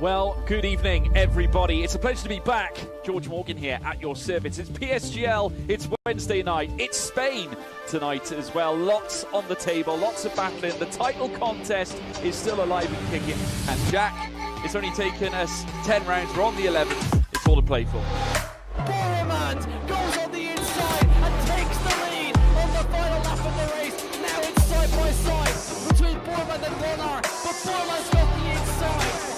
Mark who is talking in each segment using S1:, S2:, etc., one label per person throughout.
S1: Well, good evening, everybody. It's a pleasure to be back. George Morgan here at your service. It's PSGL, it's Wednesday night, it's Spain tonight as well. Lots on the table, lots of battling. The title contest is still alive and kicking. And Jack, it's only taken us 10 rounds. We're on the 11th. It's all to play for.
S2: Boromant goes on the inside and takes the lead on the final lap of the race. Now it's side by side between Boromant and Warner, but Boromant's got the inside.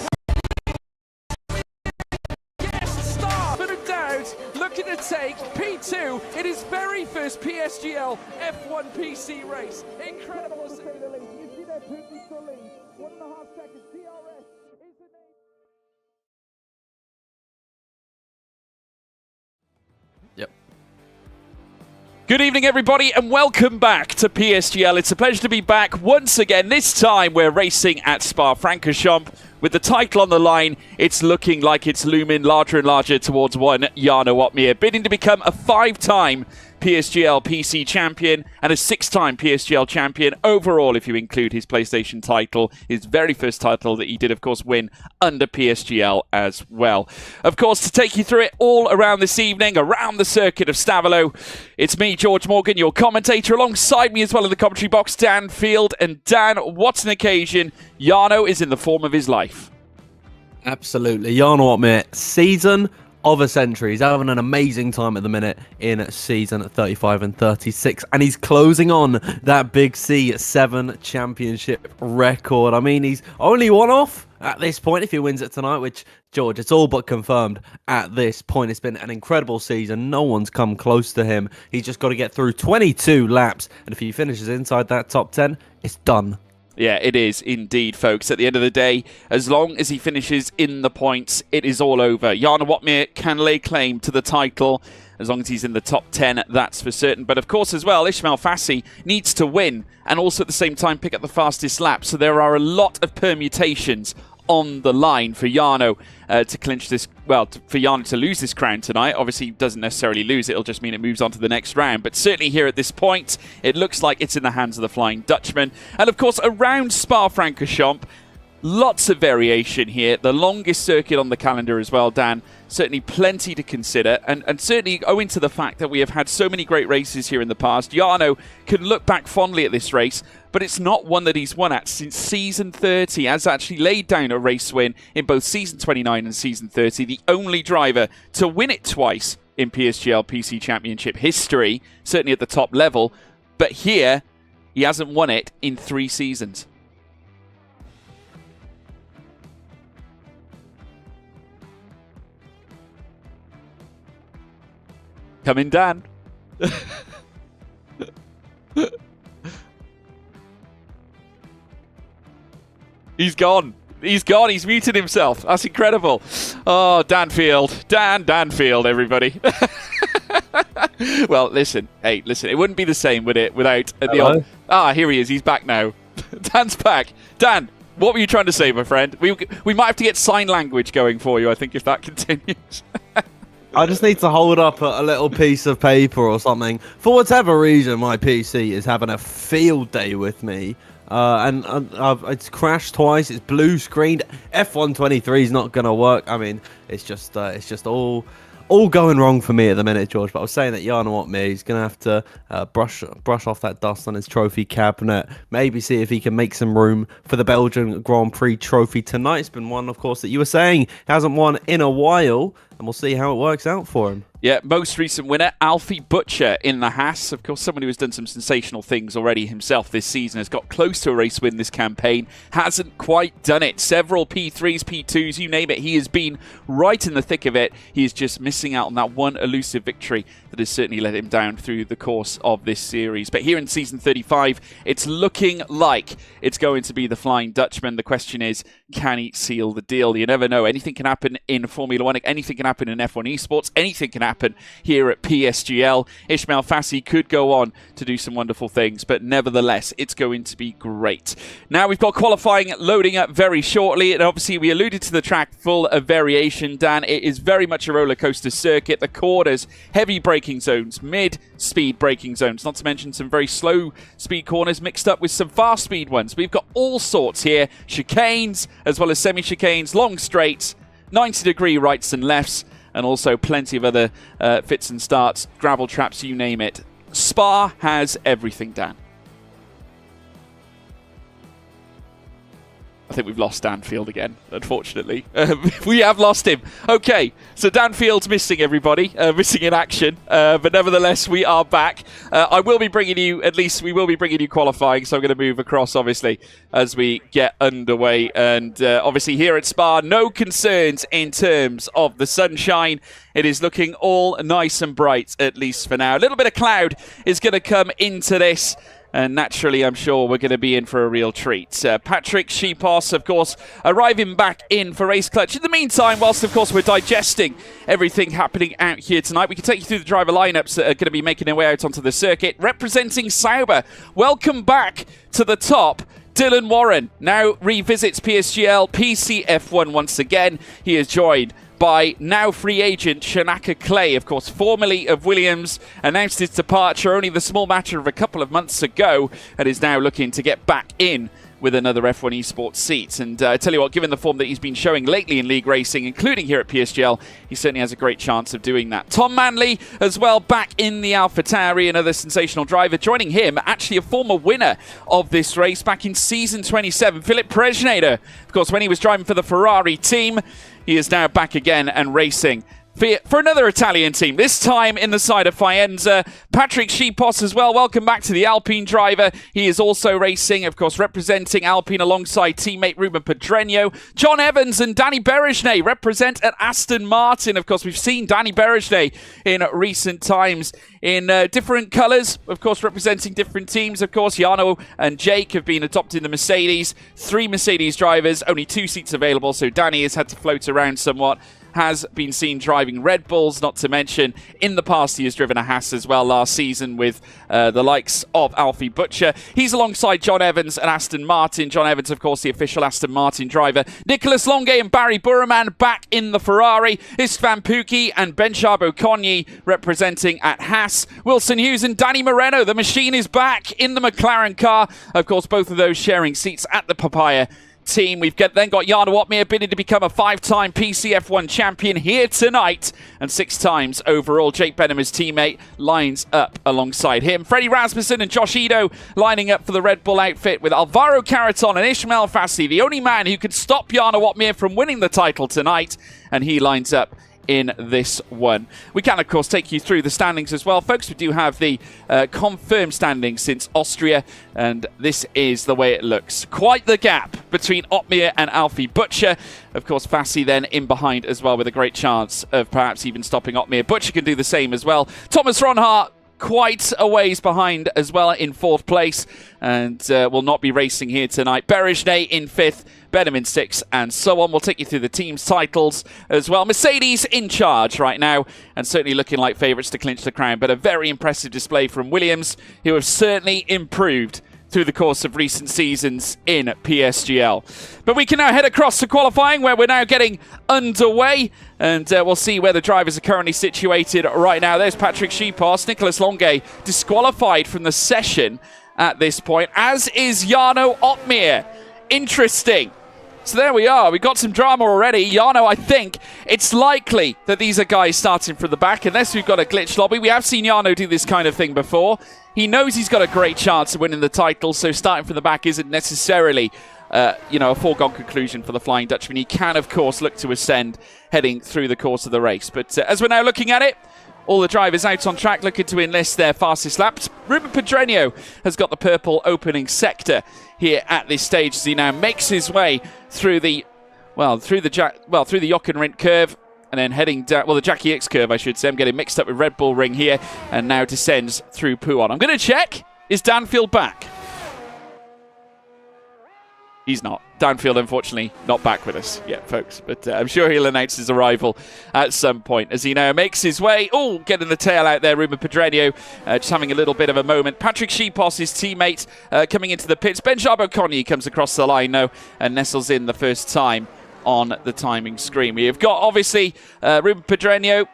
S1: Looking to take P2 in his very first PSGL F1 PC race. Incredible to say the least. You see that perfect lead. 1.5 seconds. DRS is the name.
S3: Yep.
S1: Good evening, everybody, and welcome back to PSGL. It's a pleasure to be back once again. This time we're racing at Spa-Francorchamps. With the title on the line, it's looking like it's looming larger and larger towards one Jarno Opmeer, bidding to become a 5-time PSGL PC champion and a 6-time PSGL champion overall, if you include his PlayStation title, his very first title that he did, of course, win under PSGL as well. Of course, to take you through it all around this evening, around the circuit of Stavolo, it's me, George Morgan, your commentator, alongside me as well in the commentary box, Dan Field. And Dan, what's an occasion? Jarno is in the form of his life.
S3: Absolutely. Jarno Opmeer, season of a century. He's having an amazing time at the minute in season 35 and 36, and he's closing on that Big C7 championship record. I mean, he's only one off at this point if he wins it tonight, which, George, it's all but confirmed at this point. It's been an incredible season. No one's come close to him. He's just got to get through 22 laps, and if he finishes inside that top 10, it's done.
S1: Yeah, it is indeed, folks. At the end of the day, as long as he finishes in the points, it is all over. Jarno Opmeer can lay claim to the title as long as he's in the top 10, that's for certain. But of course, as well, Ismail Fassi needs to win and also at the same time pick up the fastest lap. So there are a lot of permutations on the line for Jarno to clinch this, well, for Jarno to lose this crown tonight. Obviously, he doesn't necessarily lose it. It'll just mean it moves on to the next round. But certainly here at this point, it looks like it's in the hands of the Flying Dutchman. And of course, around Spa-Francorchamps, lots of variation here. The longest circuit on the calendar as well, Dan. Certainly plenty to consider. And certainly owing to the fact that we have had so many great races here in the past, Jarno can look back fondly at this race, but it's not one that he's won at since season 30. Has actually laid down a race win in both season 29 and season 30. The only driver to win it twice in PSGL PC Championship history, certainly at the top level. But here, he hasn't won it in 3 seasons. Come in, Dan. He's gone. He's gone. He's muted himself. That's incredible. Oh, Dan Field. Dan Field, everybody. Well, listen. Hey, listen. It wouldn't be the same, would it, without the old... Ah, here he is. He's back now. Dan's back. Dan, what were you trying to say, my friend? We might have to get sign language going for you, I think, if that continues.
S3: I just need to hold up a little piece of paper or something. For whatever reason, my PC is having a field day with me. And it's crashed twice. It's blue screened. F123 is not going to work. I mean, it's just all going wrong for me at the minute, George. But I was saying that Jarno Opmeer, he's going to have to brush off that dust on his trophy cabinet. Maybe see if he can make some room for the Belgian Grand Prix trophy tonight. It's been one, of course, that you were saying hasn't won in a while. And we'll see how it works out for him.
S1: Yeah, most recent winner, Alfie Butcher in the Haas. Of course, someone who has done some sensational things already himself this season, has got close to a race win this campaign, hasn't quite done it. Several P3s, P2s, you name it, he has been right in the thick of it. He is just missing out on that one elusive victory that has certainly let him down through the course of this series. But here in season 35, it's looking like it's going to be the Flying Dutchman. The question is, can he seal the deal? You never know. Anything can happen in Formula 1. Anything can happen in F1 esports. Anything can happen here at PSGL. Ismail Fassi could go on to do some wonderful things, but nevertheless, it's going to be great. Now we've got qualifying loading up very shortly, and obviously we alluded to the track full of variation, Dan. It is very much a roller coaster circuit. The corners, heavy braking zones, mid speed braking zones, not to mention some very slow speed corners mixed up with some fast speed ones. We've got all sorts here, chicanes as well as semi-chicanes, long straights, 90-degree rights and lefts, and also plenty of other fits and starts, gravel traps, you name it. Spa has everything, Dan. I think we've lost Dan Field again, unfortunately. We have lost him. Okay, so Dan Field's missing, everybody. Missing in action. But nevertheless, we are back. I will be bringing you, at least we will be bringing you qualifying. So I'm going to move across, obviously, as we get underway. And obviously here at Spa, no concerns in terms of the sunshine. It is looking all nice and bright, at least for now. A little bit of cloud is going to come into this. And naturally, I'm sure we're going to be in for a real treat. Patrick Sheepos, of course, arriving back in for Race Clutch. In the meantime, whilst, of course, we're digesting everything happening out here tonight, we can take you through the driver lineups that are going to be making their way out onto the circuit. Representing Sauber, welcome back to the top. Dylan Warren now revisits PSGL PCF1 once again. He is joined by now free agent Shanaka Clay, of course, formerly of Williams, announced his departure only the small matter of a couple of months ago, and is now looking to get back in with another F1 Esports seat. And I tell you what, given the form that he's been showing lately in league racing, including here at PSGL, he certainly has a great chance of doing that. Tom Manley as well, back in the AlphaTauri, another sensational driver. Joining him, actually a former winner of this race back in season 27, Philip Presnader. Of course, when he was driving for the Ferrari team, he is now back again and racing for another Italian team, this time in the side of Faenza. Patrick Sheepos as well, welcome back to the Alpine driver. He is also racing, of course, representing Alpine alongside teammate Ruben Pedreño. John Evans and Danny Berejnay represent at Aston Martin. Of course, we've seen Danny Berejnay in recent times in different colours, of course, representing different teams. Of course, Jarno and Jake have been adopting the Mercedes. 3 Mercedes drivers, only 2 seats available, so Danny has had to float around somewhat. Has been seen driving Red Bulls, not to mention in the past he has driven a Haas as well last season with the likes of Alfie Butcher. He's alongside John Evans and Aston Martin. John Evans, of course, the official Aston Martin driver. Nicholas Longuet and Barry Burman back in the Ferrari. Istvan Pukki and Benchab Okonyi representing at Haas. Wilson Hughes and Danny Moreno. The machine is back in the McLaren car. Of course, both of those sharing seats at the Papaya team. We've then got Jarno Opmeer bidding to become a 5-time PCF1 champion here tonight, and 6 times overall. Jake Benham, his teammate, lines up alongside him. Freddie Rasmussen and Josh Edo lining up for the Red Bull outfit with Alvaro Caraton and Ishmael Fassi, the only man who could stop Jarno Opmeer from winning the title tonight, and he lines up in this one. We can, of course, take you through the standings as well, folks. We do have the confirmed standings since Austria, and this is the way it looks. Quite the gap between Opmeer and Alfie Butcher. Of course, Fassi then in behind as well, with a great chance of perhaps even stopping Opmeer. Butcher can do the same as well. Thomas Ronhart quite a ways behind as well in 4th place, and will not be racing here tonight. Berejnay in 5th, Benham in 6th, and so on. We'll take you through the team's titles as well. Mercedes in charge right now, and certainly looking like favourites to clinch the crown, but a very impressive display from Williams, who have certainly improved through the course of recent seasons in PSGL. But we can now head across to qualifying, where we're now getting underway, and we'll see where the drivers are currently situated right now. There's Patrick Sheepos. Nicholas Longuet disqualified from the session at this point, as is Jarno Opmeer. Interesting. So there we are. We got some drama already. Jarno, I think it's likely that these are guys starting from the back, unless we've got a glitch lobby. We have seen Jarno do this kind of thing before. He knows he's got a great chance of winning the title, so starting from the back isn't necessarily a foregone conclusion for the Flying Dutchman. He can, of course, look to ascend heading through the course of the race. But as we're now looking at it, all the drivers out on track looking to enlist their fastest laps. Ruben Pedreño has got the purple opening sector here at this stage as he now makes his way through the Jockenrindt curve, and then heading down, the Jackie X curve, I should say. I'm getting mixed up with Red Bull Ring here, and now descends through Pouhon. I'm going to check, is Danfield back? He's not. Danfield, unfortunately, not back with us yet, folks. But I'm sure he'll announce his arrival at some point as he now makes his way. Oh, getting the tail out there, Ruben Pedreño, just having a little bit of a moment. Patrick Sheepos, his teammate, coming into the pits. Benchab Okonyi comes across the line, though, and nestles in the first time on the timing screen. We have got, obviously, Ruben Pedreño,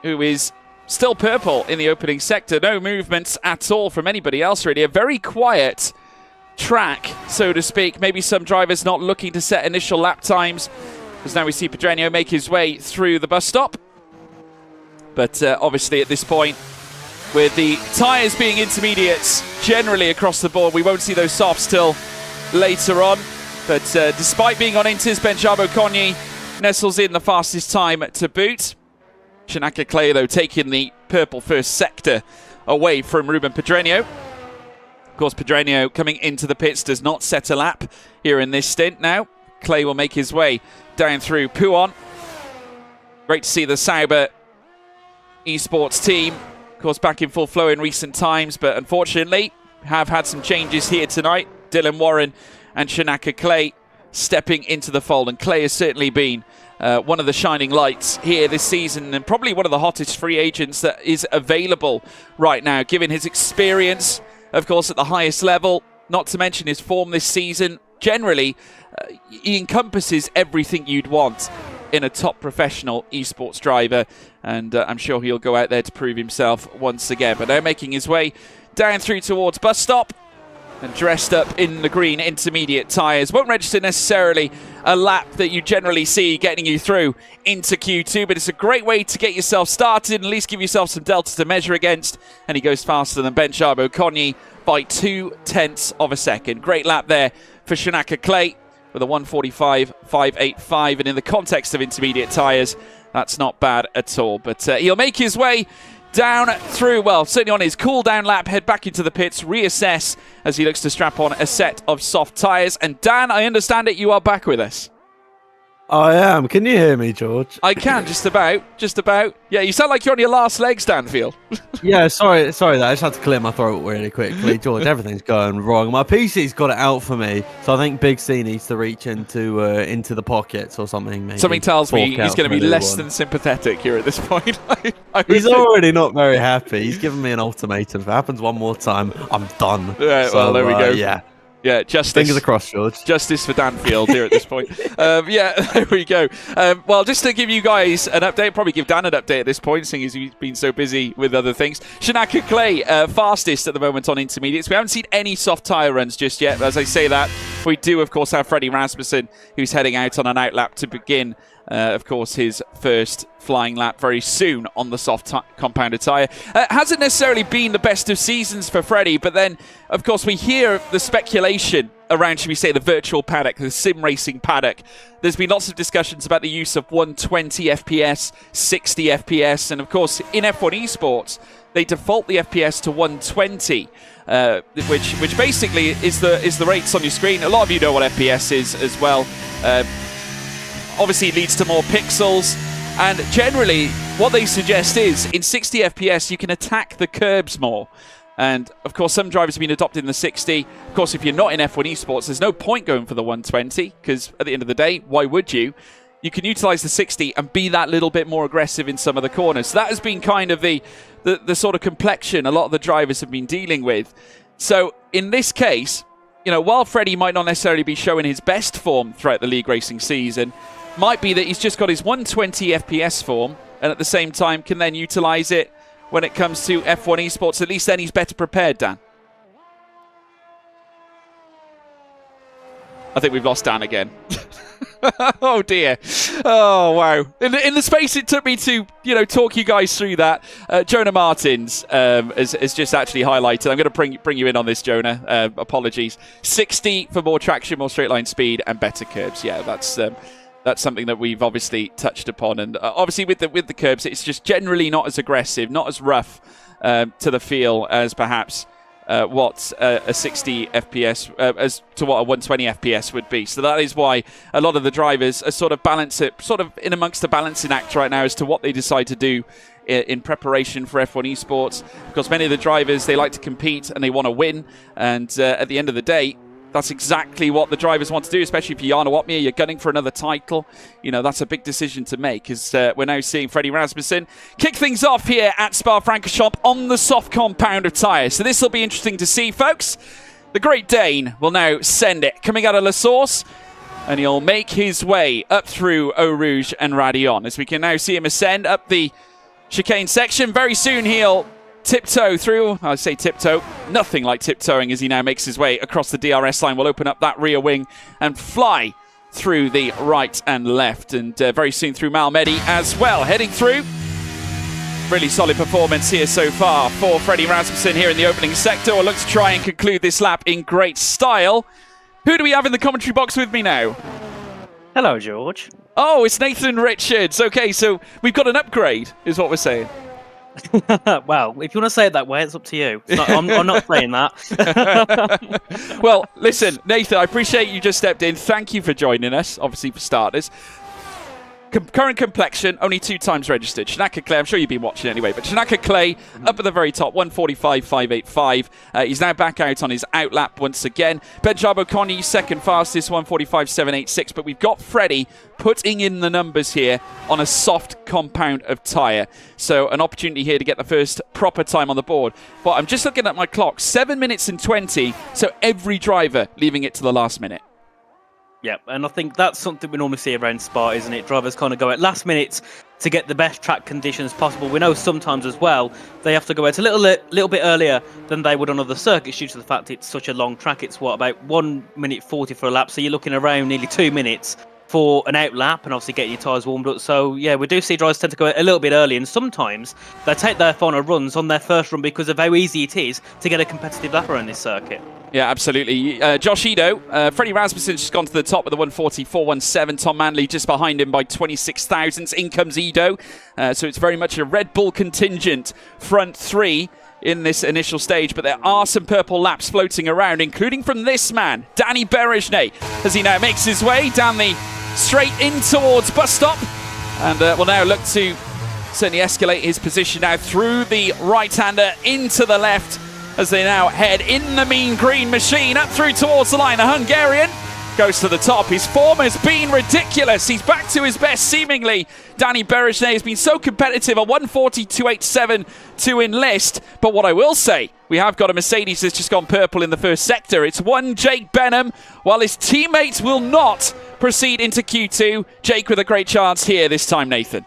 S1: who is Still purple in the opening sector. No movements at all from anybody else, really. A very quiet track, so to speak. Maybe some drivers not looking to set initial lap times, because now we see Pedreño make his way through the bus stop. But obviously at this point, with the tyres being intermediates generally across the board, we won't see those softs till later on. But despite being on inters, Ben-Jabo Konyi nestles in the fastest time to boot. Shinaka Clay, though, taking the purple first sector away from Ruben Pedreño. Of course, Pedreño coming into the pits does not set a lap here in this stint now. Clay will make his way down through Puon. Great to see the Sauber esports team, of course, back in full flow in recent times, but unfortunately have had some changes here tonight. Dylan Warren and Shinaka Clay stepping into the fold, and Clay has certainly been one of the shining lights here this season, and probably one of the hottest free agents that is available right now, given his experience, of course, at the highest level, not to mention his form this season. Generally, he encompasses everything you'd want in a top professional esports driver, and I'm sure he'll go out there to prove himself once again. But now making his way down through towards bus stop, and dressed up in the green intermediate tyres. Won't register necessarily a lap that you generally see getting you through into Q2, but it's a great way to get yourself started and at least give yourself some delta to measure against. And he goes faster than Ben-Jabo Konyi by 0.2 of a second. Great lap there for Shinaka Clay with a 1:45.585, and in the context of intermediate tyres, that's not bad at all. But he'll make his way down through, well, certainly on his cool-down lap, head back into the pits, reassess as he looks to strap on a set of soft tyres. And Dan, I understand it, you are back with us.
S3: I am. Can you hear me, George?
S1: I can, just about. Just about. Yeah, you sound like you're on your last legs, Danfield.
S3: Yeah, sorry that. I just had to clear my throat really quickly. George, everything's going wrong. My PC's got it out for me, so I think Big C needs to reach into the pockets or something. Maybe.
S1: Something tells me he's going to be less than sympathetic here at this point.
S3: He's already not very happy. He's given me an ultimatum. If it happens one more time, I'm done.
S1: Yeah, so, well, there we go. Yeah, justice.
S3: Fingers across, George.
S1: Justice for Danfield here at this point. Yeah, there we go. Well, just to give you guys an update, probably give Dan an update at this point, seeing as he's been so busy with other things. Shinaka Clay, fastest at the moment on intermediates. We haven't seen any soft tyre runs just yet. But as I say that, we do, of course, have Freddie Rasmussen, who's heading out on an outlap to begin, of course, his first flying lap very soon on the soft compounded tyre. Hasn't necessarily been the best of seasons for Freddie, but then, of course, we hear the speculation around, should we say, the virtual paddock, the sim racing paddock. There's been lots of discussions about the use of 120 FPS, 60 FPS, and of course, in F1 esports, they default the FPS to 120, which basically is the rates on your screen. A lot of you know what FPS is as well. Obviously, it leads to more pixels. And generally, what they suggest is, in 60 FPS, you can attack the curbs more. And, of course, some drivers have been adopting the 60. Of course, if you're not in F1 esports, there's no point going for the 120, because at the end of the day, why would you? You can utilize the 60 and be that little bit more aggressive in some of the corners. So that has been kind of the sort of complexion a lot of the drivers have been dealing with. So, in this case, you know, while Freddie might not necessarily be showing his best form throughout the league racing season, might be that he's just got his 120 FPS form, and at the same time can then utilize it when it comes to F1 esports. At least then he's better prepared, Dan. I think we've lost Dan again. Oh dear. Oh wow. In the space it took me to, you know, talk you guys through that, Jonah Martins has just actually highlighted. I'm going to bring you in on this, Jonah. Apologies. 60 for more traction, more straight line speed, and better curbs. Yeah, that's something that we've obviously touched upon, and obviously with the curbs, it's just generally not as aggressive, not as rough to the feel as perhaps what a 60 FPS as to what a 120 FPS would be. So that is why a lot of the drivers are sort of in amongst the balancing act right now as to what they decide to do in preparation for F1 esports. Because many of the drivers, they like to compete and they want to win, and at the end of the day, that's exactly what the drivers want to do, especially if you're Jarno Opmeer, you're gunning for another title. You know, that's a big decision to make, as we're now seeing Freddie Rasmussen kick things off here at Spa-Francorchamps on the soft compound of tyres. So this will be interesting to see, folks. The Great Dane will now send it, coming out of La Source, and he'll make his way up through Eau Rouge and Radion, as we can now see him ascend up the chicane section. Very soon he'll tiptoe through. I say tiptoe, nothing like tiptoeing as he now makes his way across the DRS line. Will open up that rear wing and fly through the right and left, and very soon through Malmedy as well. Heading through. Really solid performance here so far for Freddie Rasmussen here in the opening sector. We'll look to try and conclude this lap in great style. Who do we have in the commentary box with me now?
S4: Hello, George.
S1: Oh, it's Nathan Richards. Okay, so we've got an upgrade, is what we're saying.
S4: Well, if you want to say it that way, it's up to you. I'm not saying that.
S1: Well, listen, Nathan, I appreciate you just stepped in. Thank you for joining us, obviously, for starters. Current complexion, only 2 times registered. Shanaka Clay, I'm sure you've been watching anyway, but Shanaka Clay up at the very top, 145.585. He's now back out on his outlap once again. Benjabo Connie, second fastest, 145.786. But we've got Freddie putting in the numbers here on a soft compound of tyre. So an opportunity here to get the first proper time on the board. But I'm just looking at my clock, 7 minutes and 20. So every driver leaving it to the last minute.
S4: Yeah, and I think that's something we normally see around Spa, isn't it? Drivers kind of go at last minute to get the best track conditions possible. We know sometimes as well they have to go out a little bit earlier than they would on other circuits due to the fact it's such a long track. It's about 1 minute 40 for a lap, so you're looking around nearly 2 minutes for an out lap and obviously getting your tyres warmed up. So yeah, we do see drivers tend to go a little bit early, and sometimes they take their final runs on their first run because of how easy it is to get a competitive lap around this circuit.
S1: Yeah, absolutely. Josh Edo, Freddie Rasmussen's just gone to the top with the 144.17. Tom Manley just behind him by 26 thousandths. In comes Edo. So it's very much a Red Bull contingent front 3 in this initial stage, but there are some purple laps floating around, including from this man, Danny Berejne, as he now makes his way down the straight in towards bus stop, and will now look to certainly escalate his position now through the right-hander into the left as they now head in the mean green machine up through towards the line. The Hungarian goes to the top. His form has been ridiculous. He's back to his best, seemingly. Danny Berejne has been so competitive, a 140.287 to enlist. But what I will say, we have got a Mercedes that's just gone purple in the first sector. It's one Jake Benham, while his teammates will not proceed into Q2. Jake with a great chance here this time, Nathan.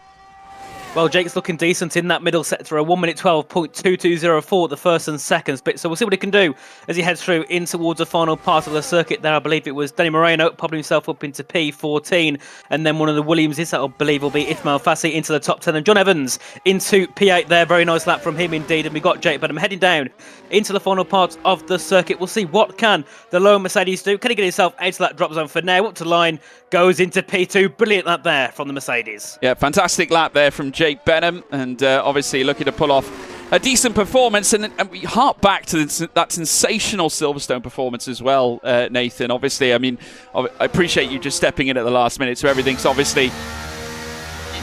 S4: Well, Jake's looking decent in that middle sector, a 1 minute 12.2204 the first and second bit. So we'll see what he can do as he heads through in towards the final part of the circuit there. I believe it was Danny Moreno popping himself up into P14, and then one of the Williamses, that I believe will be Ismail Fassi, into the top 10, and John Evans into P8 there. Very nice lap from him indeed. And we got Jake Benham heading down into the final part of the circuit. We'll see what can the low Mercedes do. Can he get himself out of that drop zone for now? Up to line, goes into P2. Brilliant lap there from the Mercedes.
S1: Yeah, fantastic lap there from Jake Benham, and obviously looking to pull off a decent performance. And we hark back to that sensational Silverstone performance as well, Nathan. Obviously, I mean, I appreciate you just stepping in at the last minute to everything. So obviously,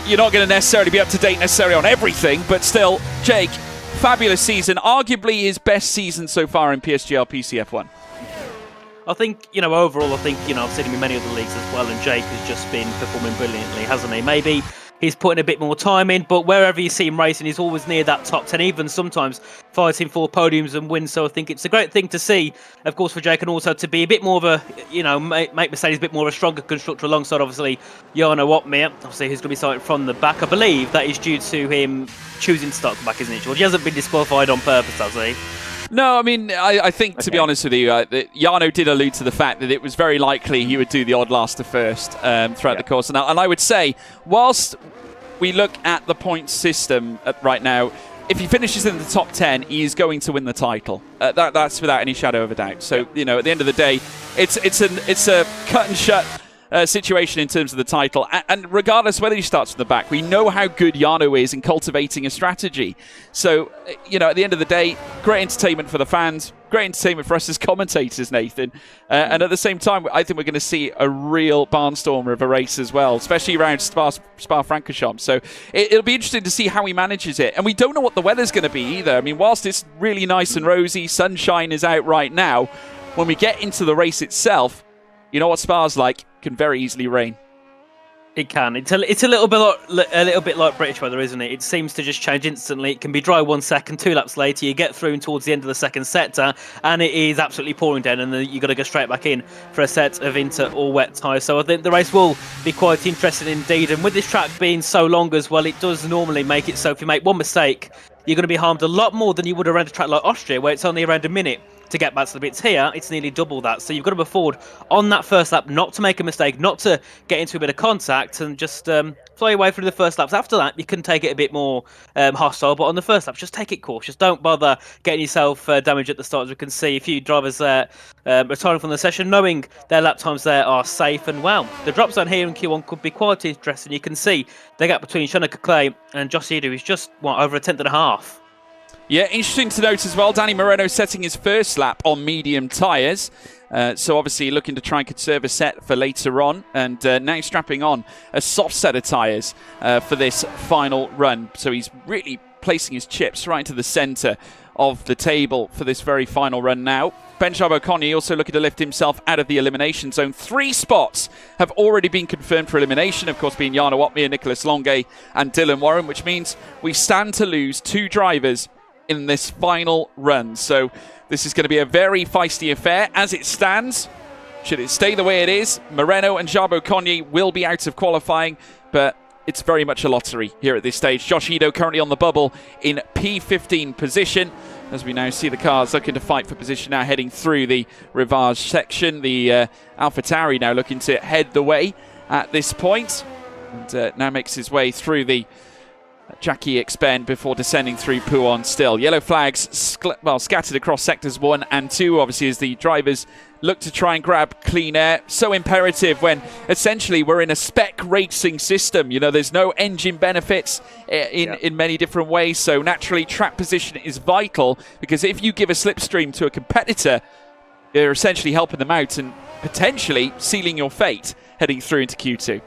S1: you're not going to necessarily be up to date necessarily on everything, but still, Jake, fabulous season. Arguably his best season so far in PSGL PCF1.
S4: I think, overall, I've seen him in many other leagues as well, and Jake has just been performing brilliantly, hasn't he? Maybe he's putting a bit more time in, but wherever you see him racing, he's always near that top 10, even sometimes fighting for podiums and wins. So I think it's a great thing to see, of course, for Jake, and also to be a bit more of a, make Mercedes a bit more of a stronger constructor alongside, obviously, Jarno Opmeer, obviously, who's going to be starting from the back. I believe that is due to him choosing to start the back, isn't it, George? He hasn't been disqualified on purpose, has he?
S1: No, I mean, I think, to be honest with you, Jarno did allude to the fact that it was very likely he would do the odd last to first throughout the course. And I would say, whilst we look at the point system right now, if he finishes in the top 10, he is going to win the title. That's without any shadow of a doubt. So, at the end of the day, it's a cut and shut situation in terms of the title, and regardless whether he starts from the back, we know how good Jarno is in cultivating a strategy. So, at the end of the day, great entertainment for the fans, great entertainment for us as commentators, Nathan. And at the same time, I think we're going to see a real barnstormer of a race as well, especially around Spa-Francorchamps. So it'll be interesting to see how he manages it. And we don't know what the weather's going to be either. I mean, whilst it's really nice and rosy, sunshine is out right now, when we get into the race itself, you know what Spa's like, can very easily rain.
S4: It can. It's a little bit like British weather, isn't it? It seems to just change instantly. It can be dry 1 second, 2 laps later, you get through towards the end of the second sector, and it is absolutely pouring down, and then you got to go straight back in for a set of inter or wet tyres. So I think the race will be quite interesting indeed. And with this track being so long as well, it does normally make it so if you make one mistake, you're going to be harmed a lot more than you would around a track like Austria, where it's only around a minute to get back to the bits. Here, it's nearly double that. So you've got to afford on that first lap not to make a mistake, not to get into a bit of contact, and just fly away through the first laps. After that, you can take it a bit more hostile, but on the first lap, just take it cautious. Don't bother getting yourself damaged at the start. As we can see, a few drivers retiring from the session, knowing their lap times there are safe. And well, the drop zone here in Q1 could be quite interesting. You can see the gap between Shonika Clay and Josh Edu is just, over a tenth and a half.
S1: Yeah, interesting to note as well, Danny Moreno setting his first lap on medium tyres. So obviously looking to try and conserve a set for later on. And now strapping on a soft set of tyres for this final run. So he's really placing his chips right into the centre of the table for this very final run now. Benjamin Oconi also looking to lift himself out of the elimination zone. 3 spots have already been confirmed for elimination, of course being Jana Watmere, Nicholas Longe and Dylan Warren, which means we stand to lose 2 drivers in this final run. So this is going to be a very feisty affair as it stands. Should it stay the way it is, Moreno and Jabo Conye will be out of qualifying, but it's very much a lottery here at this stage. Josh Edo currently on the bubble in P15 position, as we now see the cars looking to fight for position now heading through the Rivage section. The AlphaTauri now looking to head the way at this point, and now makes his way through the Jackie expend before descending through Pouhon still. Yellow flags scattered across sectors 1 and 2, obviously, as the drivers look to try and grab clean air. So imperative when essentially we're in a spec racing system. You know, there's no engine benefits in many different ways. So naturally track position is vital, because if you give a slipstream to a competitor, you're essentially helping them out and potentially sealing your fate heading through into Q2.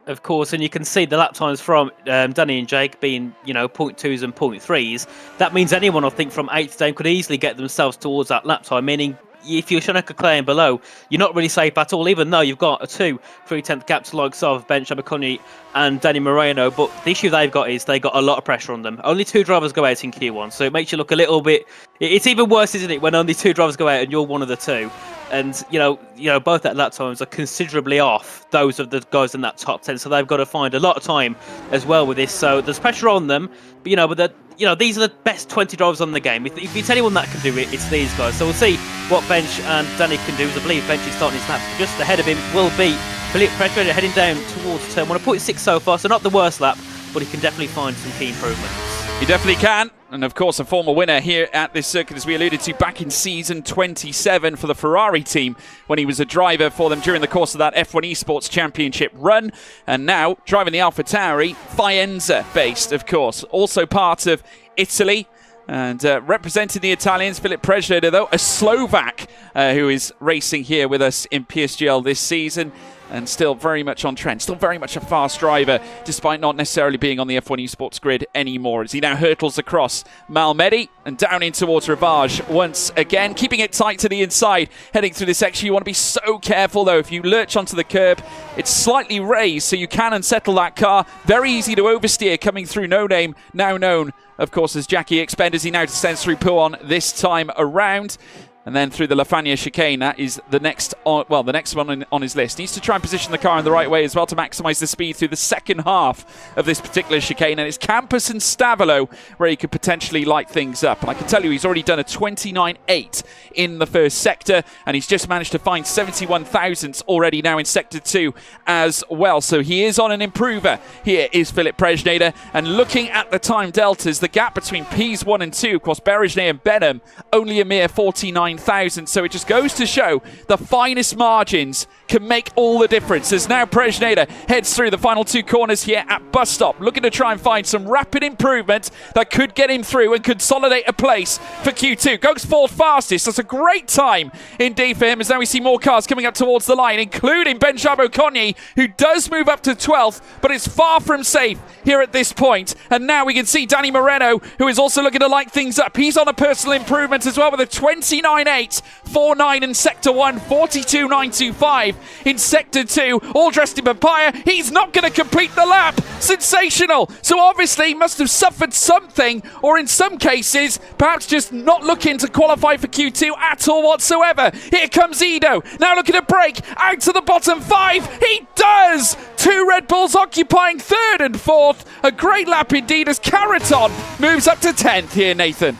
S4: Of course, and you can see the lap times from Danny and Jake being, 0.2s and 0.3s. That means anyone, I think, from 8th down could easily get themselves towards that lap time, meaning if you're Shonika Clay and below, you're not really safe at all, even though you've got a 2/3 gap to likes of Ben Shabakoni and Danny Moreno. But the issue they've got is they got a lot of pressure on them. Only 2 drivers go out in Q1, so it makes you look a little bit... It's even worse, isn't it, when only 2 drivers go out and you're one of the 2. And, both at lap times are considerably off those of the guys in that top 10. So they've got to find a lot of time as well with this. So there's pressure on them. But, these are the best 20 drivers on the game. If it's anyone that can do it, it's these guys. So we'll see what Bench and Danny can do. As I believe Bench is starting his lap. Just ahead of him will be Philippe Pressure heading down towards turn 1. 0.6 so far, so not the worst lap, but he can definitely find some key improvements.
S1: He definitely can. And of course, a former winner here at this circuit, as we alluded to, back in season 27 for the Ferrari team when he was a driver for them during the course of that F1 Esports Championship run. And now driving the AlphaTauri, Faenza based, of course. Also part of Italy. And representing the Italians, Philip Prejleder, though, a Slovak who is racing here with us in PSGL this season. And still very much on trend, still very much a fast driver, despite not necessarily being on the F1 Esports grid anymore, as he now hurtles across Malmedy and down in towards Rivage once again, keeping it tight to the inside, heading through this section. You want to be so careful, though. If you lurch onto the curb, it's slightly raised, so you can unsettle that car. Very easy to oversteer coming through No Name, now known, of course, as Jackie Expend, as he now descends through Pouhon this time around. And then through the Lafania chicane, that is the next one on his list. Needs to try and position the car in the right way as well to maximise the speed through the second half of this particular chicane. And it's Campus and Stavolo where he could potentially light things up. And I can tell you, he's already done a 29.8 in the first sector, and he's just managed to find 71 thousandths already now in sector 2 as well. So he is on an improver. Here is Philip Prejleder, and looking at the time deltas, the gap between Ps 1 and 2, of course, Berejné and Benham, only a mere 49,000. So it just goes to show the finest margins can make all the difference. As now Prejleder heads through the final 2 corners here at bus stop, looking to try and find some rapid improvement that could get him through and consolidate a place for Q2. Goes 4th fastest. That's a great time indeed for him, as now we see more cars coming up towards the line, including Benjamin Conye, who does move up to 12th, but it's far from safe here at this point. And now we can see Danny Moreno, who is also looking to light things up. He's on a personal improvement as well with a 29.8 in 8, 4-9 in Sector 1, 42.925 in Sector 2, all dressed in papaya. He's not going to complete the lap. Sensational. So obviously must have suffered something, or in some cases, perhaps just not looking to qualify for Q2 at all whatsoever. Here comes Ido, now looking to break out to the bottom 5. He does! 2 Red Bulls occupying 3rd and 4th. A great lap indeed as Caraton moves up to 10th here, Nathan.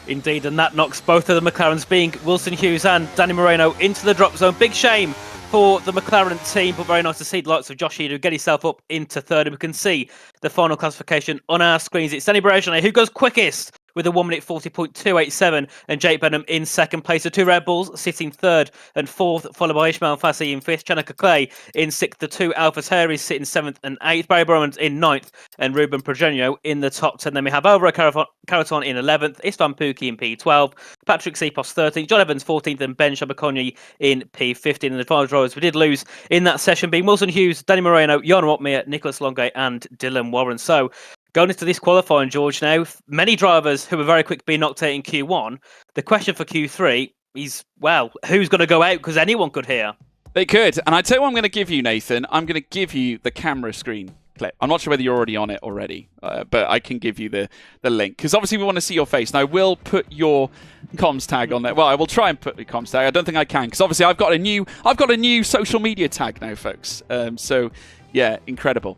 S4: Indeed, and that knocks both of the McLarens, being Wilson Hughes and Danny Moreno, into the drop zone. Big shame for the McLaren team, but very nice to see the likes of Josh Ido get himself up into 3rd, and we can see the final classification on our screens. It's Danny Moreno who goes quickest with a 1 minute 40.287, and Jake Benham in 2nd place. The 2 Red Bulls sitting 3rd and 4th, followed by Ishmael Fassi in 5th, Chanaka Clay in 6th, the 2 Alpha Terry sitting 7th and 8th, Barry Bromans in 9th, and Ruben Progenio in the top 10. Then we have Alvaro Caraton in 11th, Istvan Pukki in P12, Patrick Sipos 13th, John Evans 14th, and Ben Shabakonyi in P15. And the final drivers we did lose in that session being Wilson Hughes, Danny Moreno, Jan Wotmere, Nicholas Longe, and Dylan Warren. So going into this qualifying, George, now, many drivers who were very quick being knocked out in Q1. The question for Q3 is, well, who's going to go out? Because anyone could here.
S1: They could. And I tell you what I'm going to give you, Nathan. I'm going to give you the camera screen clip. I'm not sure whether you're already on it already, but I can give you the link. Because obviously we want to see your face. And I will put your comms tag on there. Well, I will try and put the comms tag. I don't think I can. Because obviously I've got a new social media tag now, folks. So, yeah, incredible.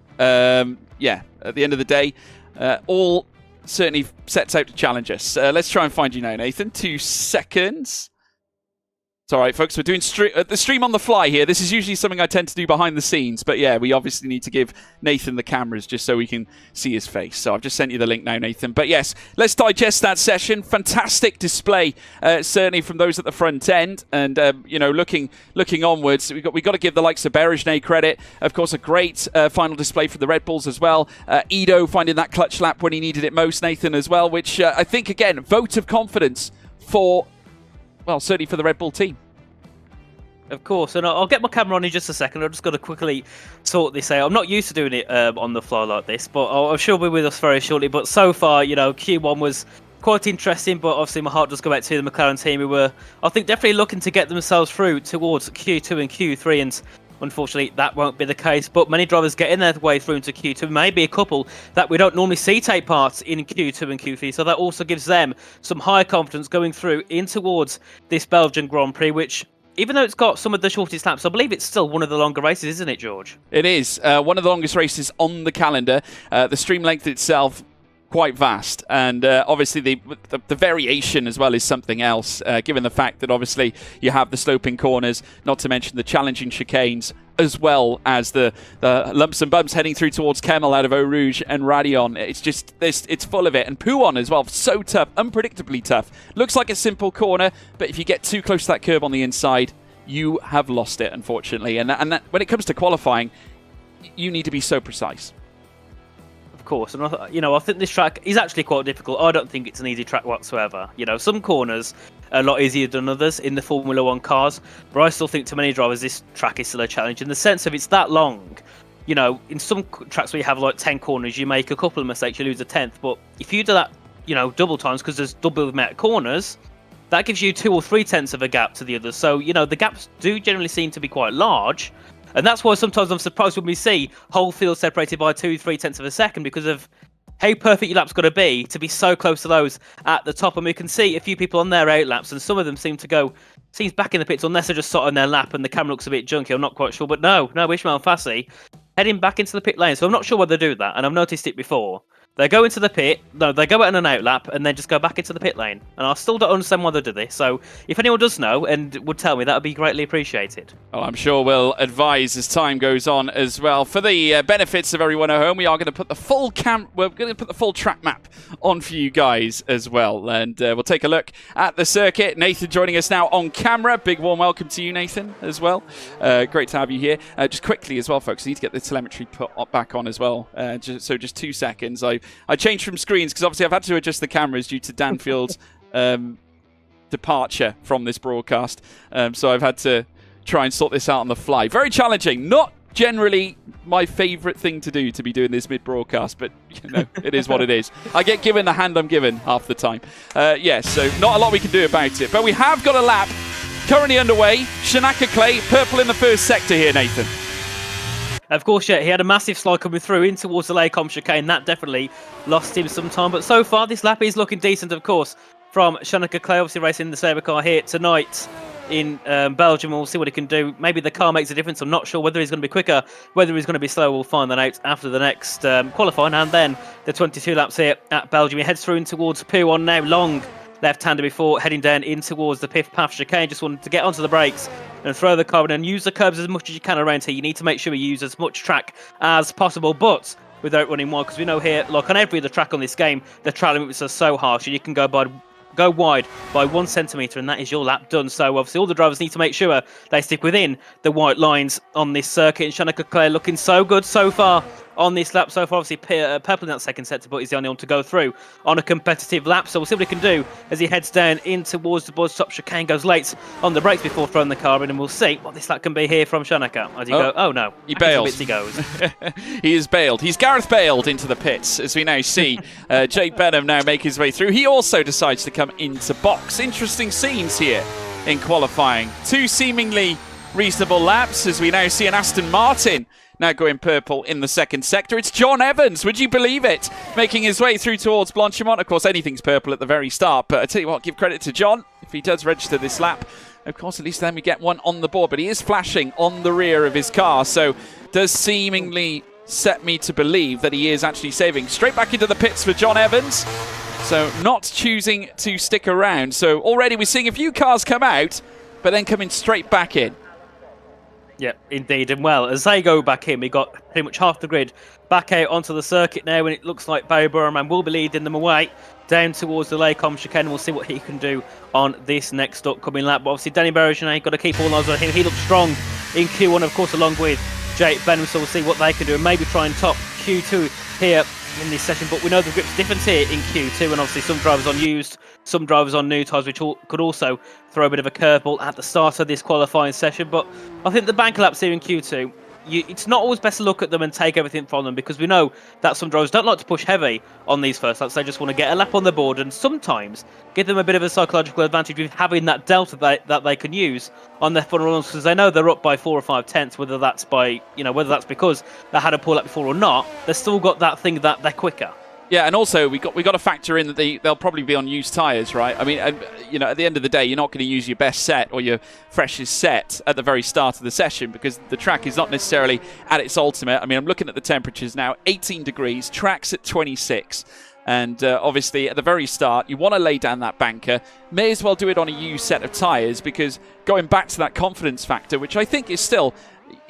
S1: Yeah, at the end of the day, all certainly sets out to challenge us. Let's try and find you now, Nathan. 2 seconds. It's all right, folks. We're doing the stream on the fly here. This is usually something I tend to do behind the scenes. But yeah, we obviously need to give Nathan the cameras just so we can see his face. So I've just sent you the link now, Nathan. But yes, let's digest that session. Fantastic display, certainly from those at the front end. And, you know, looking onwards, we've got to give the likes of Berejne credit. Of course, a great final display for the Red Bulls as well. Ido finding that clutch lap when he needed it most, Nathan, as well. Which I think, again, vote of confidence for... well, certainly for the Red Bull team.
S4: Of course, and I'll get my camera on in just a second. I've just got to quickly sort this out. I'm not used to doing it on the fly like this, but I'm sure we'll be with us very shortly. But so far, you know, Q1 was quite interesting, but obviously my heart does go back to the McLaren team, who were, I think, definitely looking to get themselves through towards Q2 and Q3, and unfortunately that won't be the case. But many drivers getting their way through into Q2, maybe a couple that we don't normally see take part in Q2 and Q3, so that also gives them some higher confidence going through in towards this Belgian Grand Prix, which, even though it's got some of the shortest laps, I believe it's still one of the longer races, isn't it, George?
S1: It is. One of the longest races on the calendar. The stream length itself, quite vast. And obviously the variation as well is something else, given the fact that obviously you have the sloping corners, not to mention the challenging chicanes, as well as the lumps and bumps heading through towards Kemmel out of Eau Rouge and Radion. It's just, it's full of it. And Pouhon as well, so tough, unpredictably tough. Looks like a simple corner, but if you get too close to that curb on the inside, you have lost it, unfortunately. And that, when it comes to qualifying, you need to be so precise.
S4: Of course, and I think this track is actually quite difficult. I don't think it's an easy track whatsoever. You know, some corners are a lot easier than others in the Formula 1 cars, but I still think to many drivers this track is still a challenge in the sense of it's that long. You know, in some tracks where you have like 10 corners, you make a couple of mistakes, you lose a 10th. But if you do that, you know, double times, because there's double the amount of corners, that gives you 2 or 3 tenths of a gap to the others. So, you know, the gaps do generally seem to be quite large. And that's why sometimes I'm surprised when we see whole fields separated by 2-3 tenths of a second, because of how perfect your lap's got to be so close to those at the top. And we can see a few people on their out laps, and some of them seems back in the pits, unless they're just sat on their lap and the camera looks a bit junky. I'm not quite sure. But no, Ishmael Fassi heading back into the pit lane. So I'm not sure why they do that, and I've noticed it before. They go into the pit, they go out on an out lap, and then just go back into the pit lane. And I still don't understand why they do this. So if anyone does know and would tell me, that would be greatly appreciated.
S1: Well, I'm sure we'll advise as time goes on as well. For the benefits of everyone at home, we are going to put the full track map on for you guys as well. And we'll take a look at the circuit. Nathan joining us now on camera. Big warm welcome to you, Nathan, as well. Great to have you here. Just quickly as well, folks, I need to get the telemetry put back on as well. Just 2 seconds. I changed from screens because obviously I've had to adjust the cameras due to Danfield's departure from this broadcast. So I've had to try and sort this out on the fly. Very challenging. Not generally my favourite thing to do, to be doing this mid-broadcast, but it is what it is. I get given the hand I'm given half the time. Yes, so not a lot we can do about it. But we have got a lap currently underway. Shanaka Clay, purple in the first sector here, Nathan.
S4: Of course, yeah, he had a massive slide coming through in towards the Lacombe chicane. That definitely lost him some time. But so far, this lap is looking decent, of course, from Shanaka Clay, obviously racing the Sabre car here tonight in Belgium. We'll see what he can do. Maybe the car makes a difference. I'm not sure whether he's going to be quicker, whether he's going to be slower. We'll find that out after the next qualifying. And then the 22 laps here at Belgium. He heads through in towards P1 now. Long left-hander before heading down in towards the Piff Path chicane. Just wanted to get onto the brakes and throw the car in and use the curbs as much as you can around here. You need to make sure you use as much track as possible, but without running wide, because we know here, like on every other track on this game, the track limits are so harsh and you can go wide by 1 centimetre, and that is your lap done. So obviously all the drivers need to make sure they stick within the white lines on this circuit. And Shanaka Clay looking so good so far on this lap so far. Obviously purple in that second sector, but he's the only one to go through on a competitive lap. So we'll see what he can do as he heads down in towards the Buzz Top chicane, goes late on the brakes before throwing the car in, and we'll see what this lap can be here from Shanaka. As he go, oh no,
S1: he bailed.
S4: He goes.
S1: He is bailed. He's Gareth bailed into the pits, as we now see Jake Benham now make his way through. He also decides to come into box. Interesting scenes here in qualifying. Two seemingly reasonable laps, as we now see an Aston Martin now going purple in the second sector. It's John Evans, would you believe it? Making his way through towards Blanchimont. Of course, anything's purple at the very start, but I tell you what, give credit to John if he does register this lap. Of course, at least then we get one on the board, but he is flashing on the rear of his car, so does seemingly set me to believe that he is actually saving. Straight back into the pits for John Evans, so not choosing to stick around. So already we're seeing a few cars come out, but then coming straight back in.
S4: Yeah, indeed. And well, as they go back in, we got pretty much half the grid back out onto the circuit now, and it looks like Barry Burman will be leading them away down towards the Lacombe chicane. We'll see what he can do on this next upcoming lap. But obviously, Danny Bergeron, got to keep all eyes on him. He looks strong in Q1, of course, along with Jake Benham. So we'll see what they can do and maybe try and top Q2 here in this session. But we know the grip's different here in Q2, and obviously some drivers on used, some drivers on new tyres, which could also throw a bit of a curveball at the start of this qualifying session. But I think the bank laps here in Q2, it's not always best to look at them and take everything from them, because we know that some drivers don't like to push heavy on these first laps. They just want to get a lap on the board and sometimes give them a bit of a psychological advantage with having that delta that they can use on their final runs, because they know they're up by 4 or 5 tenths, whether that's because they had a poor lap before or not. They've still got that thing that they're quicker.
S1: Yeah, and also we got to factor in that they'll probably be on used tyres, right? I mean, at the end of the day, you're not going to use your best set or your freshest set at the very start of the session, because the track is not necessarily at its ultimate. I mean, I'm looking at the temperatures now, 18 degrees, track's at 26. And obviously, at the very start, you want to lay down that banker. May as well do it on a used set of tyres, because going back to that confidence factor, which I think is still,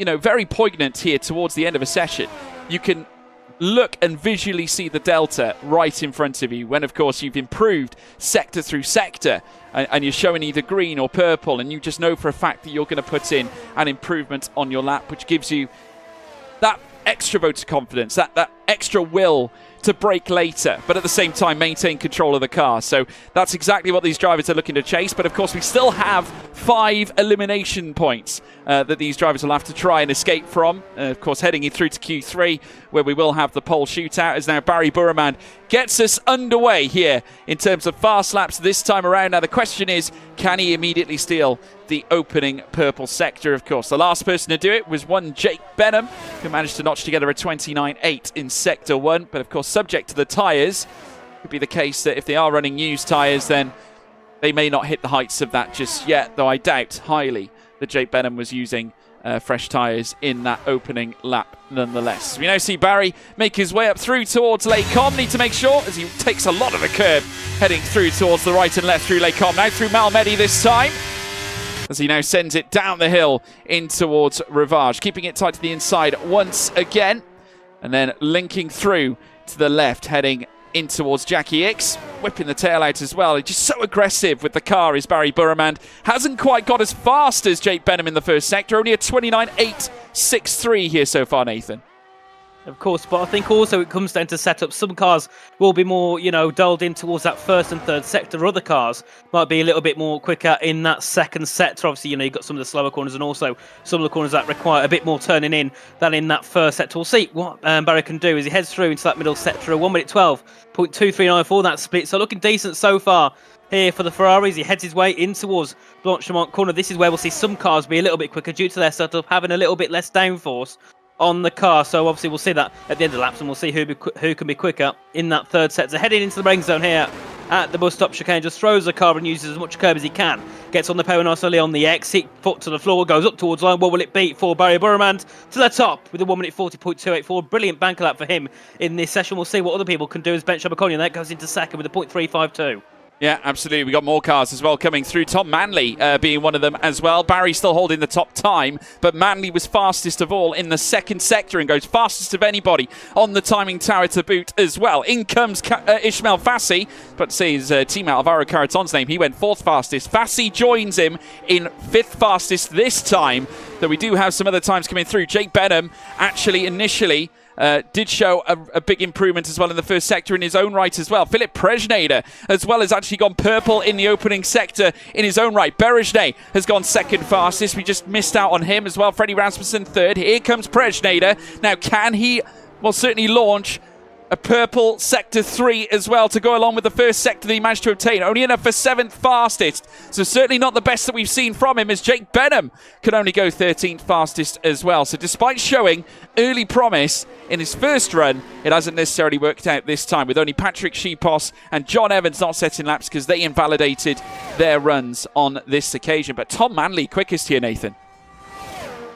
S1: very poignant here towards the end of a session, you can look and visually see the delta right in front of you when, of course, you've improved sector through sector and you're showing either green or purple, and you just know for a fact that you're going to put in an improvement on your lap, which gives you that extra vote of confidence, that extra will to brake later, but at the same time maintain control of the car. So that's exactly what these drivers are looking to chase. But of course, we still have 5 elimination points that these drivers will have to try and escape from. Of course, heading in through to Q3, where we will have the pole shootout, as now Barry Burman gets us underway here in terms of fast laps this time around. Now the question is, can he immediately steal the opening purple sector? Of course, the last person to do it was one Jake Benham, who managed to notch together a 29.8 in Sector 1. But of course, subject to the tyres, it could be the case that if they are running used tyres, then they may not hit the heights of that just yet, though I doubt highly that Jake Benham was using fresh tyres in that opening lap nonetheless. We now see Barry make his way up through towards Lacombe. Need to make sure, as he takes a lot of the curb, heading through towards the right and left through Lacombe. Now through Malmedy this time, as he now sends it down the hill in towards Rivage, keeping it tight to the inside once again, and then linking through to the left, heading in towards Jackie Hicks, whipping the tail out as well. He's just so aggressive with the car, is Barry Burman. Hasn't quite got as fast as Jake Benham in the first sector, only a 29.863 here so far, Nathan.
S4: Of course, but I think also it comes down to setup. Some cars will be more, dulled in towards that first and third sector. Other cars might be a little bit more quicker in that second sector. Obviously, you've got some of the slower corners and also some of the corners that require a bit more turning in than in that first sector. We'll see what Barry can do as he heads through into that middle sector. 1 minute 12.239 for that split. So looking decent so far here for the Ferraris. He heads his way in towards Blanchimont corner. This is where we'll see some cars be a little bit quicker due to their setup having a little bit less downforce on the car. So obviously we'll see that at the end of the laps, and we'll see who can be quicker in that third sector. Heading into the braking zone here at the bus stop chicane, just throws the car and uses as much curb as he can. Gets on the power nice early on the exit, foot to the floor, goes up towards line. What will it be for Barry Burman to the top with a 1 minute 40.284? Brilliant banker lap for him in this session. We'll see what other people can do as Ben Shabakonian that goes into second with a 0.352.
S1: Yeah, absolutely. We got more cars as well coming through. Tom Manley being one of them as well. Barry still holding the top time, but Manley was fastest of all in the second sector and goes fastest of anybody on the timing tower to boot as well. In comes Ishmael Fassi, but to say his teammate Alvaro Caraton's name, he went fourth fastest. Fassi joins him in fifth fastest this time, though we do have some other times coming through. Jake Benham actually initially did show a big improvement as well in the first sector in his own right as well. Philip Prejnader as well has actually gone purple in the opening sector in his own right. Berejnay has gone second fastest. We just missed out on him as well. Freddie Rasmussen third. Here comes Prejnader. Now can he, well, certainly launch a purple sector 3 as well to go along with the first sector that he managed to obtain. Only enough for 7th fastest. So certainly not the best that we've seen from him, as Jake Benham can only go 13th fastest as well. So despite showing early promise in his first run, it hasn't necessarily worked out this time, with only Patrick Shepos and John Evans not setting laps because they invalidated their runs on this occasion. But Tom Manley quickest here, Nathan.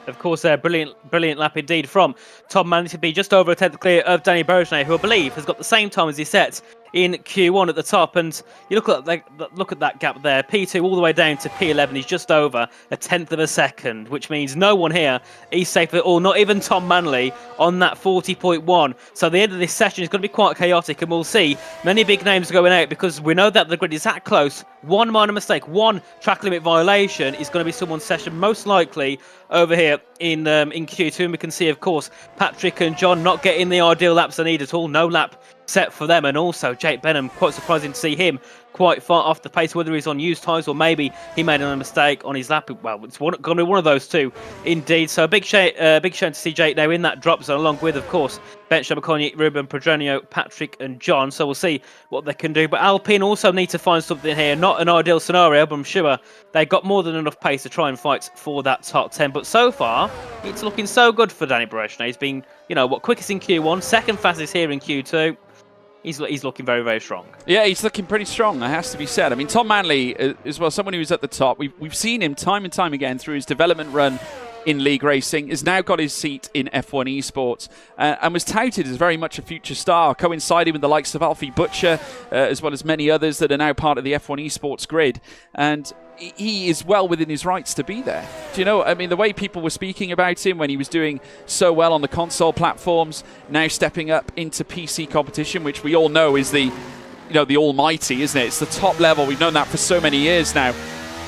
S4: Of course, brilliant lap indeed from Tom Manley to be just over a tenth clear of Danny Berejnay, who I believe has got the same time as he set in Q1 at the top. And you look at that gap there, P2 all the way down to P11. He's just over a tenth of a second, which means no one here is safe at all, not even Tom Manley on that 40.1. So the end of this session is going to be quite chaotic, and we'll see many big names going out because we know that the grid is that close. One minor mistake, one track limit violation is going to be someone's session, most likely over here in Q2. And we can see, of course, Patrick and John not getting the ideal laps they need at all. No lap set for them. And also Jake Benham, quite surprising to see him quite far off the pace, whether he's on used tyres or maybe he made a mistake on his lap. Well, it's going to be one of those two indeed. So a big shame to see Jake now in that drop zone, along with, of course, Ben Shabakoni, Ruben Pedronio, Patrick and John. So we'll see what they can do. But Alpine also need to find something here. Not an ideal scenario, but I'm sure they got more than enough pace to try and fight for that top 10. But so far, it's looking so good for Danny Berejnay. He's been, quickest in Q1, second fastest here in Q2. He's looking very, very strong. Yeah,
S1: he's looking pretty strong, that has to be said. I mean, Tom Manley, as well, someone who's at the top. We've seen him time and time again through his development run in league racing, has now got his seat in F1 esports and was touted as very much a future star, coinciding with the likes of Alfie Butcher, as well as many others that are now part of the F1 esports grid. And he is well within his rights to be there. Do you know, I mean, the way people were speaking about him when he was doing so well on the console platforms, now stepping up into PC competition, which we all know is the almighty, isn't it? It's the top level. We've known that for so many years now.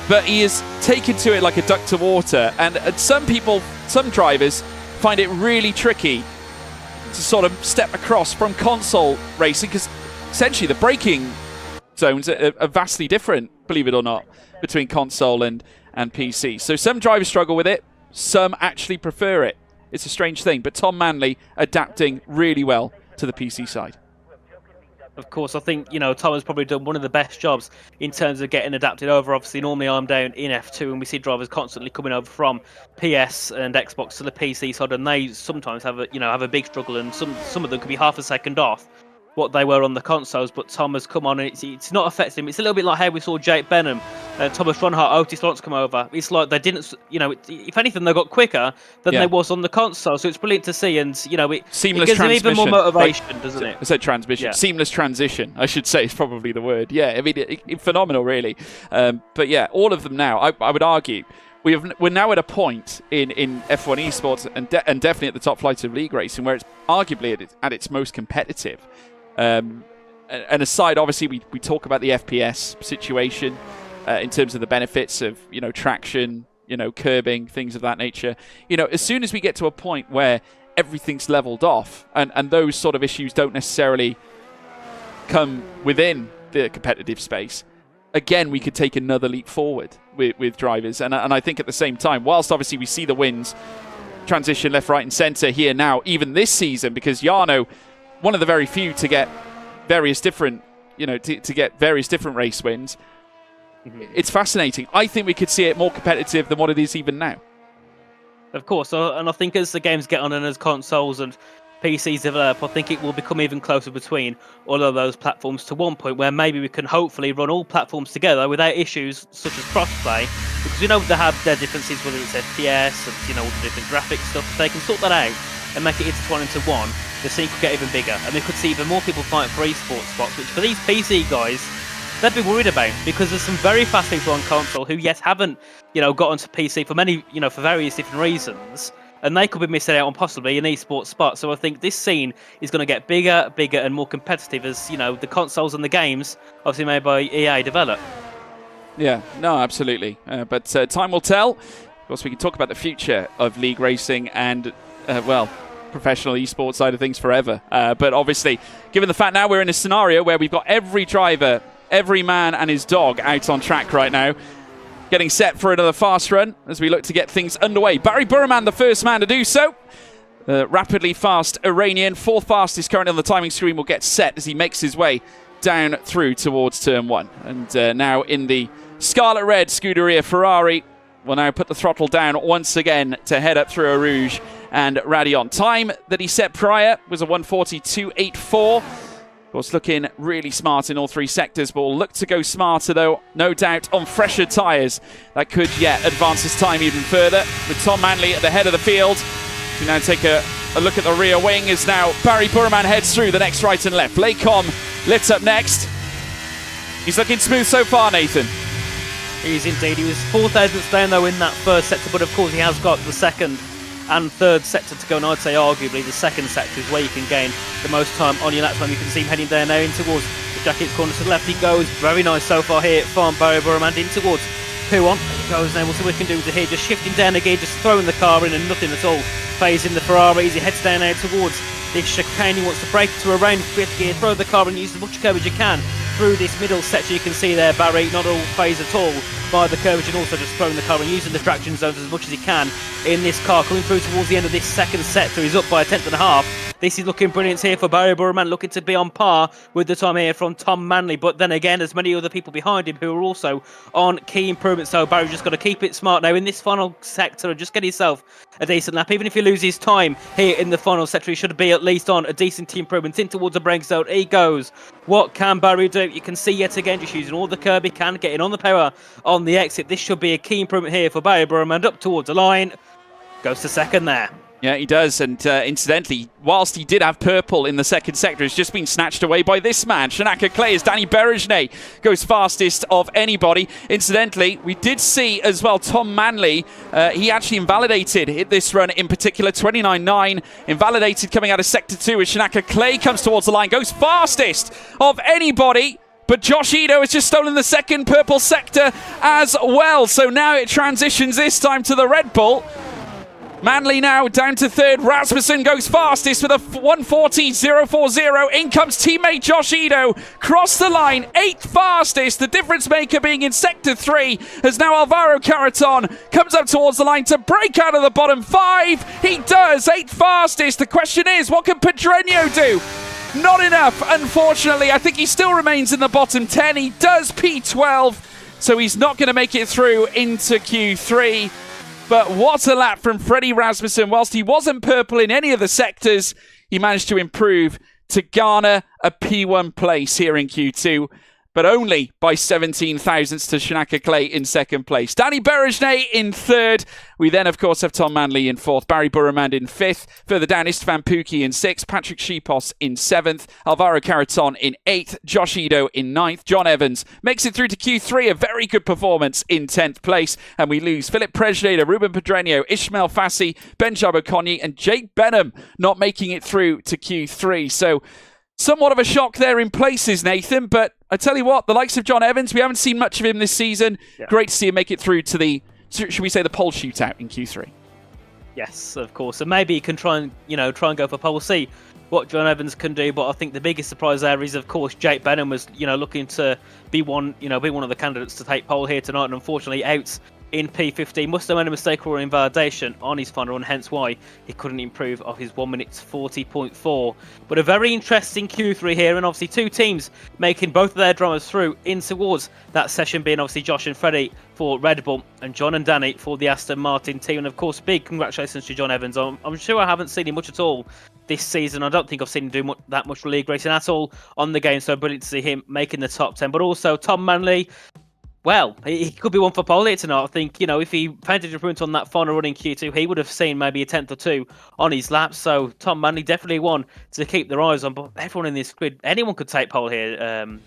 S1: But he is taken to it like a duck to water. And some drivers find it really tricky to sort of step across from console racing, because essentially the braking zones are vastly different, believe it or not, between console and PC. So some drivers struggle with it, some actually prefer it. It's a strange thing, but Tom Manley adapting really well to the PC side.
S4: Of course, I think, Tom has probably done one of the best jobs in terms of getting adapted over. Obviously, normally I'm down in F2 and we see drivers constantly coming over from PS and Xbox to the PC side, and they sometimes have a big struggle, and some of them could be half a second off what they were on the consoles. But Tom has come on and it's not affecting him. It's a little bit like how we saw Jake Benham, Thomas Ronhart, Otis Lawrence come over. It's like they didn't, if anything, they got quicker than they was on the console. So it's brilliant to see, and
S1: seamless
S4: it gives them even more motivation, doesn't it?
S1: I said transmission. Yeah. Seamless transition, I should say, is probably the word. Yeah, I mean, phenomenal, really. But yeah, all of them now, I would argue, we're now at a point in F1 esports and definitely at the top flight of league racing where it's arguably at its most competitive. And aside, obviously, we talk about the FPS situation in terms of the benefits of, traction, curbing, things of that nature. As soon as we get to a point where everything's leveled off, and those sort of issues don't necessarily come within the competitive space, again, we could take another leap forward with drivers. And I think at the same time, whilst obviously we see the wins transition left, right and centre here now, even this season, because Jarno, one of the very few to get various different, to get various different race wins, it's fascinating. I think we could see it more competitive than what it is even now.
S4: Of course, and I think as the games get on and as consoles and PCs develop, I think it will become even closer between all of those platforms to one point where maybe we can hopefully run all platforms together without issues such as crossplay, because we know they have their differences, whether it's FPS and all the different graphic stuff. If they can sort that out and make it intertwine into one, the scene could get even bigger, and we could see even more people fight for esports spots, which for these PC guys, they'd be worried about, because there's some very fast people on console who yet haven't, got onto PC for many, for various different reasons, and they could be missing out on possibly an esports spot. So I think this scene is going to get bigger, and more competitive as, the consoles and the games, obviously made by EA, develop.
S1: Yeah, no, absolutely. But time will tell. Of course, we can talk about the future of League Racing and, professional esports side of things forever. But obviously, given the fact now we're in a scenario where we've got every driver, every man and his dog out on track right now, getting set for another fast run as we look to get things underway. Barry Burman, the first man to do so. Rapidly fast Iranian, fourth fastest currently on the timing screen, will get set as he makes his way down through towards turn one. And now in the scarlet red Scuderia Ferrari, will now put the throttle down once again to head up through Eau Rouge and Radion. Time that he set prior was a 1:42.84. Of course, looking really smart in all three sectors, but will look to go smarter, though, no doubt, on fresher tyres. That could yet advance his time even further. With Tom Manley at the head of the field, we now take a look at the rear wing as now Barry Burman heads through the next right and left. Laycom lit up next. He's looking smooth so far, Nathan.
S4: He is indeed. He was 4,000ths down, though, in that first sector, but of course he has got the second and third sector to go, and I'd say arguably the second sector is where you can gain the most time on your lap time. You can see him heading there now in towards the Jackets corner to the left. He goes very nice so far here from Barry Burman in towards Puon. He goes now. We'll see what we can do here. Just shifting down again, just throwing the car in and nothing at all. Phasing the Ferrari as he heads down now towards this chicane. He wants to break to around fifth gear, throw the car and use as much curve as you can through this middle section. You can see there Barry not all phased at all by the curvature, and also just throwing the car and using the traction zones as much as he can in this car. Coming through towards the end of this second sector, he's up by a 1/10.5. This is looking brilliant here for Barry Burman, looking to be on par with the time here from Tom Manley. But then again, there's many other people behind him who are also on key improvements. So Barry's just got to keep it smart now in this final sector and just get himself a decent lap. Even if he loses time here in the final sector, he should be at least on a decent team improvement in towards the break zone. He goes. What can Barry do? You can see yet again just using all the curb he can, getting on the power on the exit. This should be a key improvement here for Barry Burman. Up towards the line. Goes to second there.
S1: Yeah, he does. And incidentally, whilst he did have purple in the second sector, it's just been snatched away by this man, Shanaka Clay, as Danny Berejne goes fastest of anybody. Incidentally, we did see as well Tom Manley. He actually invalidated this run in particular, 29.9. Invalidated coming out of sector 2 as Shanaka Clay comes towards the line, goes fastest of anybody. But Josh Ito has just stolen the second purple sector as well. So now it transitions this time to the Red Bull. Manley now down to third. Rasmussen goes fastest with a 1:40.040. In comes teammate Josh Ito. Cross the line. 8th fastest. The difference maker being in sector 3 as now Alvaro Caraton comes up towards the line to break out of the bottom 5. He does. 8th fastest. The question is, what can Pedreño do? Not enough, unfortunately. I think he still remains in the bottom 10. He does P12, so he's not going to make it through into Q3. But what a lap from Freddie Rasmussen. Whilst he wasn't purple in any of the sectors, he managed to improve to garner a P1 place here in Q2, but only by 17 thousandths to Shanaka Clay in second place. Danny Berejne in third. We then, of course, have Tom Manley in fourth. Barry Burman in fifth. Further down, Istvan Pukki in sixth. Patrick Shipos in seventh. Alvaro Caraton in eighth. Josh Ito in ninth. John Evans makes it through to Q3. A very good performance in 10th place. And we lose Philip Prejleder, Ruben Pedreño, Ishmael Fassi, Ben Jabokonyi, and Jake Benham not making it through to Q3. So somewhat of a shock there in places, Nathan, but I tell you what, the likes of John Evans, we haven't seen much of him this season. Yeah. Great to see him make it through to the, should we say, the pole shootout in Q3.
S4: Yes, of course. So maybe he can try and go for pole. We'll see what John Evans can do. But I think the biggest surprise there is, of course, Jake Benham was looking to be one of the candidates to take pole here tonight, and unfortunately out in P15. Must have made a mistake or invalidation on his final run, hence why he couldn't improve off his 1 minute 40.4. But a very interesting Q3 here, and obviously two teams making both of their drivers through in towards that session, being obviously Josh and Freddie for Red Bull and John and Danny for the Aston Martin team. And of course, big congratulations to John Evans. I'm sure I haven't seen him much at all this season. I don't think I've seen him do that much league racing at all on the game, so brilliant to see him making the top 10. But also Tom Manley, well, he could be one for pole here tonight. I think, if he painted improvement on that final run in Q2, he would have seen maybe a 10th or 2 on his lap. So Tom Manley definitely one to keep their eyes on. But everyone in this grid, anyone could take pole here.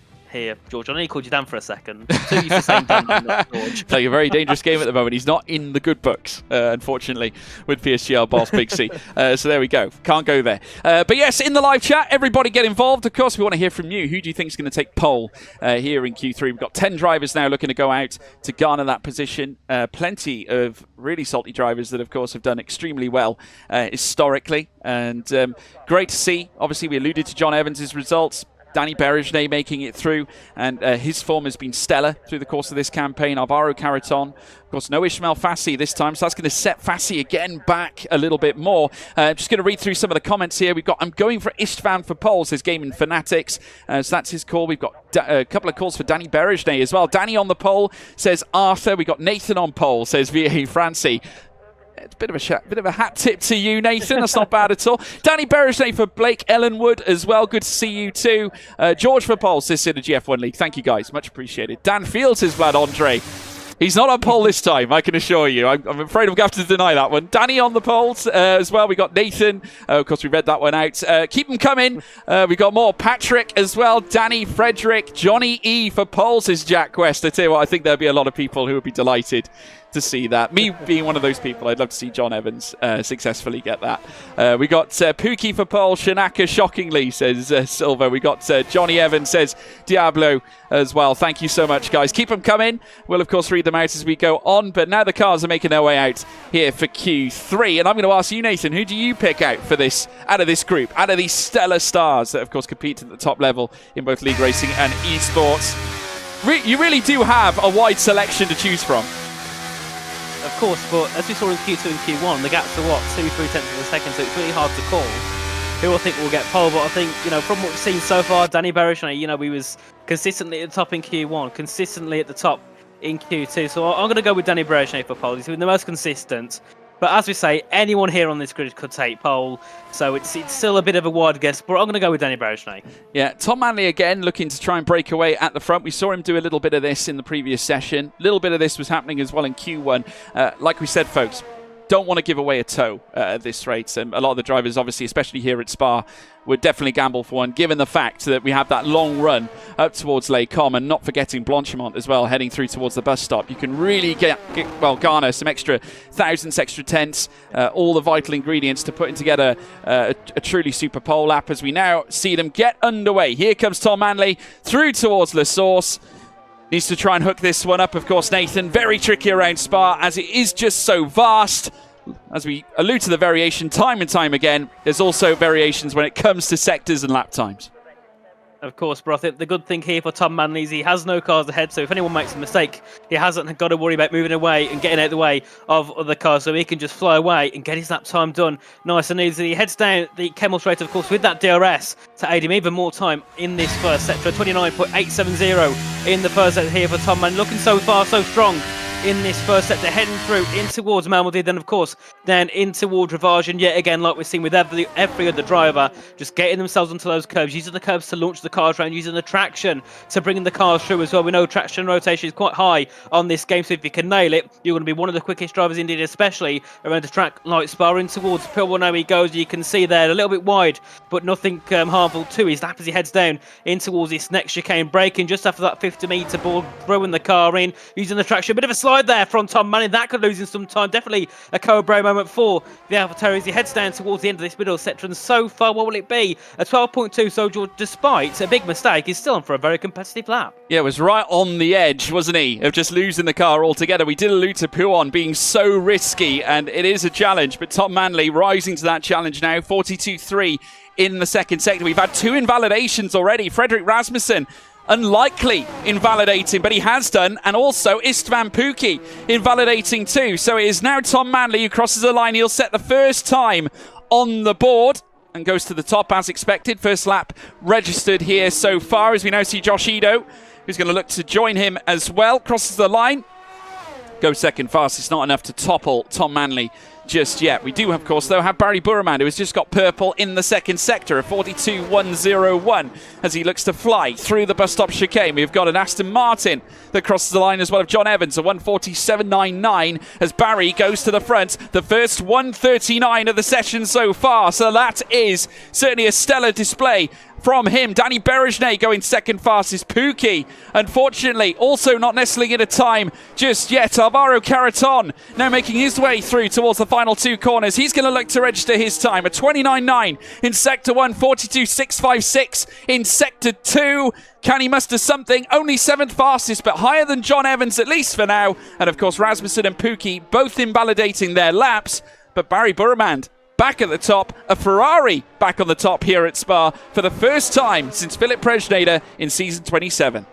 S4: George. I know you called you Dan for a second. So used to saying Dan, not George.
S1: Playing a very dangerous game at the moment. He's not in the good books, unfortunately, with PSGL Boss Big C. So there we go. Can't go there. But yes, in the live chat, everybody get involved. Of course, we want to hear from you. Who do you think is going to take pole here in Q3? We've got 10 drivers now looking to go out to garner that position. Plenty of really salty drivers that, of course, have done extremely well historically. And great to see. Obviously, we alluded to John Evans' results. Danny Berejnay making it through, and his form has been stellar through the course of this campaign. Alvaro Caraton, of course, no Ishmael Fassi this time, so that's going to set Fassi again back a little bit more. Just going to read through some of the comments here. We've got, I'm going for Istvan for pole, says Gaming Fanatics, so that's his call. We've got a couple of calls for Danny Berejnay as well. Danny on the pole, says Arthur. We've got Nathan on pole, says V.A. Francie. It's a bit of a hat tip to you, Nathan. That's not bad at all. Danny Berejnay for Blake Ellenwood as well. Good to see you too. George for pole, says Synergy F1 League. Thank you, guys. Much appreciated. Dan Fields, says Vlad Andre. He's not on pole this time, I can assure you. I'm afraid I'm going to have to deny that one. Danny on the poles as well. We got Nathan. Of course, we read that one out. Keep them coming. We got more. Patrick as well. Danny, Frederick, Johnny E for poles, says Jack West. I tell you what, I think there'll be a lot of people who would be delighted to see that. Me being one of those people, I'd love to see John Evans successfully get that. We got Pookie for pole. Shanaka, shockingly, says Silver. We got Johnny Evans, says Diablo as well. Thank you so much, guys. Keep them coming. We'll, of course, read them out as we go on. But now the cars are making their way out here for Q3. And I'm going to ask you, Nathan, who do you pick out for this, out of this group, out of these stellar stars that, of course, compete at the top level in both league racing and esports? You really do have a wide selection to choose from.
S4: Of course, but as we saw in Q2 and Q1, the gaps are 2-3 tenths of a second, so it's really hard to call who I think will get pole. But I think, from what we've seen so far, Danny Berejnay, we was consistently at the top in Q1, consistently at the top in Q2. So I'm going to go with Danny Berejnay for pole. He's been the most consistent. But as we say, anyone here on this grid could take pole, so it's still a bit of a wide guess, but I'm going to go with Danny Berejnay. Yeah,
S1: Tom Manley again looking to try and break away at the front. We saw him do a little bit of this in the previous session. A little bit of this was happening as well in Q1. Like we said, folks, don't want to give away a toe at this rate. And a lot of the drivers, obviously, especially here at Spa, would definitely gamble for one, given the fact that we have that long run up towards Les Combes, and not forgetting Blanchimont as well, heading through towards the bus stop. You can really garner some extra thousands, extra tenths, all the vital ingredients to putting together a truly super pole lap, as we now see them get underway. Here comes Tom Manley through towards La Source. Needs to try and hook this one up, of course, Nathan. Very tricky around Spa, as it is just so vast. As we allude to the variation time and time again, there's also variations when it comes to sectors and lap times.
S4: Of course, but I think the good thing here for Tom Manley is he has no cars ahead, so if anyone makes a mistake, he hasn't got to worry about moving away and getting out of the way of other cars, so he can just fly away and get his lap time done nice and easy. He heads down the Kemmel Straight, of course, with that DRS to aid him even more time in this first sector. 29.870 in the first sector here for Tom Manley, looking so far, so strong in this first sector, heading through in towards Malmedy, then of course down in towards Ravage, and yet again, like we've seen with every other driver, just getting themselves onto those curves, using the curves to launch the cars around, using the traction to bring the cars through as well. We know traction rotation is quite high on this game, so if you can nail it, you're going to be one of the quickest drivers indeed, especially around the track like Spa. In towards Pilwell, he goes, you can see there, a little bit wide, but nothing harmful to his lap as he heads down in towards this next chicane, braking just after that 50-metre board, throwing the car in, using the traction, a bit of a slide slide there from Tom Manning. That could lose him some time. Definitely a Cobra moment for the AlphaTauri as he heads down towards the end of this middle sector. And so far, what will it be? A 12.2. So George, despite a big mistake, is still on for a very competitive lap.
S1: Yeah, it was right on the edge, wasn't he, of just losing the car altogether. We did allude to Puon being so risky, and it is a challenge. But Tom Manley rising to that challenge now, 42.3 in the second sector. We've had 2 invalidations already. Frederick Rasmussen, unlikely invalidating, but he has done, and also Istvan Pukki invalidating too. So it is now Tom Manley who crosses the line. He'll set the first time on the board and goes to the top as expected. First lap registered here so far, as we now see Josh Edo, who's going to look to join him as well. Crosses the line, goes second fast. It's not enough to topple Tom Manley just yet. We do, of course, though, have Barry Burman, who has just got purple in the second sector, a 42.101, as he looks to fly through the bus stop chicane. We've got an Aston Martin that crosses the line as well of John Evans, a 147.99, as Barry goes to the front. The first 139 of the session so far, so that is certainly a stellar display from him. Danny Berejne going second fastest. Pukki, unfortunately, also not nestling in a time just yet. Alvaro Caraton now making his way through towards the final 2 corners. He's going to look to register his time, a 29.9 in Sector 1, 42.656 in Sector 2. Can he muster something? Only 7th fastest, but higher than John Evans, at least for now. And of course, Rasmussen and Pukki both invalidating their laps. But Barry Burman back at the top, a Ferrari back on the top here at Spa for the first time since Philip Prejnader in season 27.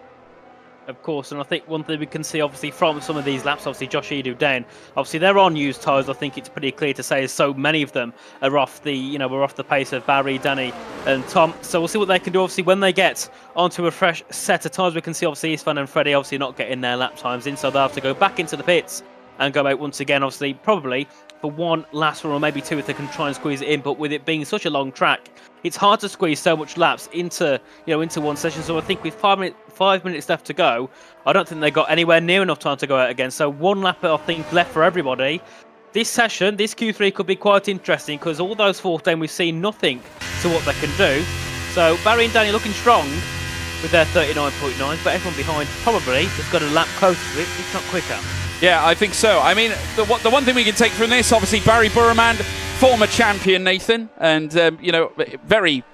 S4: Of course, and I think one thing we can see, obviously, from some of these laps, obviously Josh Edu down, obviously they're on used tyres. I think it's pretty clear to say, as so many of them are off the, we're off the pace of Barry, Danny, and Tom. So we'll see what they can do. Obviously, when they get onto a fresh set of tyres, we can see obviously Istvan and Freddie obviously not getting their lap times in, so they'll have to go back into the pits and go out once again. Obviously, probably for one last run or maybe 2 if they can try and squeeze it in. But with it being such a long track, it's hard to squeeze so much laps into one session. So I think with 5 minutes left to go, I don't think they got anywhere near enough time to go out again. So 1 lap, I think, left for everybody. This session, this Q3 could be quite interesting because all those 14 we've seen nothing to what they can do. So Barry and Danny looking strong with their 39.9, but everyone behind probably has got a lap closer to it, if not quicker.
S1: Yeah, I think so. I mean, the one thing we can take from this, obviously, Barry Burman, former champion, Nathan, and, very,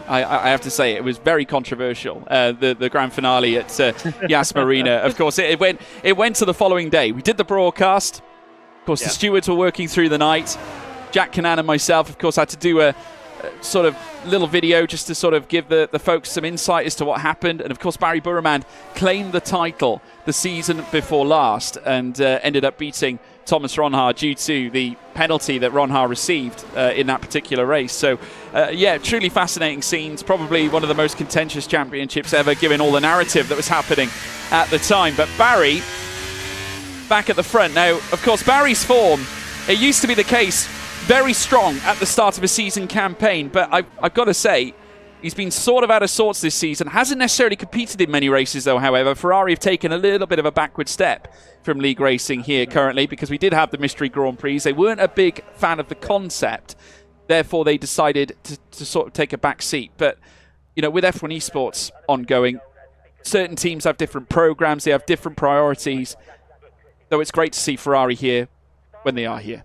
S1: I have to say, it was very controversial, the grand finale at Yas Marina. Of course, it went to the following day. We did the broadcast. Of course, the stewards were working through the night. Jack Canan and myself, of course, had to do a sort of little video just to sort of give the folks some insight as to what happened. And of course, Barry Burman claimed the title the season before last and ended up beating Thomas Ronhaar due to the penalty that Ronhaar received in that particular race. So yeah, truly fascinating scenes, probably one of the most contentious championships ever, given all the narrative that was happening at the time. But Barry back at the front now. Of course, Barry's form, it used to be the case, very strong at the start of a season campaign, but I've got to say, he's been sort of out of sorts this season. Hasn't necessarily competed in many races, though, however. Ferrari have taken a little bit of a backward step from league racing here currently, because we did have the Mystery Grand Prix. They weren't a big fan of the concept. Therefore, they decided to sort of take a back seat. But, with F1 Esports ongoing, certain teams have different programs. They have different priorities. Though it's great to see Ferrari here when they are here.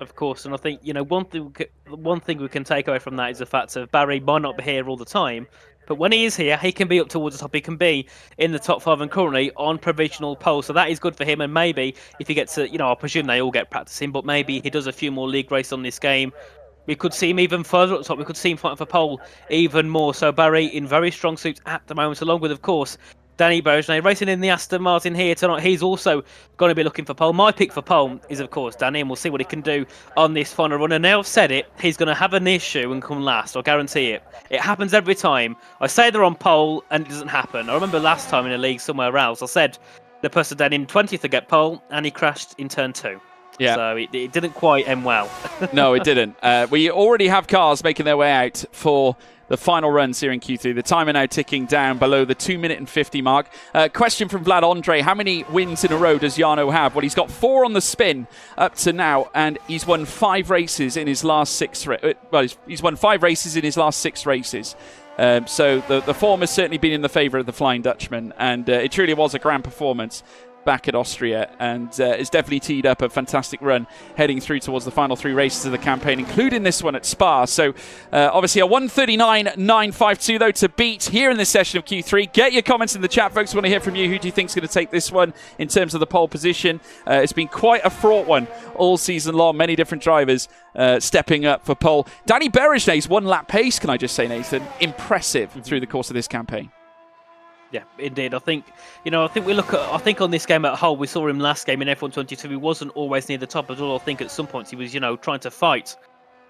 S4: Of course, and I think one thing we can take away from that is the fact that Barry might not be here all the time, but when he is here, he can be up towards the top. He can be in the top 5 and currently on provisional pole, so that is good for him. And maybe if he gets to, I presume they all get practicing, but maybe he does a few more league races on this game, we could see him even further up top. We could see him fighting for pole even more. So Barry in very strong suits at the moment, along with, of course, Danny Berejne racing in the Aston Martin here tonight. He's also going to be looking for pole. My pick for pole is, of course, Danny, and we'll see what he can do on this final run. And now I've said it, he's going to have an issue and come last. I'll guarantee it. It happens every time. I say they're on pole and it doesn't happen. I remember last time in a league somewhere else, I said the person down in 20th to get pole and he crashed in turn 2. Yeah. So it didn't quite end well.
S1: No, it didn't. We already have cars making their way out for the final runs here in Q3. The timer now ticking down below the 2 minute and 50 mark. Question from Vlad Andre. How many wins in a row does Jarno have? Well, he's got 4 on the spin up to now, and he's won 5 races in his last 6 he's won 5 races in his last 6 races. So the form has certainly been in the favour of the Flying Dutchman, and it truly was a grand performance. back at Austria, and is definitely teed up a fantastic run heading through towards the final 3 races of the campaign, including this one at Spa. So obviously a 1:39.952 though to beat here in this session of Q3. Get your comments in the chat, folks. We want to hear from you. Who do you think is going to take this one in terms of the pole position? It's been quite a fraught one all season long. Many different drivers stepping up for pole. Danny Berejnet's 1 lap pace, can I just say, Nathan, impressive through the course of this campaign.
S4: Yeah, indeed. I think we look at. I think on this game at whole, we saw him last game in F1 22. He wasn't always near the top at all. I think at some points he was, trying to fight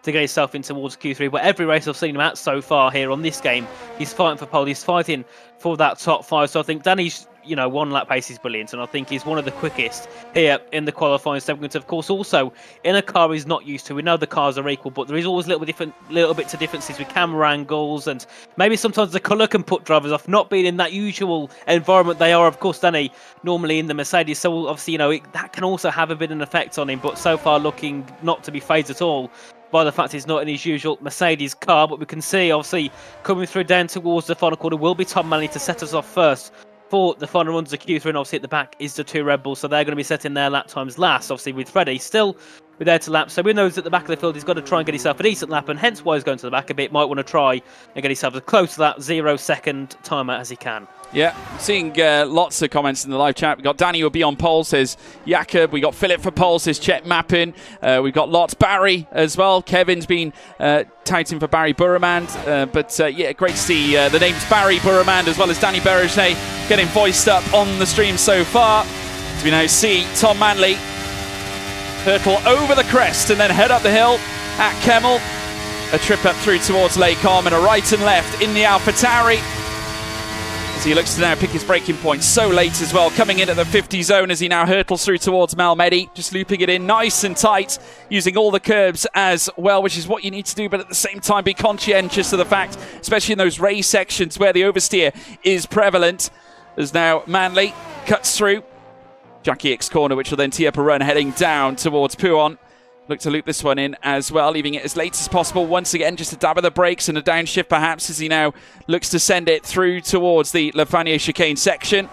S4: to get himself in towards Q3. But every race I've seen him at so far here on this game, he's fighting for pole. He's fighting for that top 5. So I think Danny's, 1 lap pace is brilliant, and I think he's one of the quickest here in the qualifying segment. Of course, also in a car he's not used to. We know the cars are equal, but there is always little bits of differences with camera angles, and maybe sometimes the colour can put drivers off, not being in that usual environment they are. Of course, Danny normally in the Mercedes, so obviously that can also have a bit of an effect on him. But so far, looking not to be phased at all by the fact he's not in his usual Mercedes car. But we can see, obviously, coming through down towards the final quarter will be Tom Manley to set us off first for the final runs of Q3, and obviously at the back is the 2 Red Bulls, so they're going to be setting their lap times last. Obviously with Freddie still with there to lap, so we know at the back of the field he's got to try and get himself a decent lap, and hence why he's going to the back a bit. Might want to try and get himself as close to that 0-second timer as he can. Yeah,
S1: seeing lots of comments in the live chat. We've got Danny will be on pole, says Jakob. We got Philip for pole, says Chet Mappin. We've got lots. Barry as well. Kevin's been touting for Barry Burremand. Yeah, great to see the names Barry Burremand as well as Danny Berejnet getting voiced up on the stream so far. As we now see Tom Manley hurtle over the crest and then head up the hill at Kemmel. A trip up through towards Lake Carmen, a right and left in the AlphaTauri. As he looks to now pick his braking point so late as well, coming in at the 50 zone as he now hurtles through towards Malmedy, just looping it in nice and tight, using all the curbs as well, which is what you need to do, but at the same time be conscientious of the fact, especially in those race sections where the oversteer is prevalent, as now Manley cuts through Jackie X corner, which will then tee up a run heading down towards Pouhon. Look to loop this one in as well, leaving it as late as possible. Once again, just a dab of the brakes and a downshift perhaps as he now looks to send it through towards the Lafanier chicane section.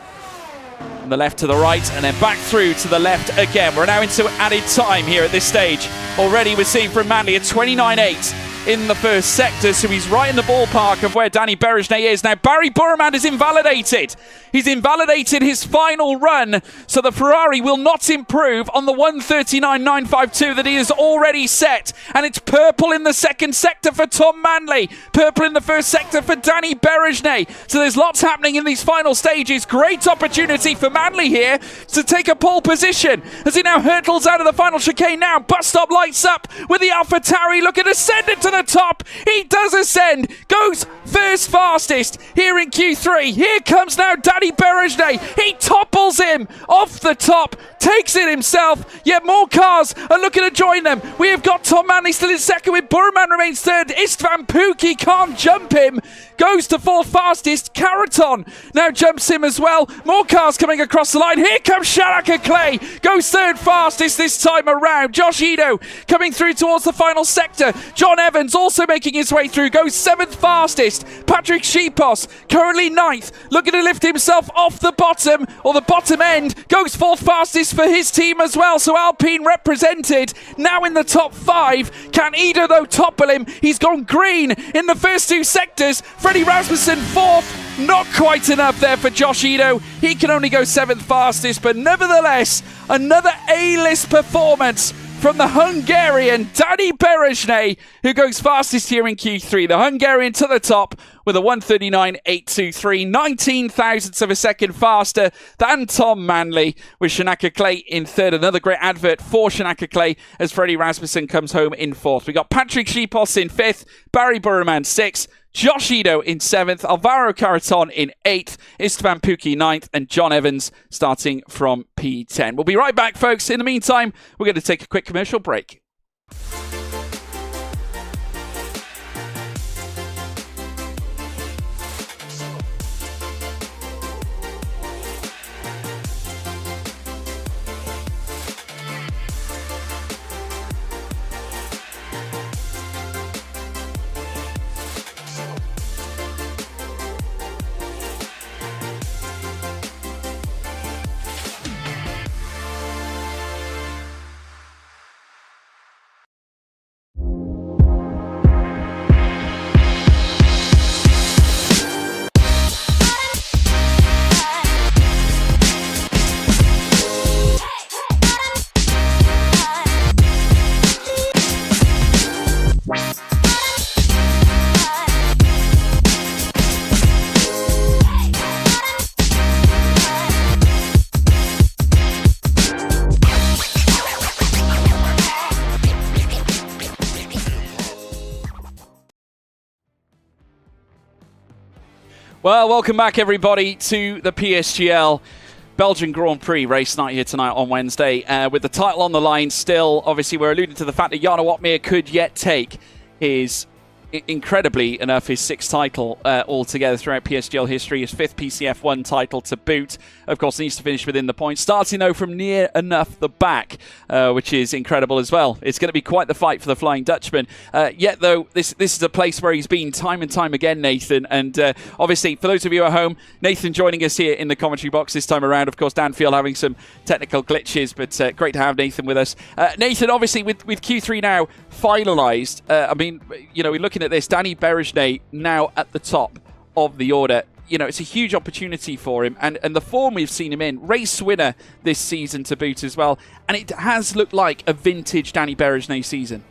S1: From the left to the right and then back through to the left again. We're now into added time here at this stage. Already we're seeing from Manley a 29.8 in the first sector, so he's right in the ballpark of where Danny Berejnet is. Now Barry Burremand is invalidated. He's invalidated his final run, so the Ferrari will not improve on the 1:39.952 that he has already set. And it's purple in the second sector for Tom Manley, purple in the first sector for Danny Berejnet. So there's lots happening in these final stages. Great opportunity for Manley here to take a pole position as he now hurtles out of the final chicane now. Bus stop lights up with the AlphaTauri looking to send it to the top. He does ascend, goes first fastest here in Q3. Here comes now Danny Berejnet. He topples him off the top, takes it himself, yet more cars are looking to join them. We have got Tom Manley still in second with Burremand remains third. Istvan Pukki can't jump him, goes to fourth fastest. Caraton now jumps him as well. More cars coming across the line. Here comes Shanaka Clay, goes third fastest this time around. Josh Ito coming through towards the final sector. John Evans also making his way through, goes seventh fastest. Patrick Shipos currently ninth, looking to lift himself off the bottom or the bottom end, goes fourth fastest for his team as well. So Alpine represented now in the top 5. Can Ito though topple him? He's gone green in the first 2 sectors. Freddie Rasmussen fourth. Not quite enough there for Josh Ito. He can only go 7th fastest, but nevertheless, another A-list performance from the Hungarian Danny Berejnet, who goes fastest here in Q3. The Hungarian to the top with a 1:39.823, 19 thousandths of a second faster than Tom Manley, with Shanaka Clay in third. Another great advert for Shanaka Clay as Freddie Rasmussen comes home in fourth. We got Patrick Shipos in 5th, Barry Burremand 6th, Josh Ito in 7th, Alvaro Caraton in 8th, Istvan Pukki 9th, and John Evans starting from P10. We'll be right back, folks. In the meantime, we're going to take a quick commercial break. Well, welcome back, everybody, to the PSGL Belgian Grand Prix race night here tonight on Wednesday. With the title on the line still, obviously, we're alluding to the fact that Jarno Opmeer could yet take his, incredibly enough, his 6th title altogether throughout PSGL history, his 5th PCF1 title to boot. Of course, needs to finish within the points, starting, though, from near enough the back, which is incredible as well. It's going to be quite the fight for the Flying Dutchman. Yet, though, this is a place where he's been time and time again, Nathan. And obviously, for those of you at home, Nathan joining us here in the commentary box this time around. Of course, Dan Field having some technical glitches, but great to have Nathan with us. Nathan, obviously, with Q3 now finalised, I mean, you know, we're looking at this, Danny Berejnay now at the top of the order. You know, it's a huge opportunity for him, and the form we've seen him in, race winner this season to boot as well, and it has looked like a vintage Danny Berejnay season.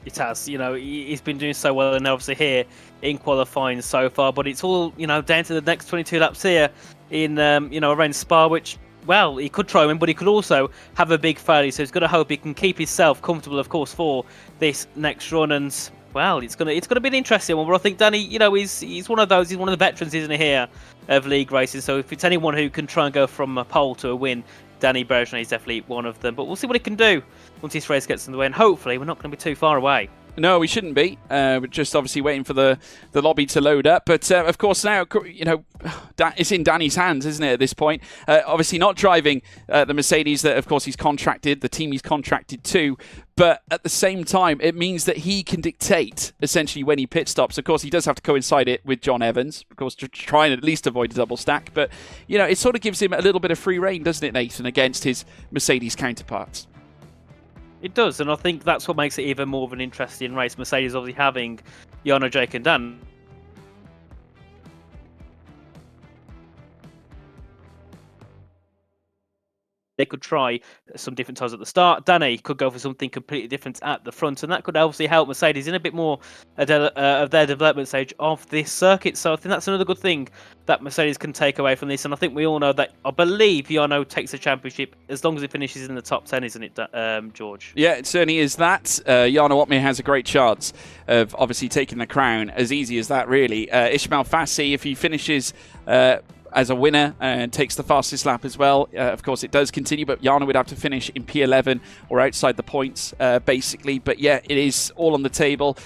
S4: It has, you know, he's been doing so well, and obviously here in qualifying so far, but it's all, you know, down to the next 22 laps here in, you know, around Spa, which, well, he could try him, but he could also have a big failure, so he's got to hope he can keep himself comfortable, of course, for this next run. And well, it's gonna be an interesting one. But I think Danny, you know, he's one of those. He's one of the veterans, isn't he, here of league racing? So if it's anyone who can try and go from a pole to a win, Danny Berejnay is definitely one of them. But we'll see what he can do once this race gets in the way, and hopefully we're not going to be too far away.
S1: No, we shouldn't be. We're just obviously waiting for the lobby to load up. But of course now, you know, it's in Danny's hands, isn't it, at this point? Obviously not driving the Mercedes that, of course, he's contracted, the team he's contracted to. But at the same time, it means that he can dictate, essentially, when he pit stops. Of course, he does have to coincide it with John Evans, of course, to try and at least avoid a double stack. But, you know, it sort of gives him a little bit of free rein, doesn't it, Nathan, against his Mercedes counterparts?
S4: It does, and I think that's what makes it even more of an interesting race. Mercedes obviously having Jarno, Jake and Dan. They could try some different times at the start. Danny could go for something completely different at the front, and that could obviously help Mercedes in a bit more of their development stage of this circuit. So I think that's another good thing that Mercedes can take away from this. And I think we all know that, I believe Jarno takes the championship as long as he finishes in the top 10, isn't it, George?
S1: Yeah, it certainly is that. Jarno Opmeer has a great chance of obviously taking the crown. As easy as that, really. Ismail Fassi, if he finishes as a winner and takes the fastest lap as well. Of course, it does continue, but Jarno would have to finish in P11 or outside the points, basically. But yeah, it is all on the table.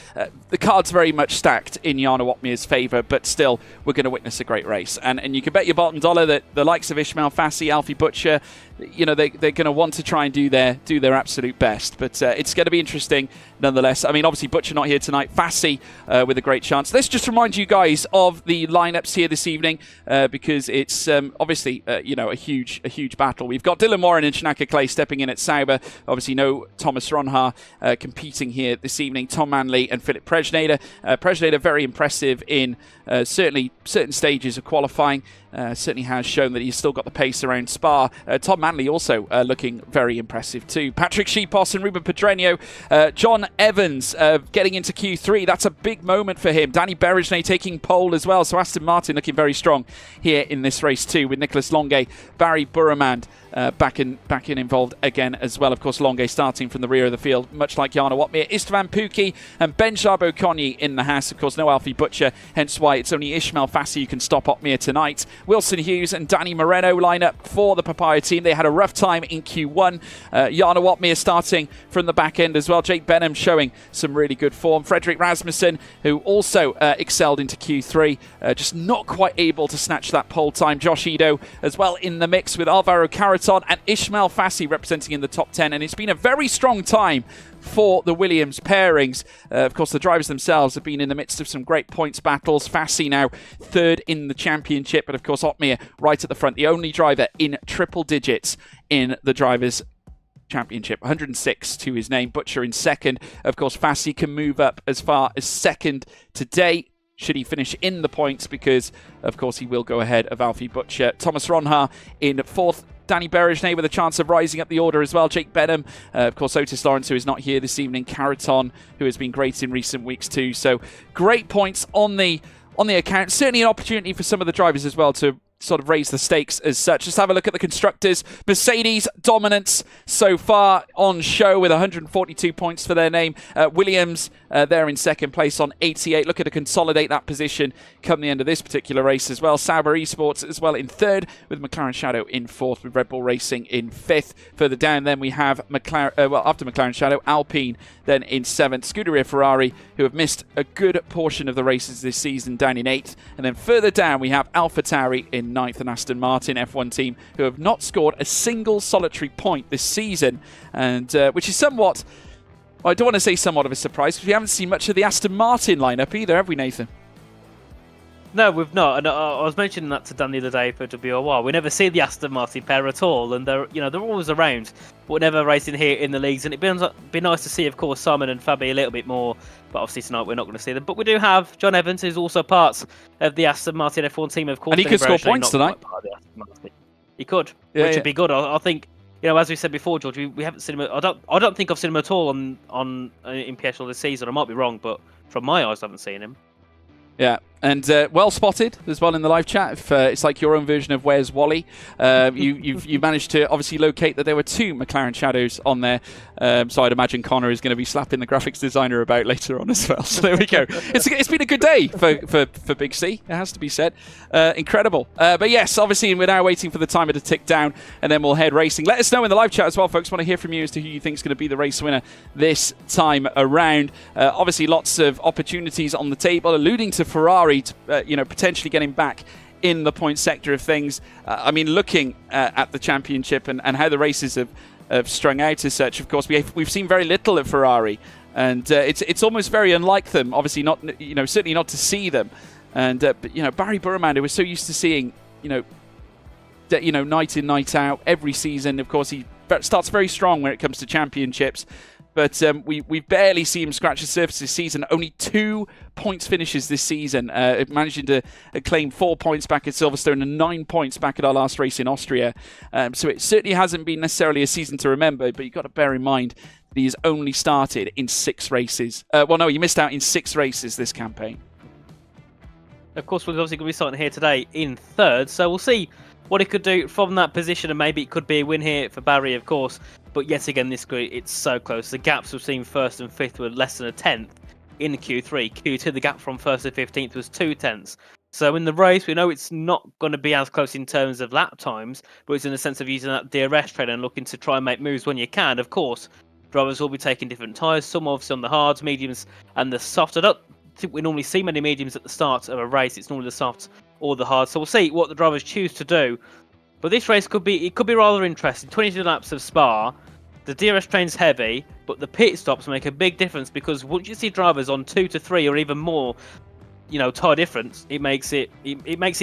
S1: The card's very much stacked in Jarno Opmeer's favour, but still, we're going to witness a great race. And you can bet your bottom dollar that the likes of Ismail Fassi, Alfie Butcher, you know, they're going to want to try and do their absolute best. But it's going to be interesting nonetheless. I mean, obviously, Butcher not here tonight. Fassi with a great chance. Let's just remind you guys of the lineups here this evening, because it's obviously you know, a huge battle. We've got Dylan Warren and Shanaka Clay stepping in at Sauber. Obviously, no Thomas Ronha competing here this evening. Tom Manley and Philip Prejnader. Prejnader very impressive in certainly certain stages of qualifying. Certainly has shown that he's still got the pace around Spa. Tom Manley also looking very impressive too. Patrick Sheepos and Ruben Pedreño. John Evans getting into Q3. That's a big moment for him. Danny Berejnay taking pole as well. So Aston Martin looking very strong here in this race too, with Nicholas Longuet, Barry Burramand back in involved again as well. Of course, Longuet starting from the rear of the field, much like Jarno Opmeer. Istvan Pukki and Ben Charbot-Cogny in the house. Of course, no Alfie Butcher, hence why it's only Ismail Fassi who can stop Opmeer tonight. Wilson Hughes and Danny Moreno line up for the Papaya team. They had a rough time in Q1. Jarno Opmeer starting from the back end as well. Jake Benham showing some really good form. Frederick Rasmussen, who also excelled into Q3, just not quite able to snatch that pole time. Josh Edo as well in the mix with Alvaro Caraton and Ismail Fassi representing in the top 10. And it's been a very strong time for the Williams pairings. Of course, the drivers themselves have been in the midst of some great points battles. Fassi now third in the championship, but of course Opmeer right at the front, the only driver in triple digits in the drivers' championship, 106 to his name. Butcher in second. Of course, Fassi can move up as far as second today, should he finish in the points, because of course he will go ahead of Alfie Butcher. Thomas Ronha in fourth. Danny Berejnay with a chance of rising up the order as well. Jake Benham, of course, Otis Lawrence, who is not here this evening. Caraton, who has been great in recent weeks too. So great points on the account. Certainly an opportunity for some of the drivers as well to sort of raise the stakes as such. Just have a look at the constructors. Mercedes dominance so far on show with 142 points for their name. Williams there in second place on 88. Looking to consolidate that position come the end of this particular race as well. Sauber Esports as well in third, with McLaren Shadow in fourth, with Red Bull Racing in fifth. Further down then we have after McLaren Shadow, Alpine then in seventh. Scuderia Ferrari, who have missed a good portion of the races this season, down in eighth. And then further down we have AlphaTauri in ninth, and Aston Martin F1 team, who have not scored a single solitary point this season, and which is somewhat, well, I don't want to say somewhat of a surprise, because we haven't seen much of the Aston Martin lineup either, have we, Nathan?
S4: No, we've not. And I was mentioning that to Dan the other day for WOR. We never see the Aston Martin pair at all, and they're always around, but never racing here in the leagues. And it'd be nice to see, of course, Simon and Fabi a little bit more. But obviously tonight we're not going to see them. But we do have John Evans, who's also part of the Aston Martin F1 team, of course.
S1: And he could score points tonight.
S4: He could, which would be good. I think, as we said before, George, we haven't seen him. I don't think I've seen him at all in PSGL this season. I might be wrong, but from my eyes, I haven't seen him.
S1: Yeah, and well spotted as well in the live chat. If it's like your own version of Where's Wally, you managed to obviously locate that there were two McLaren Shadows on there. So I'd imagine Connor is going to be slapping the graphics designer about later on as well. So there we go. It's been a good day for Big C, it has to be said. Incredible. But yes, obviously we're now waiting for the timer to tick down, and then we'll head racing. Let us know in the live chat as well, folks. Want to hear from you as to who you think is going to be the race winner this time around. Obviously lots of opportunities on the table, alluding to Ferrari to, potentially getting back in the point sector of things. I mean, looking at the championship and how the races have strung out as such, of course, we've seen very little of Ferrari, and it's almost very unlike them. Obviously, not certainly not to see them. And but Barry Burman, who we're so used to seeing, night in, night out every season. Of course, he starts very strong when it comes to championships. But we've barely seen him scratch the surface this season. Only 2 points finishes this season, managing to claim 4 points back at Silverstone and 9 points back at our last race in Austria. So it certainly hasn't been necessarily a season to remember, but you've got to bear in mind that he's only started in 6 races. He missed out in 6 races this campaign.
S4: Of course, we're obviously going to be starting here today in third, so we'll see what he could do from that position, and maybe it could be a win here for Barry, of course. But yet again, this grid, it's so close. The gaps we've seen first and fifth were less than a tenth in Q3. Q2, the gap from first to 15th was 2 tenths. So in the race, we know it's not going to be as close in terms of lap times, but it's in the sense of using that DRS trailer and looking to try and make moves when you can. Of course, drivers will be taking different tyres, some obviously on the hards, mediums, and the soft. I don't think we normally see many mediums at the start of a race. It's normally the soft or the hard. So we'll see what the drivers choose to do. But this race could be rather interesting. 22 laps of Spa. The DRS train's heavy, but the pit stops make a big difference, because once you see drivers on 2 to 3 or even more, tyre difference, it makes it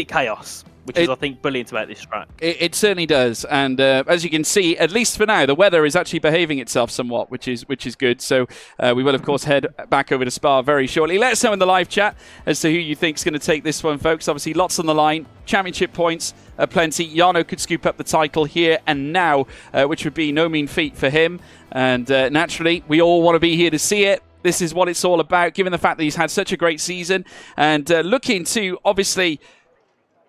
S4: chaos, which is, I think, brilliant about this track.
S1: It certainly does, and as you can see, at least for now, the weather is actually behaving itself somewhat, which is good. So we will, of course, head back over to Spa very shortly. Let us know in the live chat as to who you think is going to take this one, folks. Obviously, lots on the line. Championship points, plenty. Jarno could scoop up the title here and now, which would be no mean feat for him. And naturally, we all want to be here to see it. This is what it's all about, given the fact that he's had such a great season, and looking to, obviously,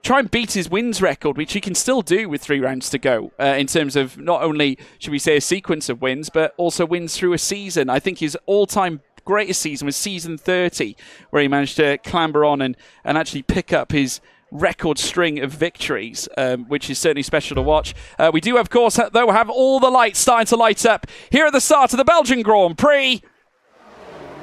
S1: try and beat his wins record, which he can still do with 3 rounds to go, in terms of not only, should we say, a sequence of wins, but also wins through a season. I think his all-time greatest season was season 30, where he managed to clamber on and actually pick up his record string of victories, which is certainly special to watch. We do, of course, though, have all the lights starting to light up here at the start of the Belgian Grand Prix.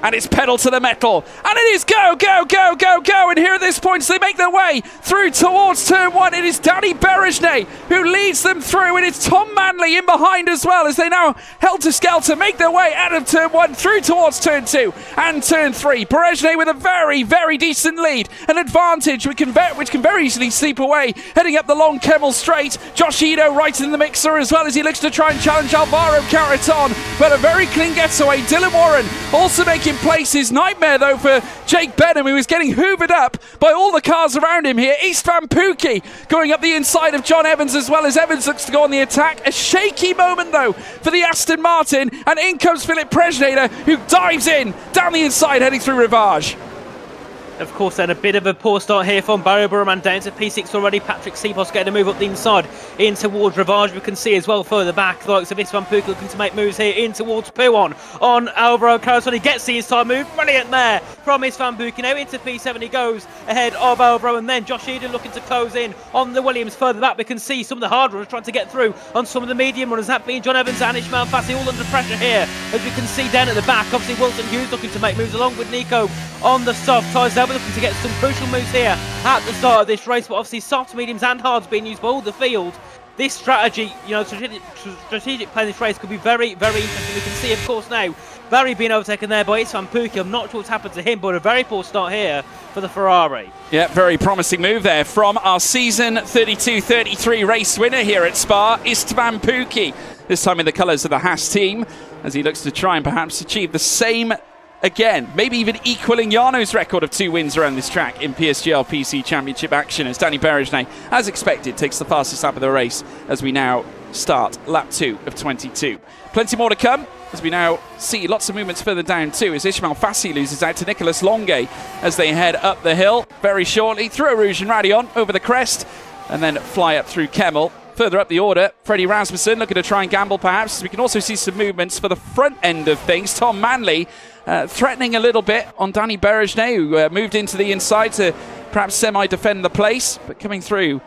S1: And it's pedal to the metal. And it is go, go, go, go, go. And here at this point, so they make their way through towards turn 1. It is Danny Berejnay who leads them through. And it's Tom Manley in behind as well, as they now helter-skelter make their way out of turn 1 through towards turn 2 and turn 3. Berejnay with a very, very decent lead. An advantage which can very easily sleep away. Heading up the long Kemmel straight. Josh Ito right in the mixer, as well as he looks to try and challenge Alvaro Caraton. But a very clean getaway. Dylan Warren also making places. Nightmare though for Jake Benham, who is getting hoovered up by all the cars around him here. Istvan Pukki going up the inside of John Evans, as well as Evans looks to go on the attack. A shaky moment though for the Aston Martin, and in comes Philip Presneder, who dives in down the inside heading through Rivage.
S4: Of course, then a bit of a poor start here from Barry Burman down to P6 already. Patrick Seaposs getting a move up the inside in towards Ravage. We can see as well further back the likes of Istvan Puk looking to make moves here in towards Puon on Alvaro Carson. He gets the inside move. Brilliant there from Istvan Puk. Now into P7 he goes ahead of Alvaro, and then Josh Eden looking to close in on the Williams. Further back we can see some of the hard runners trying to get through on some of the medium runners. That being John Evans and Ishmael Fassi all under pressure here. As we can see down at the back, obviously Wilson Hughes looking to make moves along with Nico on the soft ties. They'll be looking to get some crucial moves here at the start of this race, but obviously soft, mediums and hards being used by all the field. This strategy, strategic play in this race could be very, very interesting. We can see, of course, now Barry being overtaken there by Istvan Puk. I'm not sure what's happened to him, but a very poor start here for the Ferrari.
S1: Yeah, very promising move there from our season 32-33 race winner here at Spa, Istvan Puk. This time in the colours of the Haas team, as he looks to try and perhaps achieve the same again, maybe even equaling Jarno's record of 2 wins around this track in PSGL PC Championship action, as Danny Berejnay, as expected, takes the fastest lap of the race as we now start lap 2 of 22. Plenty more to come as we now see lots of movements further down too, as Ishmael Fassi loses out to Nicolas Longue as they head up the hill very shortly through Rouge and Radion over the crest and then fly up through Kemmel. Further up the order, Freddie Rasmussen looking to try and gamble perhaps. We can also see some movements for the front end of things. Tom Manley threatening a little bit on Danny Berejnay, who moved into the inside to perhaps semi-defend the place, but coming through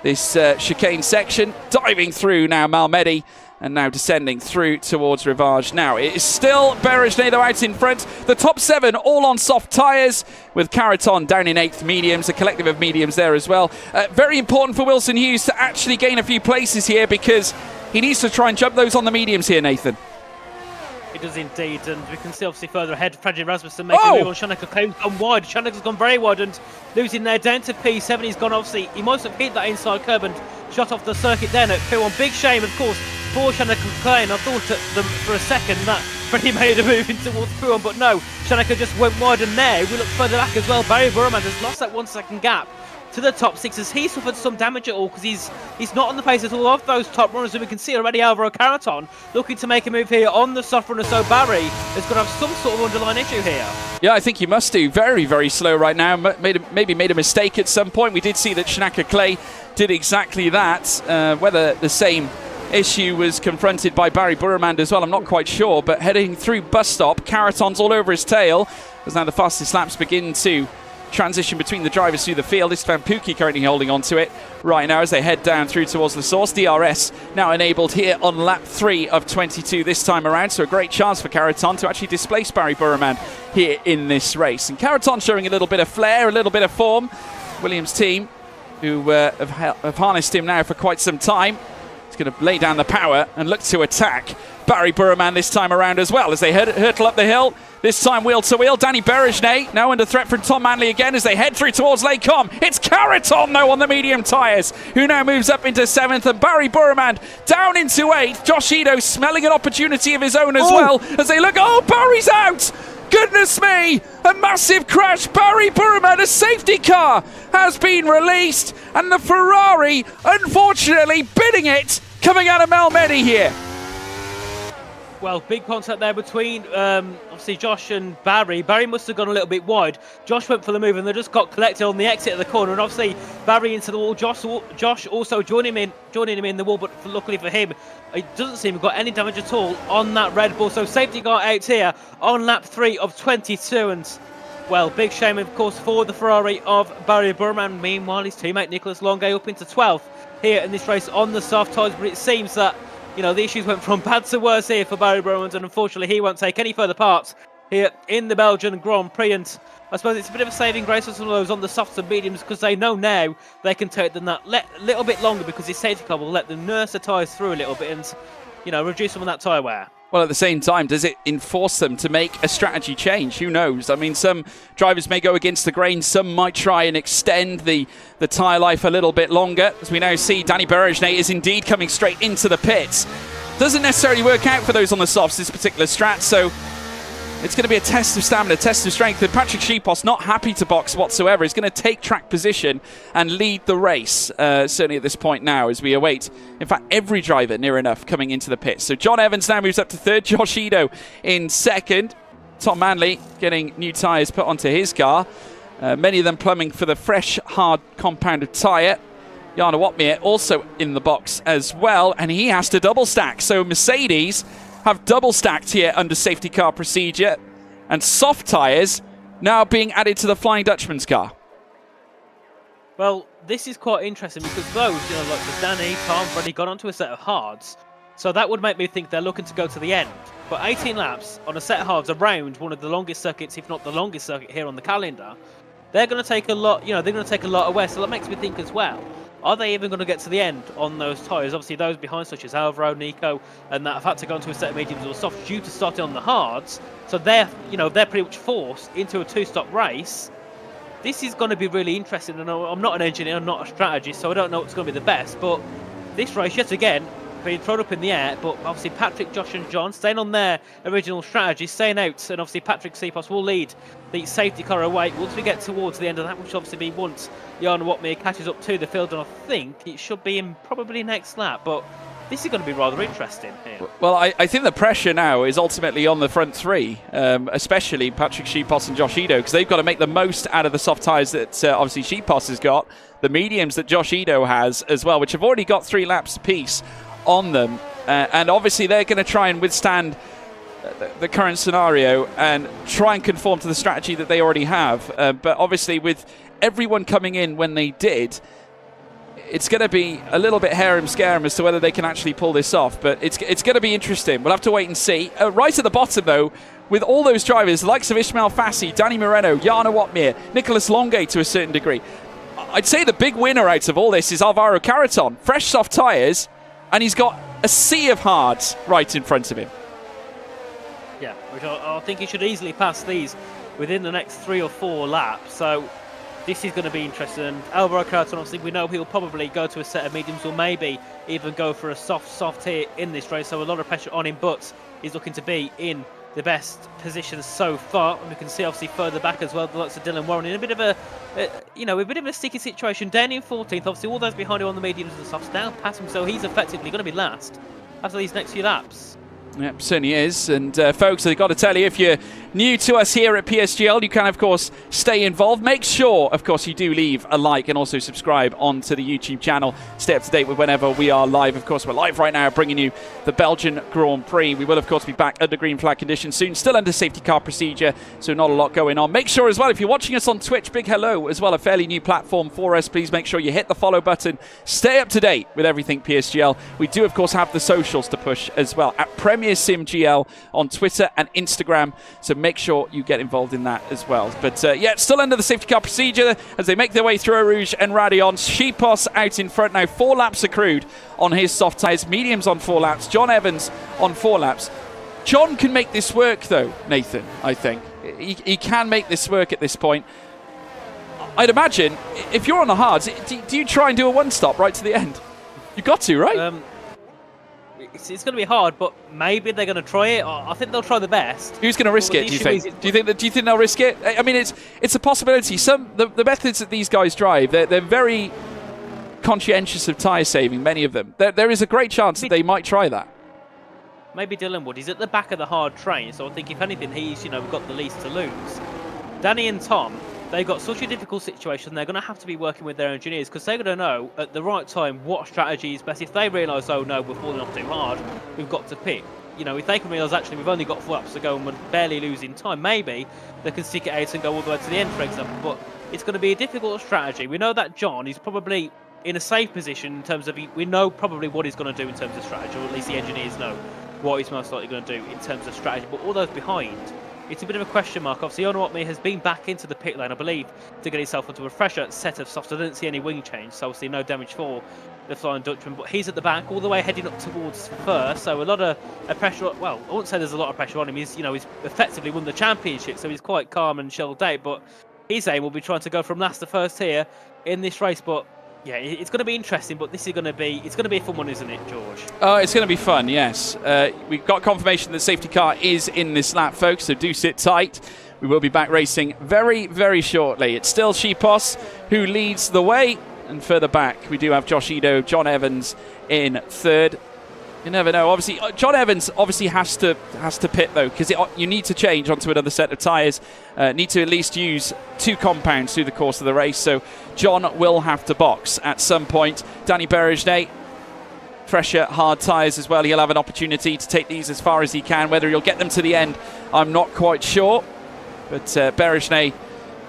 S1: this chicane section, diving through now Malmedy, and now descending through towards Rivage. Now it is still Berejnay though out in front. The top 7 all on soft tyres, with Caraton down in 8th mediums, a collective of mediums there as well. Very important for Wilson Hughes to actually gain a few places here, because he needs to try and jump those on the mediums here, Nathan.
S4: It does indeed, and we can see obviously further ahead Freddie Rasmussen making a move on Shanaka. Gone wide. Shanaka's gone very wide and losing there down to P7. He's gone obviously, he must have hit that inside curb and shot off the circuit then at P1. Big shame, of course, for Shanaka Klein. I thought for a second that Freddie made a move in towards P1, but no, Shanaka just went wide, and there we look further back as well. Barry Burman has lost that 1 second gap to the top 6 as he suffered some damage at all, because he's not on the pace at all of those top runners, and we can see already Alvaro Caraton looking to make a move here on the soft runner, so Barry is going to have some sort of underlying issue here.
S1: Yeah, I think he must do. Very, very slow right now. Maybe made a mistake at some point. We did see that Shanaka Clay did exactly that. Whether the same issue was confronted by Barry Burman as well, I'm not quite sure, but heading through bus stop, Caraton's all over his tail as now the fastest laps begin to transition between the drivers through the field. Istvan Puk currently holding on to it right now as they head down through towards the source. DRS now enabled here on lap 3 of 22 this time around, so a great chance for Caraton to actually displace Barry Burman here in this race. And Caraton showing a little bit of flair, a little bit of form. Williams team, who have harnessed him now for quite some time, is going to lay down the power and look to attack Barry Burman this time around as well as they hurtle up the hill. This time wheel to wheel. Danny Berejnay now under threat from Tom Manley again as they head through towards Lake Com. It's Caraton though on the medium tyres, who now moves up into 7th, and Barry Burman down into 8th. Josh Edo smelling an opportunity of his own as well as they look. Oh, Barry's out! Goodness me! A massive crash. Barry Burman, a safety car has been released, and the Ferrari unfortunately bidding it coming out of Malmedy here.
S4: Well, big contact there between obviously Josh and Barry. Barry must have gone a little bit wide. Josh went for the move and they just got collected on the exit of the corner, and obviously Barry into the wall. Josh also joining him in the wall, but luckily for him, it doesn't seem to have got any damage at all on that Red Bull. So safety car out here on lap 3 of 22, and well, big shame of course for the Ferrari of Barry Burman. Meanwhile, his teammate Nicolas Longue up into 12th here in this race on the soft tyres, but it seems that the issues went from bad to worse here for Barry Burman, and unfortunately he won't take any further part here in the Belgian Grand Prix. And I suppose it's a bit of a saving grace for some of those on the softs and mediums, because they know now they can take them that little bit longer, because this safety car will let them nurse the tyres through a little bit and reduce some of that tyre wear.
S1: Well, at the same time, does it enforce them to make a strategy change? Who knows? I mean, some drivers may go against the grain. Some might try and extend the tyre life a little bit longer. As we now see, Danny Berejnay is indeed coming straight into the pits. Doesn't necessarily work out for those on the softs, this particular strat, so it's going to be a test of stamina, a test of strength. And Patrick Seaposs, not happy to box whatsoever, is going to take track position and lead the race, certainly at this point now, as we await, in fact, every driver near enough coming into the pits. So John Evans now moves up to 3rd, Josh Edo in 2nd, Tom Manley getting new tyres put onto his car. Many of them plumbing for the fresh, hard, compounded tyre. Jarno Watmere also in the box as well, and he has to double stack. So Mercedes have double stacked here under safety car procedure, and soft tyres now being added to the Flying Dutchman's car.
S4: Well, this is quite interesting because those, like the Danny, Tom, have already gone onto a set of hards. So that would make me think they're looking to go to the end. But 18 laps on a set of hards around one of the longest circuits, if not the longest circuit here on the calendar, they're going to take a lot, they're going to take a lot away. So that makes me think as well, are they even going to get to the end on those tyres? Obviously, those behind, such as Alvaro, Nico, and that have had to go into a set of mediums or softs due to starting on the hards. So they're, they're pretty much forced into a two-stop race. This is going to be really interesting. And I'm not an engineer, I'm not a strategist, so I don't know what's going to be the best. But this race, yet again, being thrown up in the air. But obviously, Patrick, Josh, and John staying on their original strategy, staying out, and obviously Patrick Sipos will lead the safety car away once we get towards the end of that, which obviously be once Jarno Watmere catches up to the field, and I think it should be in probably next lap. But this is going to be rather interesting here.
S1: Well, I think the pressure now is ultimately on the front three, especially Patrick Sipos and Josh Ido, because they've got to make the most out of the soft tyres that obviously Sipos has got, the mediums that Josh Ido has as well, which have already got 3 laps apiece on them. And obviously they're going to try and withstand the current scenario and try and conform to the strategy that they already have. But obviously with everyone coming in when they did, it's going to be a little bit harem-scarum as to whether they can actually pull this off. But it's going to be interesting. We'll have to wait and see. Right at the bottom, though, with all those drivers, the likes of Ismail Fassi, Danny Moreno, Jarno Watmere, Nicolas Longuet to a certain degree, I'd say the big winner out of all this is Alvaro Carreton. Fresh soft tyres, and he's got a sea of hards right in front of him.
S4: Yeah, which I think he should easily pass these within the next 3 or 4 laps. So this is going to be interesting. Alvaro Carreton, obviously, we know he'll probably go to a set of mediums or maybe even go for a soft here in this race. So a lot of pressure on him, but he's looking to be in the best position so far. And we can see obviously further back as well, the likes of Dylan Warren in a bit of a sticky situation. Danny in 14th, obviously all those behind him on the mediums and the softs now pass him, so he's effectively going to be last after these next few laps.
S1: Yep, certainly is. And folks, I've got to tell you, if you're new to us here at PSGL, you can, of course, stay involved. Make sure, of course, you do leave a like and also subscribe onto the YouTube channel. Stay up to date with whenever we are live. Of course, we're live right now bringing you the Belgian Grand Prix. We will, of course, be back under green flag conditions soon. Still under safety car procedure, so not a lot going on. Make sure as well, if you're watching us on Twitch, big hello as well, a fairly new platform for us. Please make sure you hit the follow button. Stay up to date with everything PSGL. We do, of course, have the socials to push as well at Premier Sim GL on Twitter and Instagram, so make sure you get involved in that as well. But yeah, still under the safety car procedure as they make their way through Eau Rouge and Radion. Sipos out in front now, 4 laps accrued on his soft tyres, mediums on 4 laps, John Evans on 4 laps. John can make this work though, Nathan, I think. He can make this work at this point. I'd imagine, if you're on the hards, do you try and do a one-stop right to the end? You got to, right?
S4: It's going to be hard, but maybe they're going to try it. I think they'll try the best.
S1: Who's going to risk it? Do you think? Do you think they'll risk it? I mean, it's a possibility. The methods that these guys drive, they're very conscientious of tyre saving. Many of them. There is a great chance that they might try that.
S4: Maybe Dylan Wood. He's at the back of the hard train, so I think if anything, he's got the least to lose. Danny and Tom, they've got such a difficult situation. They're going to have to be working with their engineers because they're going to know at the right time what strategy is best. If they realise, oh no, we're falling off too hard, we've got to pit. If they can realise actually we've only got 4 laps to go and we're barely losing time, maybe they can stick it out and go all the way to the end, for example. But it's going to be a difficult strategy. We know that John is probably in a safe position in terms of we know probably what he's going to do in terms of strategy, or at least the engineers know what he's most likely going to do in terms of strategy. But all those behind, it's a bit of a question mark. Obviously, Jarno Watmere has been back into the pit lane, I believe, to get himself onto a fresher set of softs. I didn't see any wing change, so obviously no damage for the Flying Dutchman. But he's at the back, all the way heading up towards first. So a lot of pressure. Well, I wouldn't say there's a lot of pressure on him. He's effectively won the championship, so he's quite calm and chilled out. But his aim will be trying to go from last to first here in this race. But yeah, it's going to be interesting, but it's going to be a fun one, isn't it, George? It's
S1: going to be fun, yes. We've got confirmation that safety car is in this lap, folks, so do sit tight. We will be back racing very, very shortly. It's still Sipos who leads the way, and further back we do have Josh Ido, John Evans in third. You never know. Obviously, John Evans obviously has to pit though, because you need to change onto another set of tyres. Need to at least use 2 compounds through the course of the race. So John will have to box at some point. Danny Berejnet, fresher hard tyres as well. He'll have an opportunity to take these as far as he can. Whether he'll get them to the end, I'm not quite sure. But Berejnet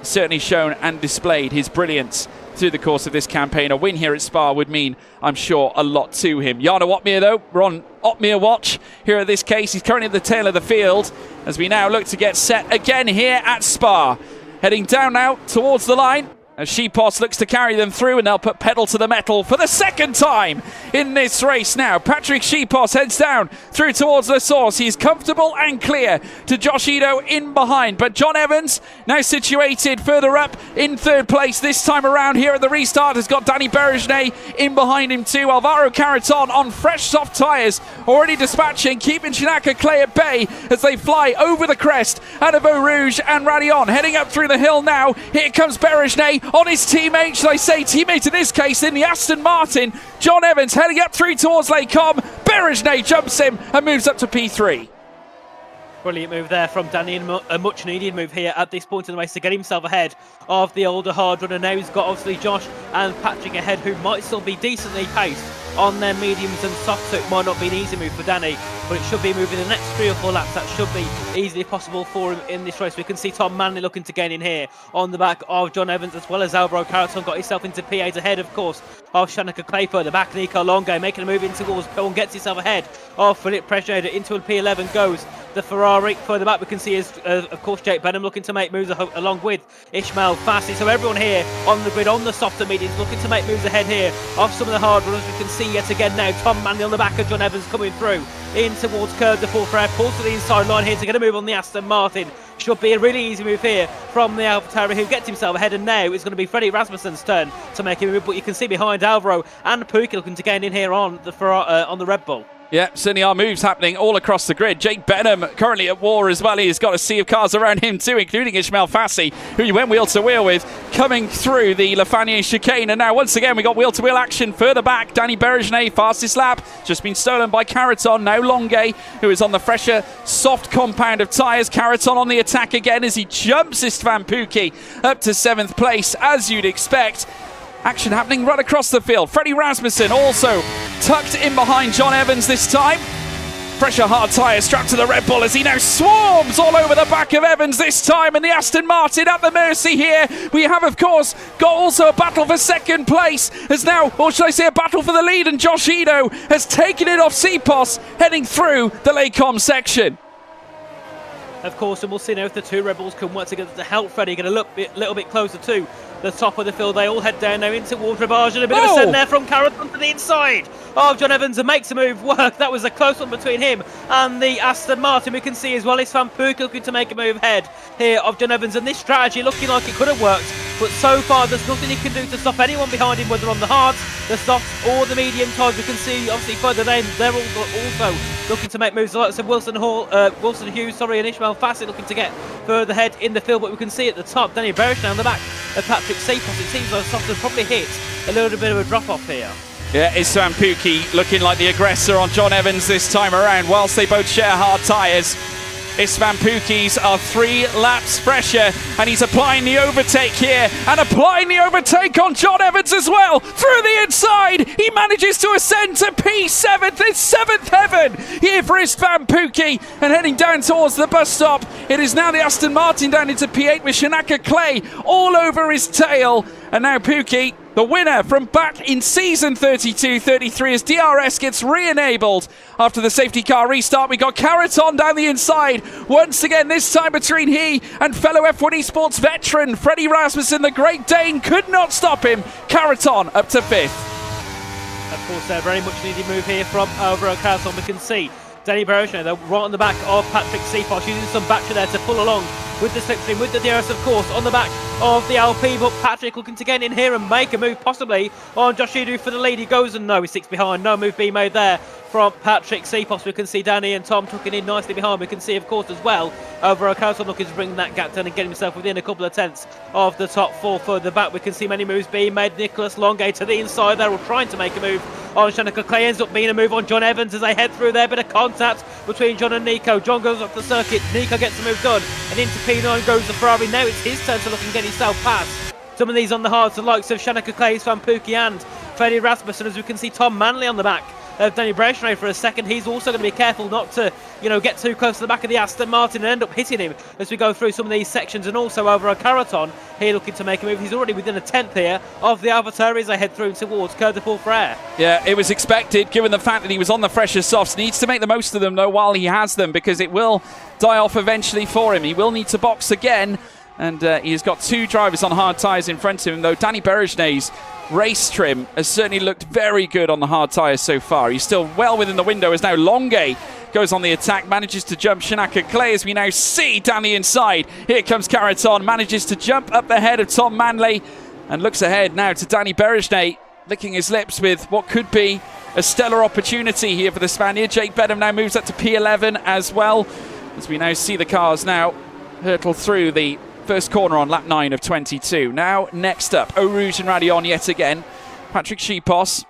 S1: certainly shown and displayed his brilliance through the course of this campaign. A win here at Spa would mean, I'm sure, a lot to him. Jarno Opmeer, though, we're on Opmeer watch here at this case. He's currently at the tail of the field as we now look to get set again here at Spa. Heading down now towards the line as Shepos looks to carry them through, and they'll put pedal to the metal for the second time in this race now. Patrick Shepos heads down through towards the source. He's comfortable and clear to Josh Ito in behind. But John Evans, now situated further up in 3rd place this time around here at the restart, has got Danny Berejnet in behind him too. Alvaro Carreton on fresh soft tyres, already dispatching, keeping Shinaka Clay at bay as they fly over the crest out of Eau Rouge and Radion. Heading up through the hill now. Here comes Berejnet on his teammate, should I say teammate in this case, in the Aston Martin. John Evans heading up through towards Les Combes. Berejnet jumps him and moves up to P3.
S4: Brilliant move there from Danny, and a much needed move here at this point in the race to get himself ahead of the older hard runner. Now he's got obviously Josh and Patrick ahead, who might still be decently paced on their mediums and softs, so it might not be an easy move for Danny, but it should be moving the next 3 or 4 laps. That should be easily possible for him in this race. We can see Tom Manley looking to gain in here on the back of John Evans, as well as Alvaro Carreton got himself into P8 ahead, of course, of Shanaka Clay further back. Nico Longo making a move in towards P1, gets himself ahead of Philip Presnauder. Into a P11 goes the Ferrari. Further back we can see is of course Jake Benham looking to make moves along with Ishmael Fassi. So everyone here on the grid on the softer mediums looking to make moves ahead here of some of the hard runners. We can see yet again now Tom Manley on the back of John Evans coming through in towards Curve de Fourfrere. Pulls to the inside line here to get a move on the Aston Martin. Should be a really easy move here from the AlphaTauri, who gets himself ahead, and now it's going to be Freddie Rasmussen's turn to make a move. But you can see behind Alvaro and Pookie looking to gain in here on the Red Bull.
S1: Yeah, certainly are moves happening all across the grid. Jake Benham currently at war as well. He's got a sea of cars around him too, including Ishmael Fassi, who you went wheel-to-wheel with, coming through the Lafanier chicane. And now, once again, we got wheel-to-wheel action further back. Danny Berejnet, fastest lap, just been stolen by Carreton. Now Longue, who is on the fresher, soft compound of tyres. Carreton on the attack again as he jumps Istvan Pukki up to 7th place, as you'd expect. Action happening right across the field. Freddie Rasmussen also tucked in behind John Evans this time. Pressure hard tyre strapped to the Red Bull as he now swarms all over the back of Evans this time, and the Aston Martin at the mercy here. We have, of course, got also a battle for 2nd place as now, or should I say a battle for the lead, and Josh Ito has taken it off Sipos heading through the Les Combes section.
S4: Of course, and we'll see now if the 2 Red Bulls can work together to help Freddie get a little bit closer to the top of the field. They all head down now into towards Ravage, and a bit of a send there from Carreton to the inside of John Evans, and makes a move work. That was a close one between him and the Aston Martin. We can see as well Istvan Pukki looking to make a move ahead here of John Evans, and this strategy looking like it could have worked, but so far there's nothing he can do to stop anyone behind him, whether on the hards, the softs or the medium tyres. We can see obviously further down they're also looking to make moves. Like so Wilson Hughes, and Ishmael Fassi looking to get further ahead in the field, but we can see at the top Danny Berejnet on the back of Patrick Sipos. It seems like soft has probably hit a little bit of a drop off here.
S1: Yeah, Istvan Pukki looking like the aggressor on John Evans this time around, whilst they both share hard tyres. Istvan Pukki's are 3 laps fresher, and he's applying the overtake here, and applying the overtake on John Evans as well. Through the inside, he manages to ascend to P7. It's 7th heaven here for Istvan Pukki, and heading down towards the bus stop. It is now the Aston Martin down into P8 with Shinaka Clay all over his tail, and now Pukki, the winner from back in season 32-33, as DRS gets re-enabled after the safety car restart. We got Carreton down the inside once again, this time between he and fellow F1 Esports veteran Freddie Rasmussen. The Great Dane could not stop him. Carreton up to 5th.
S4: Of course, a very much needed move here from Alvaro Carreton. We can see Danny Berejnet, though, right on the back of Patrick Sipos, using some battery there to pull along with the slipstream, with the DRS, of course, on the back of the LP. But Patrick looking to get in here and make a move, possibly on Josh Edu for the lead. He goes and no, he sticks behind. No move being made there from Patrick Cepos. We can see Danny and Tom tucking in nicely behind. We can see, of course, as well, over O'Carlton looking to bring that gap down and get himself within a couple of tenths of the top four. Further back, we can see many moves being made. Nicholas Longay to the inside there, or trying to make a move on Shanika Clay. Ends up being a move on John Evans as they head through there. Bit of contact between John and Nico. John goes up the circuit. Nico gets the move done, and into P9 goes the Ferrari. Now it's his turn to look and get himself past some of these on the hards, the likes of Shanika Clay, Van Pookie and Freddie Rasmussen. As we can see Tom Manley on the back of Danny Brachenay for a second. He's also going to be careful not to, get too close to the back of the Aston Martin and end up hitting him as we go through some of these sections. And also over a Caraton here looking to make a move. He's already within a tenth here of the AlphaTauri as they head through towards Cœur de Pourfrère.
S1: Yeah, it was expected, given the fact that he was on the fresher softs. Needs to make the most of them, though, while he has them, because it will die off eventually for him. He will need to box again, and he has got two drivers on hard tyres in front of him, though Danny Berejnay's race trim has certainly looked very good on the hard tyres so far. He's still well within the window as now Longay goes on the attack, manages to jump Shanaka Clay as we now see down the inside. Here comes Caraton, manages to jump up the head of Tom Manley and looks ahead now to Danny Berejnay, licking his lips with what could be a stellar opportunity here for the Spaniard. Jake Bedham now moves up to P11 as well, as we now see the cars now hurtle through the first corner on lap 9 of 22. Now, next up, Eau Rouge and Radion yet again. Patrick Cepos,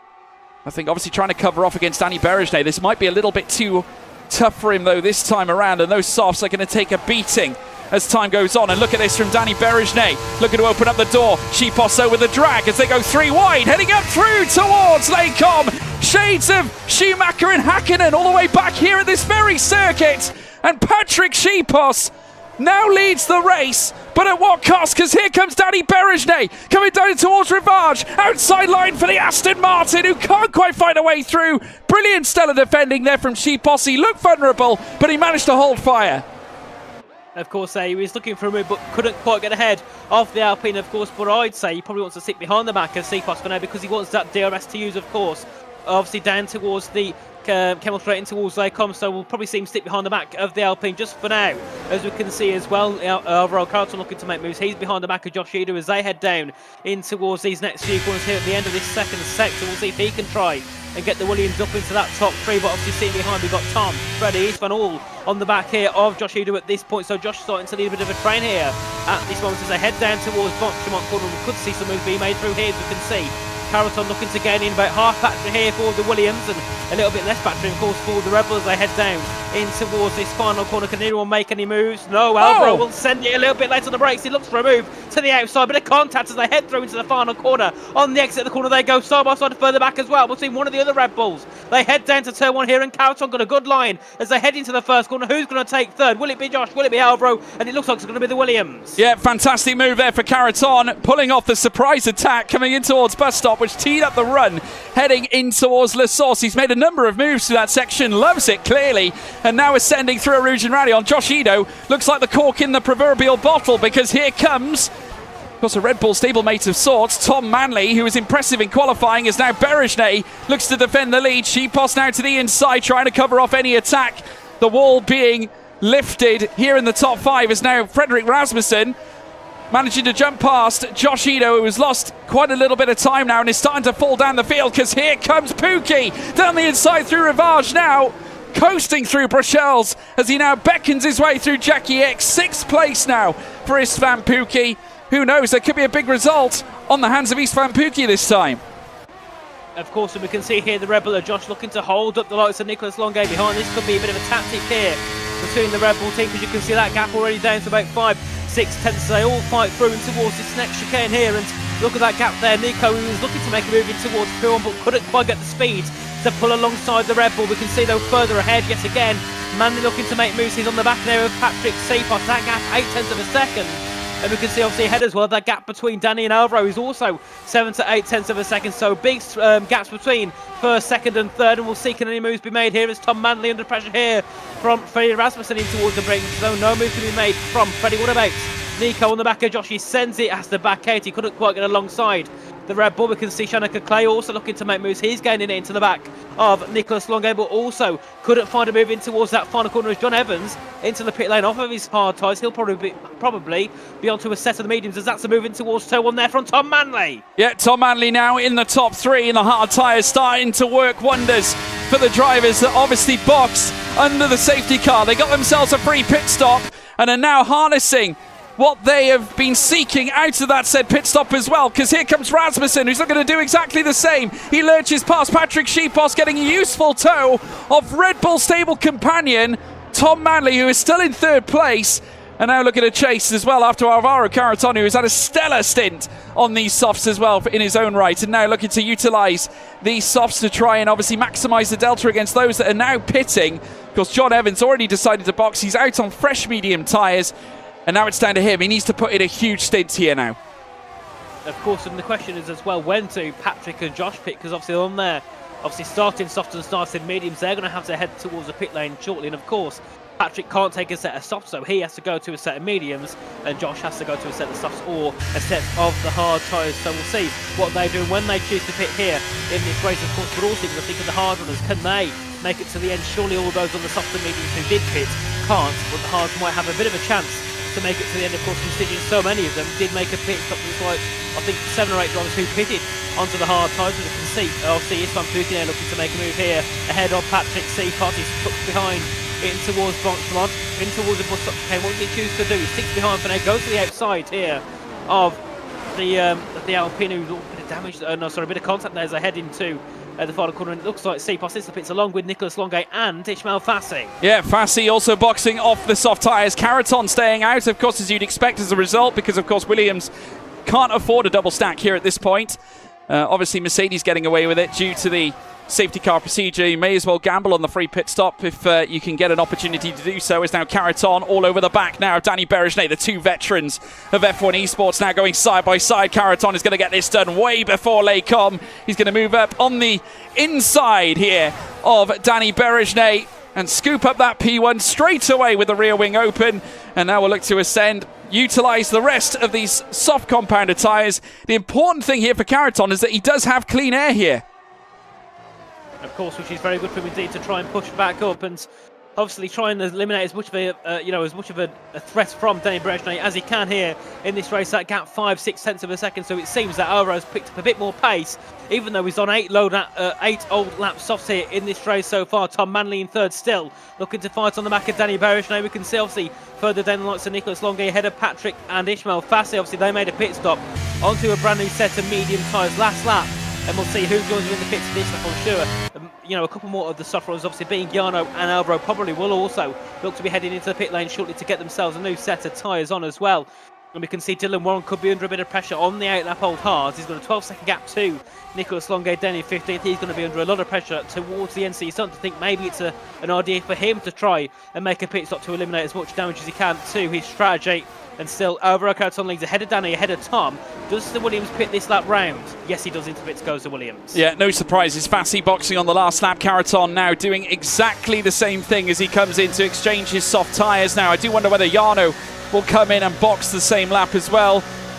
S1: I think, obviously trying to cover off against Danny Berejnay. This might be a little bit too tough for him, though, this time around, and those softs are going to take a beating as time goes on. And look at this from Danny Berejnay, looking to open up the door. Cepos with a drag as they go three wide, heading up through towards Lecom. Shades of Schumacher and Hakkinen all the way back here at this very circuit. And Patrick Cepos now leads the race, but at what cost? Because here comes Danny Berejnay coming down towards Rivage. Outside line for the Aston Martin, who can't quite find a way through. Brilliant stellar defending there from Cepos. He looked vulnerable, but he managed to hold fire.
S4: Of course, he was looking for a move, but couldn't quite get ahead of the Alpine, of course. But I'd say he probably wants to sit behind the back of Cepos for now, because he wants that DRS to use, of course. Obviously down towards the Kemmel straight in towards Lecom, so we'll probably see him stick behind the back of the Alpine just for now. As we can see as well, overall Carlton looking to make moves. He's behind the back of Josh Edu as they head down in towards these next few corners here at the end of this second sector. We'll see if he can try and get the Williams up into that top three, but obviously sitting behind we've got Tom, Freddie, Istvan all on the back here of Josh Edu at this point. So Josh starting to lead a bit of a train here at this moment as they head down towards Boxtremont corner. We could see some moves being made through here, as we can see. Caraton looking to gain in about half battery here for the Williams, and a little bit less battery, of course, for the Rebels. They head down in towards this final corner. Can anyone make any moves? No, Alvaro will send it a little bit late on the brakes. He looks for a move to the outside, but a contact as they head through into the final corner. On the exit of the corner, they go side by side further back as well between one of the other Red Bulls. They head down to turn one here, and Caraton got a good line as they head into the first corner. Who's going to take third? Will it be Josh? Will it be Alvaro? And it looks like it's going to be the Williams.
S1: Yeah, fantastic move there for Caraton, pulling off the surprise attack coming in towards bus stop, which teed up the run heading in towards La Source. He's made a number of moves to that section, loves it clearly, and now ascending through a Rouge and Radion. Josh Edo looks like the cork in the proverbial bottle, because here comes, of course, a Red Bull stablemate of sorts, Tom Manley, who was impressive in qualifying, as now Berejnay looks to defend the lead. Cepos now to the inside, trying to cover off any attack. The wall being lifted here in the top five is now Frederick Rasmussen, managing to jump past Josh Edo, who has lost quite a little bit of time now and is starting to fall down the field, because here comes Pookie down the inside through Rivage now, coasting through Bruxelles as he now beckons his way through Jackie X. Sixth place now for Istvan Pookie. Who knows, there could be a big result on the hands of Istvan Pookie this time.
S4: Of course, and we can see here the Rebel are Josh looking to hold up the likes of Nicholas Longay behind. This could be a bit of a tactic here between the Red Bull team, because you can see that gap already down to about 5-6 tenths. They all fight through and towards this next chicane here, and look at that gap there. Nico, who was looking to make a move in towards P1 but couldn't quite get the speed to pull alongside the Red Bull. We can see though further ahead yet again, Manley looking to make moves. He's on the back there of Patrick Cepos. That gap 8 tenths of a second. And we can see obviously ahead as well, that gap between Danny and Alvaro is also 7 to 8 tenths of a second. So big gaps between first, second and third. And we'll see can any moves be made here as Tom Manley under pressure here from Freddie Rasmussen in towards the break. So no move can be made from Freddie. What about Nico on the back of Josh? He sends it, has to back out. He couldn't quite get alongside the Red Bull. We can see Shanaka Clay also looking to make moves. He's gaining it into the back of Nicholas Longay, but also couldn't find a move in towards that final corner as John Evans into the pit lane off of his hard tyres. He'll probably be onto a set of the mediums as that's a move in towards toe one there from Tom Manley.
S1: Yeah, Tom Manley now in the top three, and the hard tyres starting to work wonders for the drivers that obviously boxed under the safety car. They got themselves a free pit stop and are now harnessing what they have been seeking out of that said pit stop as well, because here comes Rasmussen, who's not going to do exactly the same. He lurches past Patrick Sheepos, getting a useful tow of Red Bull stable companion Tom Manley, who is still in third place, and now looking to chase as well after Alvaro Caraton, who has had a stellar stint on these softs as well in his own right, and now looking to utilise these softs to try and obviously maximise the delta against those that are now pitting, because John Evans already decided to box. He's out on fresh medium tyres, and now it's down to him. He needs to put in a huge stint here now.
S4: Of course, and the question is as well, when to Patrick and Josh pit, because obviously on there, obviously starting soft and starting mediums, they're going to have to head towards the pit lane shortly, and of course, Patrick can't take a set of softs, so he has to go to a set of mediums, and Josh has to go to a set of softs or a set of the hard tyres. So we'll see what they do when they choose to pit here in this race, of course, but also I think of the hard runners. Can they make it to the end? Surely all those on the soft and mediums who did pit can't, but the hards might have a bit of a chance to make it to the end, of course, considering so many of them did make a pit stop. It's like, I think 7 or 8 drivers who pitted onto the hard tyres, as you can see. Obviously, Islam Putin looking to make a move here ahead of Patrick Seapot. He's tucked behind in towards Bronxmont, in towards the bus stop. Okay, what does he choose to do? He sticks behind for now, goes to the outside here of the Alpine, who's a bit of damage, a bit of contact there as they head into the final corner, and it looks like Seapos is the pits along with Nicholas Longay and Ishmael Fassi.
S1: Yeah, Fassi also boxing off the soft tyres. Caraton staying out, of course, as you'd expect as a result, because, of course, Williams can't afford a double stack here at this point. Obviously, Mercedes getting away with it due to the safety car procedure. You may as well gamble on the free pit stop if you can get an opportunity to do so. Is now Caraton all over the back now. Danny Berejnet, the two veterans of F1 Esports, now going side by side. Caraton is going to get this done way before Lecom. He's going to move up on the inside here of Danny Berejnet and scoop up that P1 straight away with the rear wing open. And now we'll look to ascend, utilise the rest of these soft compounder tyres. The important thing here for Caraton is that he does have clean air here.
S4: Of course, which is very good for him indeed to try and push back up and obviously try and eliminate as much of a threat from Danny Berejnet as he can here in this race. That gap 5-6 tenths of a second, so it seems that Alvaro's picked up a bit more pace, even though he's on 8 old lap softs here in this race so far. Tom Manley in third still, looking to fight on the back of Danny Berejnet. We can see obviously further down the lights of Nicholas Longay ahead of Patrick and Ishmael Fassi. Obviously they made a pit stop onto a brand new set of medium tyres last lap, and we'll see who joins them in the pits this lap, I'm sure. A couple more of the soft runners, obviously being Jarno and Alvaro, probably will also look to be heading into the pit lane shortly to get themselves a new set of tyres on as well. And we can see Dylan Warren could be under a bit of pressure on the 8-lap old hards. He's got a 12-second gap to Nicholas Longay down in 15th. He's going to be under a lot of pressure towards the end, so you're starting to think maybe it's an idea for him to try and make a pit stop to eliminate as much damage as he can to his strategy. And still, Alvaro Caraton leads ahead of Danny, ahead of Tom. Does the Williams pit this lap round? Yes, he does. Into pits goes the Williams. Yeah,
S1: no surprises. Fassi boxing on the last lap. Caraton now doing exactly the same thing as he comes in to exchange his soft tyres. Now, I do wonder whether Jarno will come in and box the same lap as well.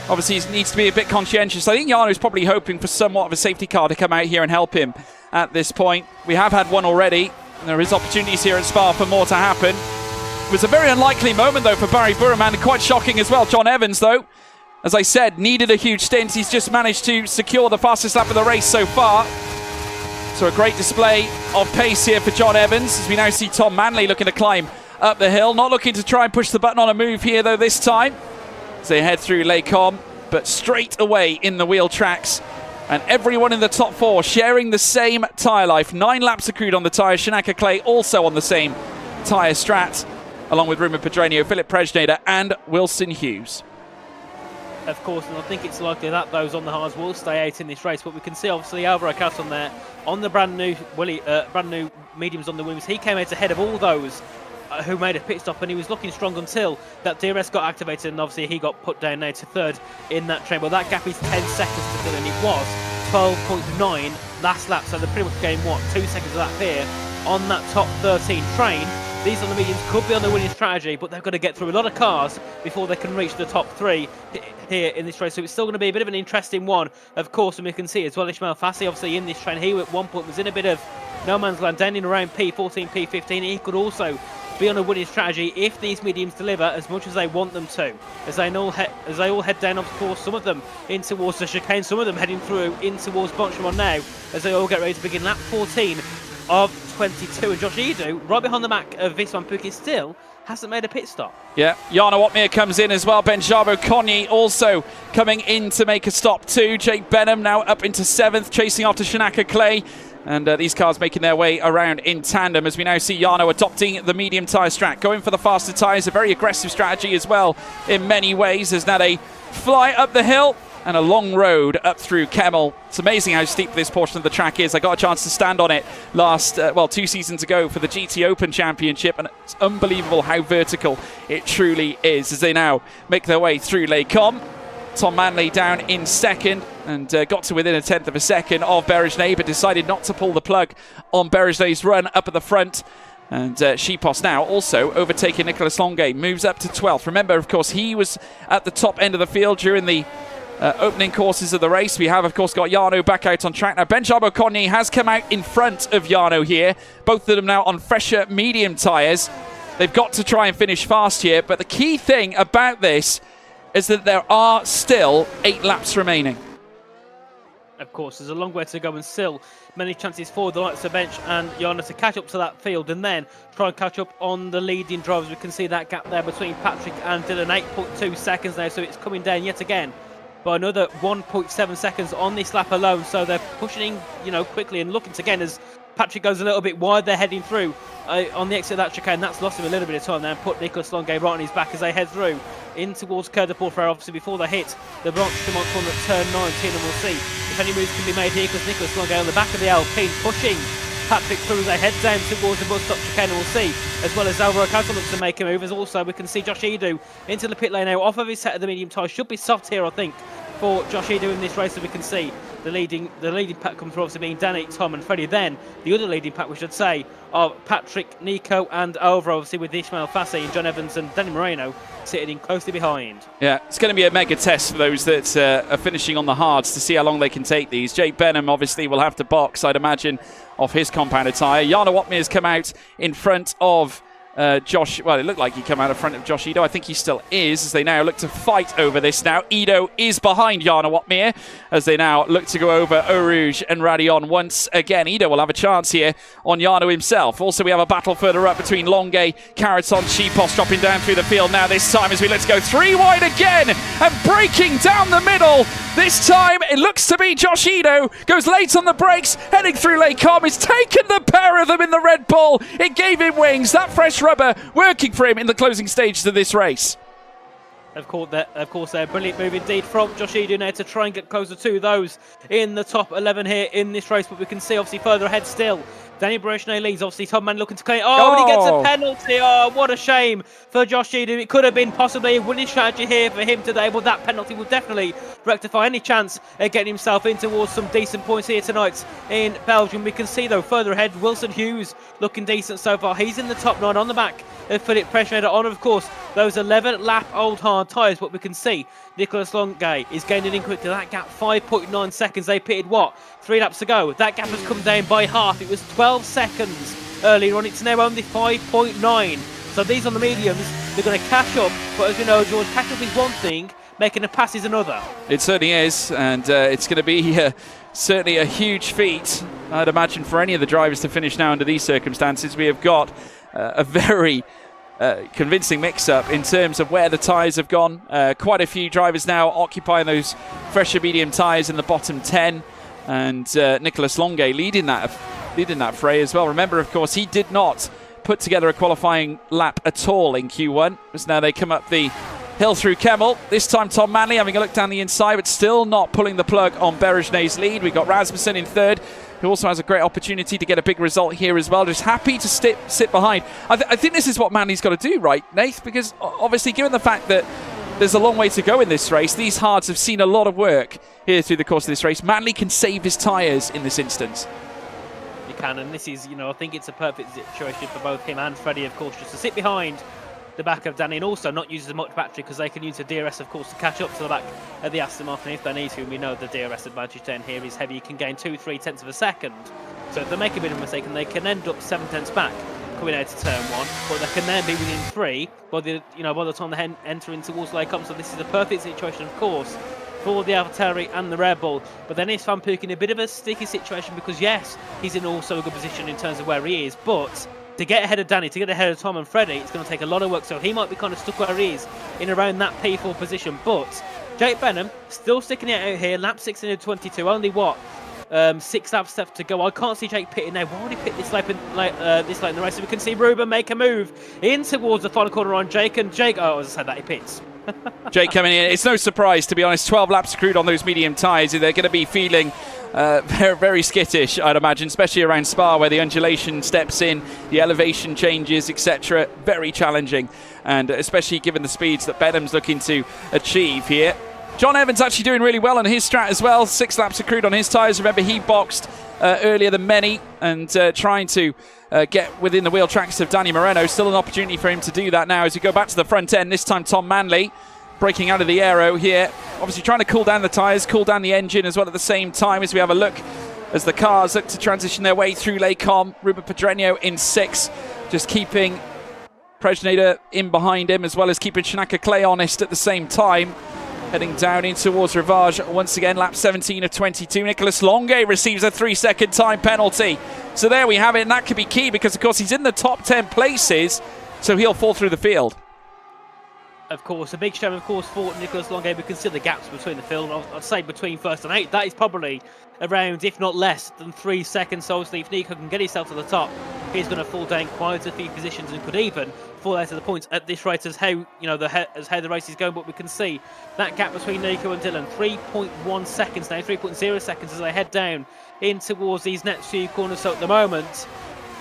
S1: Obviously, he needs to be a bit conscientious. I think Jarno's probably hoping for somewhat of a safety car to come out here and help him at this point. We have had one already. There is opportunities here at Spa for more to happen. It was a very unlikely moment, though, for Barry Burman, and quite shocking as well. John Evans, though, as I said, needed a huge stint. He's just managed to secure the fastest lap of the race so far. So a great display of pace here for John Evans, as we now see Tom Manley looking to climb up the hill. Not looking to try and push the button on a move here, though, this time, as they head through Lecom, but straight away in the wheel tracks. And everyone in the top 4 sharing the same tyre life. 9 laps accrued on the tyre. Shanaka Clay also on the same tyre strat, along with Ruben Pedreño, Philip Prejnader and Wilson Hughes.
S4: Of course, and I think it's likely that those on the hards will stay 8 in this race, but we can see obviously Alvaro Caraton there on the brand new mediums on the Williams. He came out ahead of all those who made a pit stop, and he was looking strong until that DRS got activated, and obviously he got put down now to third in that train. Well, that gap is 10 seconds to fill, and it was 12.9 last lap, so they pretty much gained 2 seconds of that here on that top 13 train. These on the mediums could be on the winning strategy, but they've got to get through a lot of cars before they can reach the top 3 here in this race. So it's still going to be a bit of an interesting one, of course, and we can see as well Ishmael Fassi, obviously in this train, he at one point was in a bit of no man's land, down in around P14, P15. He could also be on a winning strategy if these mediums deliver as much as they want them to. As they all head down, of course, some of them in towards the chicane, some of them heading through in towards Bonchemont now, as they all get ready to begin lap 14 of 22. And Josh Edu, right behind the back of Viswan Pukki, still hasn't made a pit stop.
S1: Yeah, Jana Watmere comes in as well. Benjabo Konyi also coming in to make a stop too. Jake Benham now up into 7th, chasing after Shanaka Clay. And these cars making their way around in tandem as we now see Jano adopting the medium tyre strat, going for the faster tyres, a very aggressive strategy as well in many ways, as now they fly up the hill and a long road up through Kemmel. It's amazing how steep this portion of the track is. I got a chance to stand on it last, 2 seasons ago for the GT Open Championship, and it's unbelievable how vertical it truly is as they now make their way through Les Combes. Tom Manley down in 2nd and got to within 1/10 of a second of Berejnay, but decided not to pull the plug on Berejnay's run up at the front. And Shipos now also overtaking Nicolas Longuet, moves up to 12th. Remember, of course, he was at the top end of the field during the opening courses of the race. We have, of course, got Jarno back out on track now. Benjabo Konyi has come out in front of Jarno here. Both of them now on fresher medium tyres. They've got to try and finish fast here, but the key thing about this is that there are still 8 laps remaining.
S4: Of course, there's a long way to go and still many chances for the likes of Bench and Jana to catch up to that field and then try and catch up on the leading drivers. We can see that gap there between Patrick and Dylan, 8.2 seconds now, so it's coming down yet again by another 1.7 seconds on this lap alone. So they're pushing, quickly and looking again as Patrick goes a little bit wide. They're heading through on the exit of that chicane. That's lost him a little bit of time there and put Nicolas Longuet right on his back as they head through in towards Coeur de Porphyre, obviously before they hit the Blanchemont corner at turn 19, and we'll see if any moves can be made here because Nicolas Longuet on the back of the Alpine pushing Patrick through as they head down towards the bus stop chicane, and we'll see as well as Alvaro Castle looks to make a move, as also we can see Josh Edu into the pit lane now off of his set of the medium tyres. Should be soft here, I think, for Josh Edu in this race, so we can see the leading pack come through, obviously being Danny, Tom and Freddie. Then the other leading pack, we should say, of Patrick, Nico and Alvaro, obviously with Ishmael Fassi and John Evans and Danny Moreno sitting in closely behind. Yeah,
S1: it's going to be a mega test for those that are finishing on the hards to see how long they can take these. Jake Benham obviously will have to box, I'd imagine, off his compounded tyre. Jana Watmere's come out in front of Josh. Well, it looked like he came out in front of Josh Edo. I think he still is, as they now look to fight over this now. Edo is behind Jana Watmere as they now look to go over Eau Rouge and Radion once again. Edo will have a chance here on Jano himself. Also, we have a battle further up between Longuet, Caraton, Shipos dropping down through the field now this time as we look to go 3 wide again and breaking down the middle. This time it looks to be Josh Edo, goes late on the brakes, heading through Les Combes. It's taken the pair of them in the Red Bull. It gave him wings. That fresh rubber working for him in the closing stages of this race.
S4: Of course, a brilliant move indeed from Josh Edu now to try and get closer to those in the top 11 here in this race. But we can see obviously further ahead still, Danny Berejnay leads. Obviously Tom Mann looking to claim. And he gets a penalty. Oh, what a shame for Josh Edu. It could have been possibly a winning strategy here for him today, but that penalty will definitely rectify any chance at getting himself in towards some decent points here tonight in Belgium. We can see though further ahead, Wilson Hughes looking decent so far. He's in the top 9 on the back of Philip Pressure on, of course, those 11 lap old hard tyres. But we can see Nicolas Longuet is gaining in quickly. That gap 5.9 seconds. They pitted 3 laps to go. That gap has come down by half. It was 12 seconds earlier on. It's now only 5.9. So these on the mediums, they're going to catch up. But as we know, George, catch up is one thing, making a pass is another.
S1: It certainly is, and it's going to be certainly a huge feat, I'd imagine, for any of the drivers to finish now under these circumstances. We have got a very convincing mix-up in terms of where the tyres have gone. Quite a few drivers now occupying those fresher medium tyres in the bottom 10, and Nicolas Longuet leading that fray as well. Remember, of course, he did not put together a qualifying lap at all in Q1, as now they come up the hill through Kemmel. This time Tom Manley having a look down the inside, but still not pulling the plug on Berejnay's lead. We've got Rasmussen in 3rd, who also has a great opportunity to get a big result here as well. Just happy to sit behind. I think this is what Manley's got to do, right, Nath? Because obviously, given the fact that there's a long way to go in this race, these hards have seen a lot of work here through the course of this race. Manley can save his tyres in this instance.
S4: can, and this is, I think it's a perfect situation for both him and Freddie, of course, just to sit behind the back of Danny and also not use as much battery because they can use the DRS, of course, to catch up to the back of the Aston Martin if they need to. We know the DRS advantage down here is heavy. You can gain 2-3 tenths of a second. So if they make a bit of a mistake, and they can end up 7 tenths back coming out to turn 1, but they can then be within 3 by the time they enter in towards Lake Combe. So this is a perfect situation, of course, for the AlphaTauri and the Red Bull. But then is Van Pook in a bit of a sticky situation because, yes, he's in also a good position in terms of where he is, but to get ahead of Danny, to get ahead of Tom and Freddie, it's going to take a lot of work. So he might be kind of stuck where he is in around that P4 position. But Jake Benham still sticking it out here. Lap 16 of 22. Only what? 6 laps left to go. I can't see Jake pitting now. Why would he pit this late in the race? So we can see Ruben make a move in towards the final corner on Jake. And Jake, as I said that, he pits.
S1: Jake coming in. It's no surprise, to be honest. 12 laps accrued on those medium tyres. They're going to be feeling very, very skittish, I'd imagine, especially around Spa where the undulation steps in, the elevation changes, etc. Very challenging, and especially given the speeds that Benham's looking to achieve here. John Evans actually doing really well on his strat as well. 6 laps accrued on his tyres. Remember, he boxed earlier than many and trying to get within the wheel tracks of Danny Moreno. Still an opportunity for him to do that now as we go back to the front end. This time Tom Manley breaking out of the aero here. Obviously trying to cool down the tyres, cool down the engine as well at the same time as we have a look as the cars look to transition their way through Lake Combe. Ruben Pedreño in 6, just keeping Prejnader in behind him as well as keeping Shanaka Clay honest at the same time. Heading down in towards Rivage once again, lap 17 of 22. Nicolas Longuet receives a 3-second time penalty. So there we have it, and that could be key because, of course, he's in the top 10 places, so he'll fall through the field.
S4: Of course, a big shame, of course, for Nicolas Longuet. We can see the gaps between the field. I'd say between first and 8, that is probably around, if not less than 3 seconds. So obviously, if Nico can get himself to the top, he's going to fall down quite a few positions and could even fall out of the points at this rate as how the race is going. But we can see that gap between Nico and Dylan, 3.1 seconds now, 3.0 seconds as they head down in towards these next few corners. So at the moment,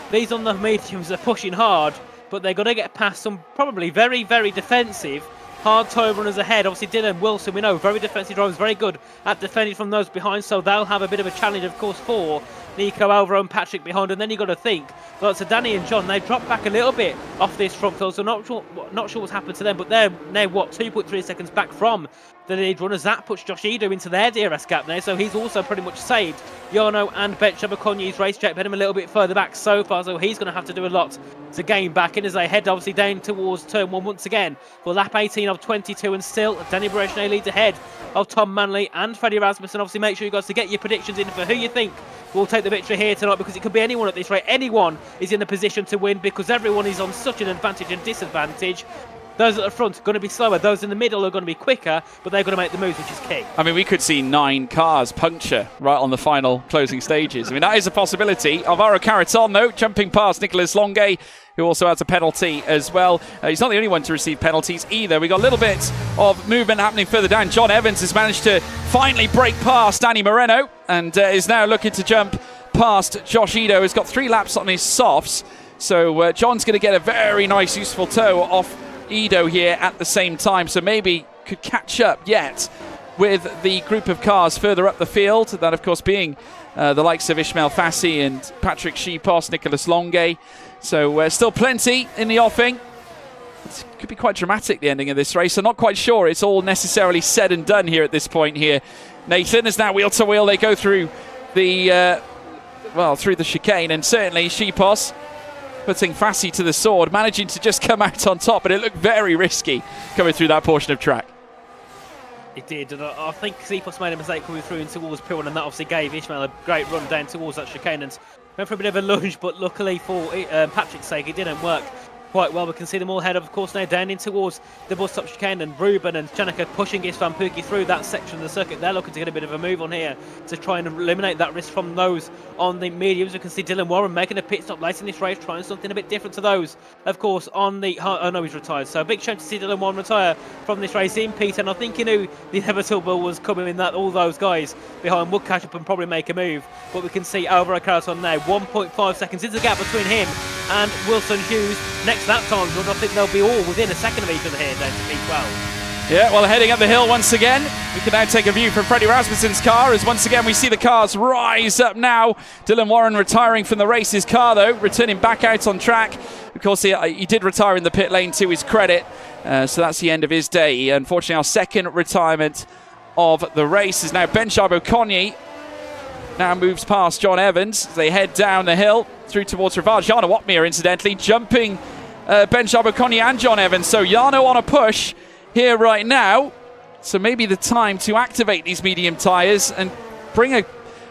S4: these on the mediums are pushing hard, but they've got to get past some probably very, very defensive hard toe runners ahead. Obviously Dylan Wilson, we know, very defensive drivers, very good at defending from those behind, so they'll have a bit of a challenge, of course, for Nico Alvaro and Patrick behind. And then you've got to think, well, so Danny and John, they dropped back a little bit off this front field, so not sure what's happened to them, but they're now, 2.3 seconds back from the lead runners. That puts Josh Edo into their DRS gap now, so he's also pretty much saved Jarno and Ben Chabakonyi's race. Jack Benham a little bit further back so far, so he's going to have to do a lot to gain back in as they head obviously down towards turn 1 once again for lap 18 of 22, and still Danny Berechne leads ahead of Tom Manley and Freddie Rasmussen. Obviously make sure you guys to get your predictions in for who you think will take the victory here tonight, because it could be anyone at this rate. Anyone is in the position to win because everyone is on such an advantage and disadvantage. Those at the front are going to be slower, those in the middle are going to be quicker, but they're going to make the moves, which is key.
S1: I mean, we could see 9 cars puncture right on the final closing stages. I mean, that is a possibility. Alvaro Caraton, though, jumping past Nicolas Longuet, who also has a penalty as well. He's not the only one to receive penalties either. We got a little bit of movement happening further down. John Evans has managed to finally break past Danny Moreno and is now looking to jump past Josh Edo, who's got 3 laps on his softs. So John's going to get a very nice, useful toe off Edo here at the same time, so maybe could catch up yet with the group of cars further up the field, that of course being the likes of Ishmael Fassi and Patrick Shipos, Nicolas Longuet. So still plenty in the offing. It could be quite dramatic, the ending of this race. I'm not quite sure it's all necessarily said and done here at this point here. Nathan is now wheel to wheel. They go through the through the chicane, and certainly Shipos putting Fassi to the sword, managing to just come out on top, but it looked very risky coming through that portion of track.
S4: It did, and I think Shipos made a mistake coming through in towards P1, and that obviously gave Ishmael a great run down towards that chicane and went for a bit of a lunge, but luckily for Patrick's sake, it didn't work quite well. We can see them all head, of course, now down in towards the bus stop chicane, and Ruben and Chanaka pushing Is Van Pookie through that section of the circuit. They're looking to get a bit of a move on here to try and eliminate that risk from those on the mediums. We can see Dylan Warren making a pit stop late in this race, trying something a bit different to those, of course, on the... Oh no, he's retired. So a big shame to see Dylan Warren retire from this race in Pete, and I think he knew the inevitable was coming in, that all those guys behind would catch up and probably make a move. But we can see Alvaro Caraton now, 1.5 seconds is the gap between him and Wilson Hughes. Next lap times, I think they'll be all within a second of each other here down to P12.
S1: Yeah, well, heading up the hill once again. We can now take a view from Freddie Rasmussen's car as once again we see the cars rise up now. Dylan Warren retiring from the race. His car, though, returning back out on track. Of course, he did retire in the pit lane to his credit. So that's the end of his day. Unfortunately, our second retirement of the race is now Ben-Shab Okonye. Now moves past John Evans as they head down the hill through towards Rivage. Jarno Watmere, incidentally, jumping Ben-Shab Okonye and John Evans. So Jarno on a push here right now. So maybe the time to activate these medium tyres and bring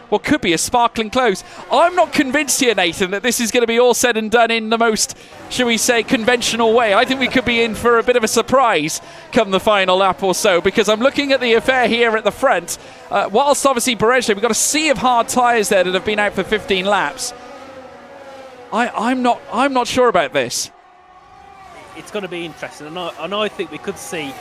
S1: what could be a sparkling close. I'm not convinced here, Nathan, that this is going to be all said and done in the most, shall we say, conventional way. I think we could be in for a bit of a surprise come the final lap or so, because I'm looking at the affair here at the front. Whilst obviously Berege, we've got a sea of hard tyres there that have been out for 15 laps. I'm not sure about this.
S4: It's going to be interesting, and I think we could see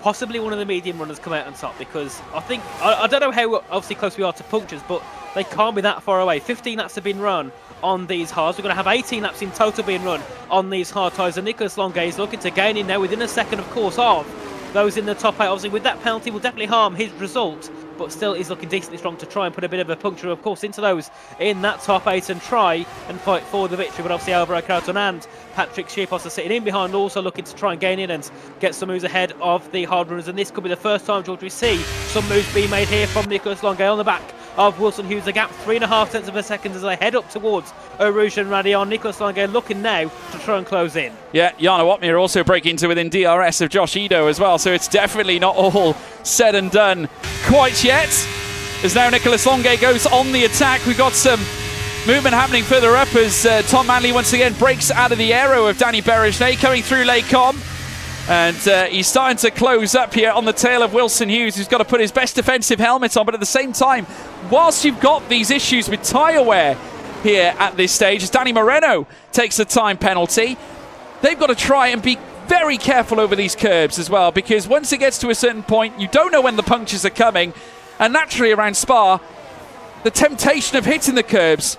S4: possibly one of the medium runners come out on top, because I don't know how obviously close we are to punctures, but they can't be that far away. 15 laps have been run on these hards. We're going to have 18 laps in total being run on these hard tyres, and Nicolas Longuet is looking to gain in now within a second, of course, of those in the top 8. Obviously with that penalty will definitely harm his result, but still is looking decently strong to try and put a bit of a puncture, of course, into those in that top 8 and try and fight for the victory. But obviously Alvaro Carreton and Patrick Schierpos are sitting in behind, also looking to try and gain in and get some moves ahead of the hard runners. And this could be the first time, George, we see some moves being made here from Nicolas Longuet on the back of Wilson Hughes. The gap 3.5 tenths of a second as they head up towards Eau Rouge and Radion. Nicolas Longuet looking now to try and close in.
S1: Yeah, Jarno Watmere also breaking to within DRS of Josh Edo as well, so it's definitely not all said and done quite yet. As now Nicolas Longuet goes on the attack. We've got some movement happening further up as Tom Manley once again breaks out of the aero of Danny Berejnay coming through Les Combes. And he's starting to close up here on the tail of Wilson Hughes, who's got to put his best defensive helmet on. But at the same time, whilst you've got these issues with tyre wear here at this stage, as Danny Moreno takes a time penalty, they've got to try and be very careful over these curbs as well, because once it gets to a certain point, you don't know when the punctures are coming. And naturally around Spa, the temptation of hitting the curbs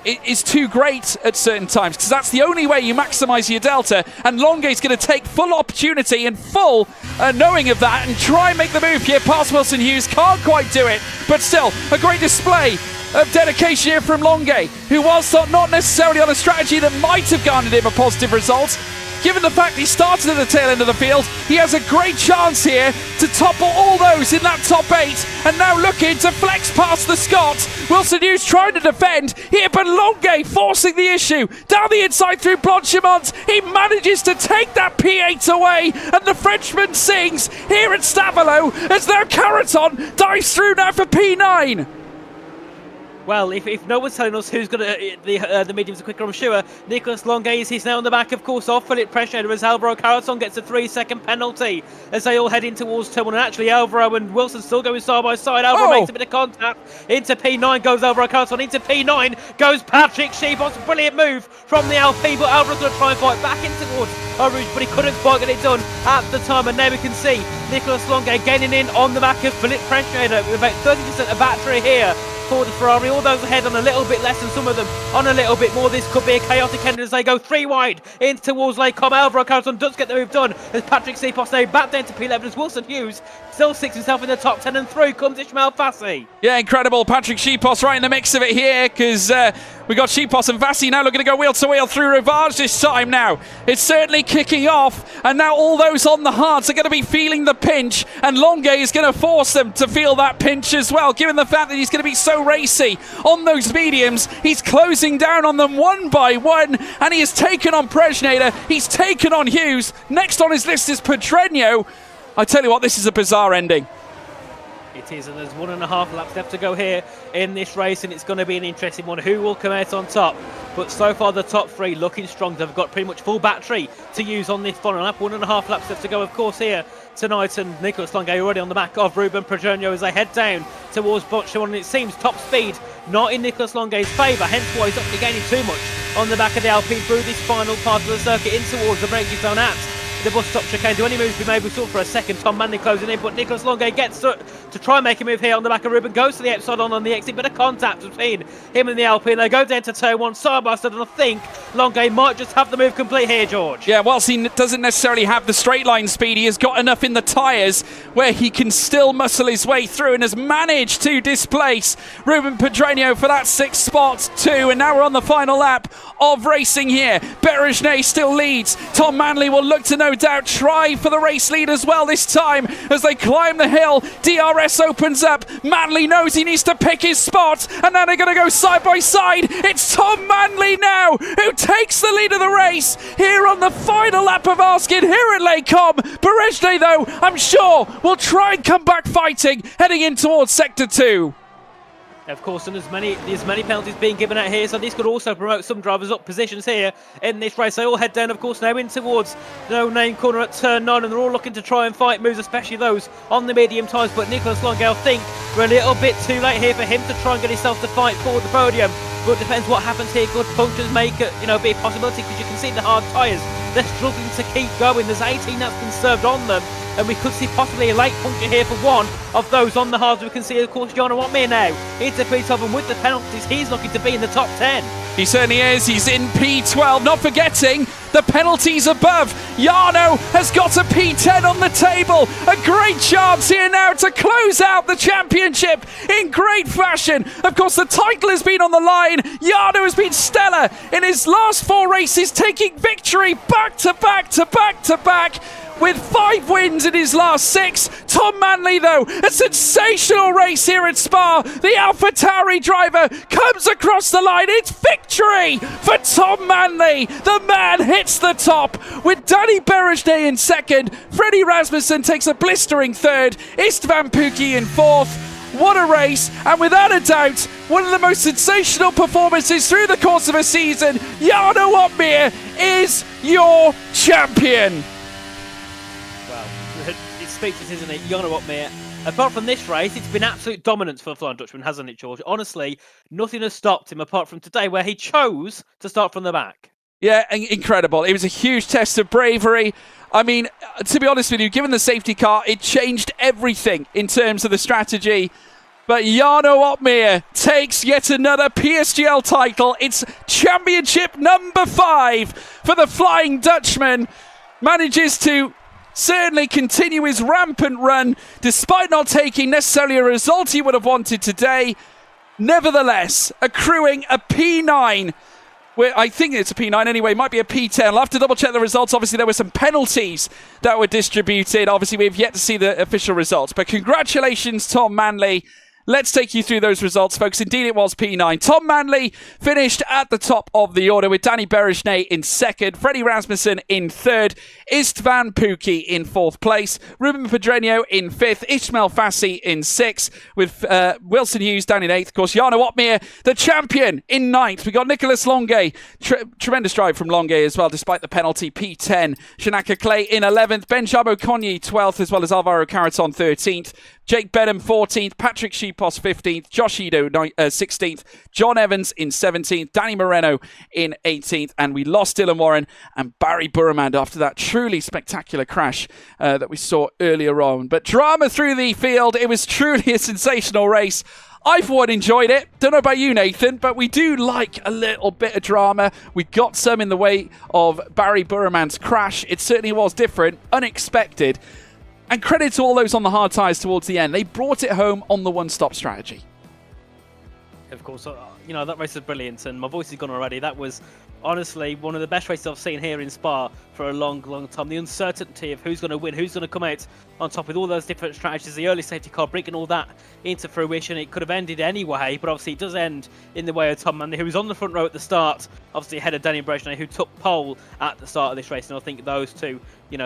S1: is too great at certain times, because that's the only way you maximise your delta. And Longuet's going to take full opportunity and full knowing of that and try and make the move here past Wilson Hughes. Can't quite do it, but still a great display of dedication here from Longuet, who whilst not necessarily on a strategy that might have garnered him a positive result, given the fact he started at the tail end of the field, he has a great chance here to topple all those in that top 8, and now looking to flex past the Scot. Wilson Hughes trying to defend here, but Longuet forcing the issue down the inside through Blanchimont. He manages to take that P8 away, and the Frenchman sings here at Stavelot as their Carreton dives through now for P9.
S4: Well, if no one's telling us who's going to the mediums are quicker, I'm sure Nicolas Longuet is now on the back, of course, of Philippe Preschader, as Alvaro Carreton gets a 3-second penalty as they all head in towards turn 1. And actually, Alvaro and Wilson still going side by side. Alvaro makes a bit of contact. Into P9 goes Alvaro Carreton. Into P9 goes Patrick Schierpos. Brilliant move from the Alpine, but Alvaro's going to try and fight back in towards Eau Rouge, but he couldn't quite get it done at the time. And now we can see Nicolas Longuet gaining in on the back of Philippe Preschader with about 30% of battery here for the Ferrari. All those ahead on a little bit less, and some of them on a little bit more. This could be a chaotic end as they go 3 wide in towards Les Combes. Alvaro Carreton does get the move done as Patrick Schierpos now back down to P11 as Wilson Hughes still sticks himself in the top 10, and through comes Ismail Fassi. Yeah, incredible. Patrick Schierpos right in the mix of it here, because we got Schierpos and Fassi now looking to go wheel to wheel through Rivage this time now. It's certainly kicking off, and now all those on the hards are going to be feeling the pinch, and Longuet is going to force them to feel that pinch as well, given the fact that he's going to be so racy on those mediums. He's closing down on them one by one, and he has taken on Preschader. He's taken on Hughes. Next on his list is Pedreño. I tell you what, this is a bizarre ending. It is, and there's 1.5 laps left to go here in this race, and it's going to be an interesting one. Who will come out on top? But so far, the top 3 looking strong. They've got pretty much full battery to use on this final lap. 1.5 laps left to go, of course, here tonight, and Nicolas Longuet already on the back of Ruben Pedreño as they head down towards Botchon, and it seems top speed not in Nicolas Longuet's favour, hence why he's not gaining too much on the back of the Alpine through this final part of the circuit in towards the braking zone at the bus stop chicane. Do any moves be made? We saw for a second Tom Manley closing in, but Nicholas Longue gets to try and make a move here on the back of Ruben. Goes to the outside on the exit, bit of contact between him and the Alpine. They go down to turn one, side by side, and I think Longue might just have the move complete here, George.
S1: Yeah, whilst he doesn't necessarily have the straight line speed, he has got enough in the tyres where he can still muscle his way through and has managed to displace Ruben Pedreño for that 6th spot too. And now we're on the final lap of racing here. Berejnay still leads. Tom Manley will look to no doubt try for the race lead as well this time as they climb the hill. DRS opens up. Manley knows he needs to pick his spot, and now they're going to go side by side. It's Tom Manley now who takes the lead of the race here on the final lap of Arskin here at Les Combes. Berejnay, though, I'm sure will try and come back fighting heading in towards Sector 2.
S4: Of course, and there's many penalties being given out here, so this could also promote some drivers up positions here in this race. They all head down, of course, now in towards the no-name corner at turn 9, and they're all looking to try and fight moves, especially those on the medium tyres. But Nicholas Longue, I think we're a little bit too late here for him to try and get himself to fight for the podium. But it depends what happens here. Good punctures make it, be a possibility, because you can see the hard tyres. They're struggling to keep going. There's 18 that's been served on them, and we could see possibly a late puncture here for one of those on the hards. We can see, of course, Jarno Watmere now into P12, and with the penalties, he's looking to be in the top 10.
S1: He certainly is. He's in P12, not forgetting the penalties above. Jarno has got a P10 on the table. A great chance here now to close out the championship in great fashion. Of course, the title has been on the line. Jarno has been stellar in his last 4 races, taking victory back to back to back to back, with 5 wins in his last 6. Tom Manley, though, a sensational race here at Spa. The AlphaTauri driver comes across the line. It's victory for Tom Manley. The man hits the top with Danny Berejnay in 2nd. Freddie Rasmussen takes a blistering 3rd. Istvan Pukki in 4th. What a race, and without a doubt, one of the most sensational performances through the course of a season. Jarno Watmere is your champion.
S4: Well, it's speechless, isn't it? Jarno Watmere. Apart from this race, it's been absolute dominance for the Flying Dutchman, hasn't it, George? Honestly, nothing has stopped him apart from today, where he chose to start from the back.
S1: Yeah, incredible. It was a huge test of bravery. I mean, to be honest with you, given the safety car, it changed everything in terms of the strategy. But Jarno Watmere takes yet another PSGL title. It's championship number 5 for the Flying Dutchman. Manages to certainly continue his rampant run, despite not taking necessarily a result he would have wanted today. Nevertheless, accruing a P9. I think it's a P9 anyway, might be a P10. I'll have to double check the results. Obviously, there were some penalties that were distributed. Obviously, we've yet to see the official results. But congratulations, Tom Manley. Let's take you through those results, folks. Indeed, it was P9. Tom Manley finished at the top of the order with Danny Berejnay in 2nd, Freddie Rasmussen in 3rd, Istvan Pukki in 4th place, Ruben Pedreño in 5th, Ismail Fassi in 6th, with Wilson Hughes down in 8th. Of course, Jarno Watmere, the champion, in 9th. We got Nicholas Longue, tremendous drive from Longue as well, despite the penalty, P10. Shanaka Clay in 11th, Benjabo Konyi 12th, as well as Alvaro Caraton 13th. Jake Benham 14th, Patrick Shipos 15th, Josh Ido 16th, John Evans in 17th, Danny Moreno in 18th, and we lost Dylan Warren and Barry Burmand after that truly spectacular crash that we saw earlier on. But drama through the field, it was truly a sensational race. I, for one, enjoyed it. Don't know about you, Nathan, but we do like a little bit of drama. We got some in the way of Barry Burmand's crash. It certainly was different, unexpected. And credit to all those on the hard tyres towards the end. They brought it home on the one-stop strategy.
S4: Of course, that race was brilliant, and my voice is gone already. That was honestly one of the best races I've seen here in Spa for a long, long time. The uncertainty of who's going to win, who's going to come out on top with all those different strategies, the early safety car bringing all that into fruition. It could have ended anyway, but obviously it does end in the way of Tom Manley, who was on the front row at the start, obviously ahead of Danny Berejnay, who took pole at the start of this race, and I think those two,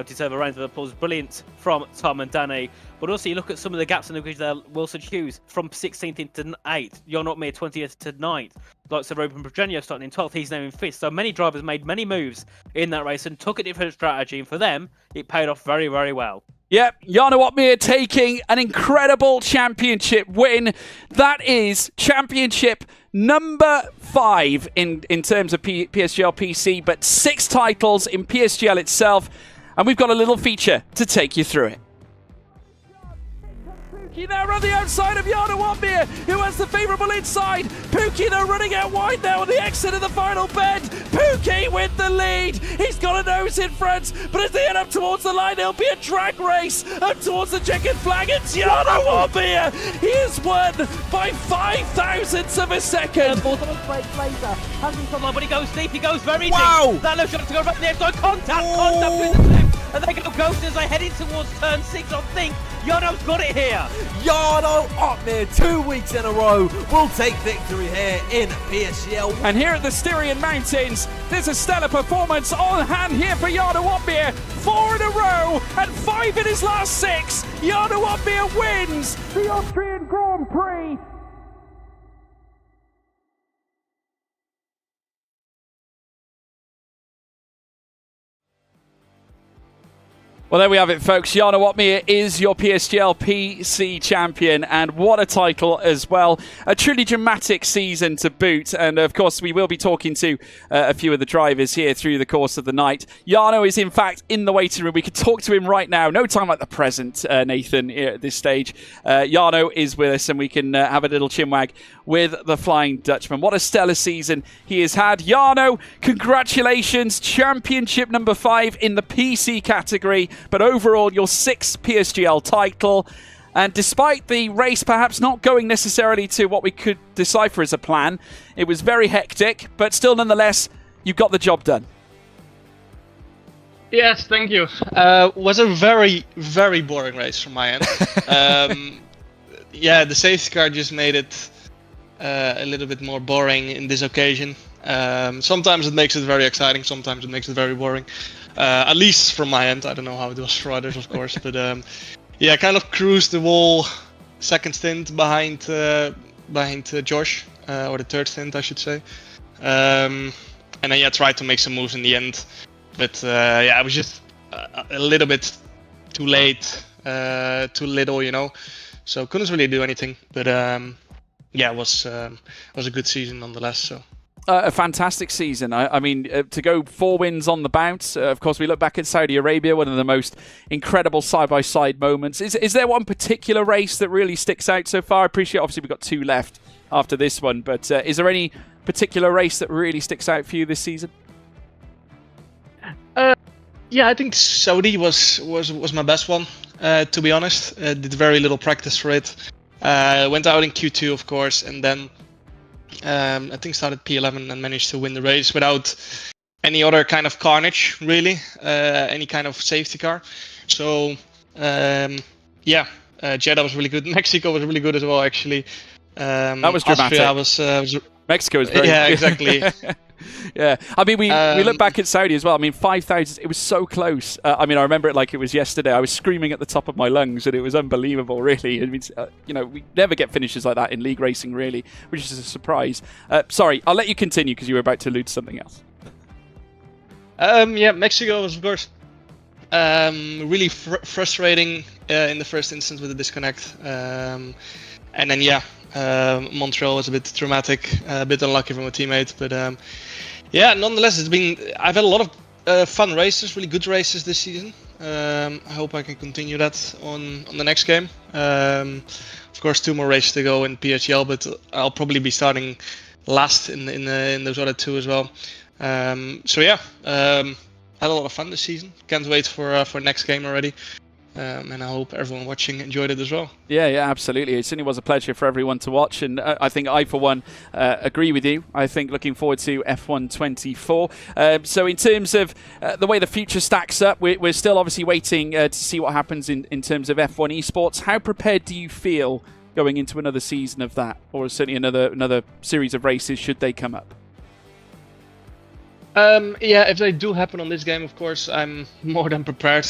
S4: deserve a round of applause. Brilliant from Tom and Danny. But also, you look at some of the gaps in the grid there. Wilson Hughes from 16th into 8th. Jarno Watmere 20th to 9th. Like Sir Ruben Pedreño starting in 12th. He's now in 5th. So many drivers made many moves in that race and took a different strategy. And for them, it paid off very, very well.
S1: Yep, Jarno Watmere taking an incredible championship win. That is championship number 5 in terms of PSGL PC, but 6 titles in PSGL itself. and we've got a little feature to take you through it. Pookie now on the outside of Jarno Watmere, who has the favourable inside. Pookie though running out wide now on the exit of the final bend. Pookie with the lead. He's got a nose in front, but as they head up towards the line, it'll be a drag race up towards the checkered flag. And Jarno Watmere, he has won by 5,000ths of a second.
S4: But he goes deep, he goes very
S3: Wow.
S4: deep. That looks to go right there, so contact with the left. And they go Ghost as they head in towards turn 6, I think. Jarno's got it here.
S3: Jarno Watmere, 2 weeks in a row, will take victory here in PSGL.
S1: And here at the Styrian Mountains, there's a stellar performance on hand here for Jarno Watmere. 4 in a row and 5 in his last 6. Jarno Watmere wins the Austrian Grand Prix. Well, there we have it, folks. Jarno Watmere is your PSGL PC champion, and what a title as well. A truly dramatic season to boot, and of course we will be talking to a few of the drivers here through the course of the night. Jarno is in fact in the waiting room. We could talk to him right now. No time like the present, Nathan, here at this stage. Jarno is with us, and we can have a little chinwag with the Flying Dutchman. What a stellar season he has had. Jarno, congratulations. Championship number 5 in the PC category, but overall your 6th PSGL title. And despite the race perhaps not going necessarily to what we could decipher as a plan, it was very hectic, but still nonetheless, you got the job done.
S5: Yes, thank you. Was a very, very boring race from my end. Yeah, the safety car just made it a little bit more boring in this occasion. Sometimes it makes it very exciting, sometimes it makes it very boring. At least from my end. I don't know how it was for others, of course, but yeah, kind of cruised the whole second stint behind Josh, or the third stint, I should say. And then yeah, tried to make some moves in the end, but yeah, I was just a little bit too late, too little, you know. So couldn't really do anything, but yeah, it was a good season nonetheless. So.
S1: A fantastic season. I mean, to go 4 wins on the bounce. Of course, we look back at Saudi Arabia, one of the most incredible side-by-side moments. Is there one particular race that really sticks out so far? I appreciate, obviously, we've got 2 left after this one, but is there any particular race that really sticks out for you this season?
S5: Yeah, I think Saudi was my best one, to be honest. Did very little practice for it. Went out in Q2, of course, and then I think started P11 and managed to win the race without any other kind of carnage, really, any kind of safety car. So yeah, Jeddah was really good. Mexico was really good as well, actually.
S1: That was dramatic.
S5: Austria was
S1: Mexico was very
S5: yeah,
S1: good.
S5: exactly.
S1: Yeah, I mean, we look back at Saudi as well. I mean, 5,000, it was so close. I mean, I remember it like it was yesterday. I was screaming at the top of my lungs, and it was unbelievable, really. I mean, you know, we never get finishes like that in league racing, really, which is a surprise. Sorry, I'll let you continue because you were about to allude to something else.
S5: Yeah, Mexico was, of course, really frustrating in the first instance with the disconnect. And then, yeah, Montreal was a bit dramatic, a bit unlucky from a teammate, but yeah, nonetheless, I've had a lot of fun races, really good races this season. I hope I can continue that on the next game. Of course, 2 more races to go in PSGL, but I'll probably be starting last in those other 2 as well. So yeah, had a lot of fun this season. Can't wait for next game already. And I hope everyone watching enjoyed it as well.
S1: Yeah, absolutely. It certainly was a pleasure for everyone to watch, and I think I, for one, agree with you. I think looking forward to F1 24. So in terms of the way the future stacks up, we're still obviously waiting to see what happens in terms of F1 esports. How prepared do you feel going into another season of that, or certainly another series of races should they come up?
S5: Yeah, if they do happen on this game, of course, I'm more than prepared,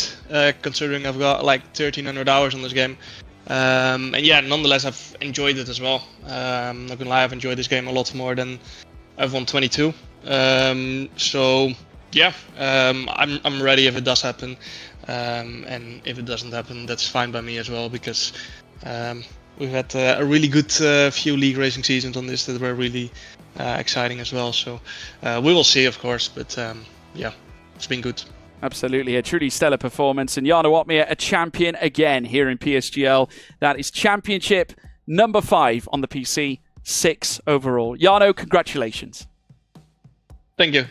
S5: considering I've got like 1,300 hours on this game. And yeah, nonetheless, I've enjoyed it as well. Not gonna lie, I've enjoyed this game a lot more than F1 22. So yeah, I'm ready if it does happen. And if it doesn't happen, that's fine by me as well, because we've had a really good few league racing seasons on this that were really exciting as well. So we will see, of course, but yeah, it's been good.
S1: Absolutely, a truly stellar performance. And Jarno Opmeer, a champion again here in PSGL. That is championship number 5 on the PC, 6 overall. Jarno, congratulations.
S5: Thank you.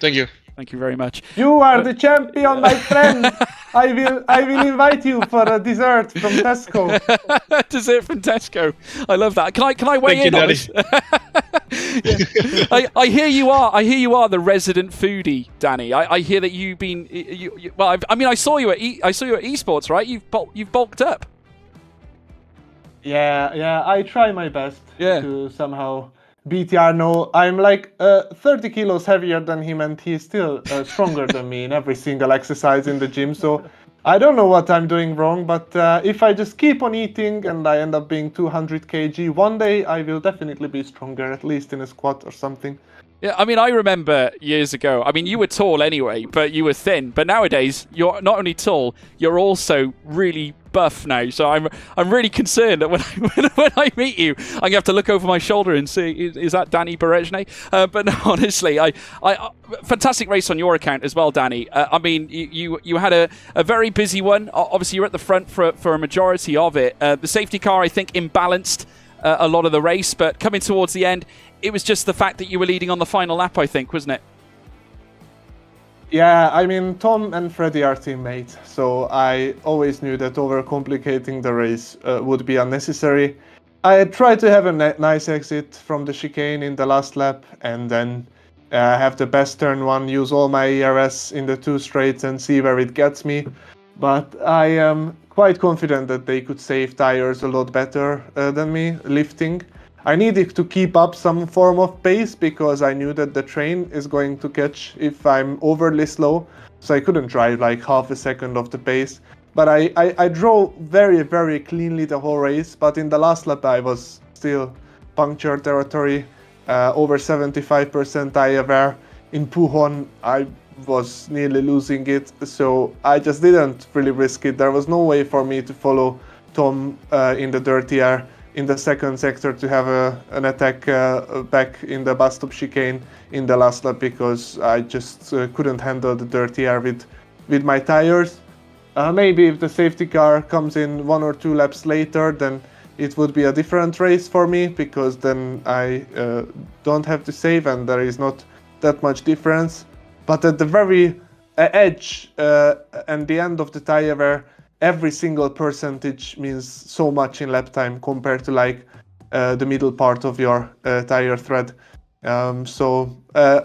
S1: Thank you very much.
S6: You are the champion, my friend. I will invite you for a dessert from Tesco.
S1: Dessert from Tesco. I love that. Can I weigh
S5: Thank
S1: in
S5: you,
S1: on this? Yeah. I hear you are the resident foodie, Danny. I hear that you've been. Well, I mean, I saw you at esports, right? You've bulked up.
S6: Yeah. I try my best
S1: Yeah.
S6: to somehow beat Jarno. I'm like 30 kilos heavier than him, and he's still stronger than me in every single exercise in the gym. So I don't know what I'm doing wrong, but if I just keep on eating and I end up being 200 kg, one day I will definitely be stronger, at least in a squat or something.
S1: Yeah, I mean, I remember years ago. I mean, you were tall anyway, but you were thin. But nowadays, you're not only tall, you're also really buff now. So I'm really concerned that when I meet you, I'm gonna have to look over my shoulder and see is that Danny Berejne? But no, honestly, I fantastic race on your account as well, Danny. I mean, you had a very busy one. Obviously, you're at the front for a majority of it. The safety car, I think, imbalanced a lot of the race, but coming towards the end, it was just the fact that you were leading on the final lap, I think, wasn't it?
S6: Yeah, I mean, Tom and Freddy are teammates, so I always knew that overcomplicating the race would be unnecessary. I tried to have a nice exit from the chicane in the last lap, and then have the best turn one, use all my ERS in the 2 straights and see where it gets me. But I am quite confident that they could save tires a lot better than me, lifting. I needed to keep up some form of pace because I knew that the train is going to catch if I'm overly slow, so I couldn't drive like half a second of the pace. But I drove very, very cleanly the whole race, but in the last lap I was still puncture territory, over 75% tire wear. In Pujon I was nearly losing it, so I just didn't really risk it. There was no way for me to follow Tom in the dirty air in the second sector to have an attack back in the bus stop chicane in the last lap because I just couldn't handle the dirty air with my tires. Maybe if the safety car comes in 1 or 2 laps later, then it would be a different race for me because then I don't have to save and there is not that much difference. But at the very edge and the end of the tire wear, every single percentage means so much in lap time compared to like the middle part of your tire thread. So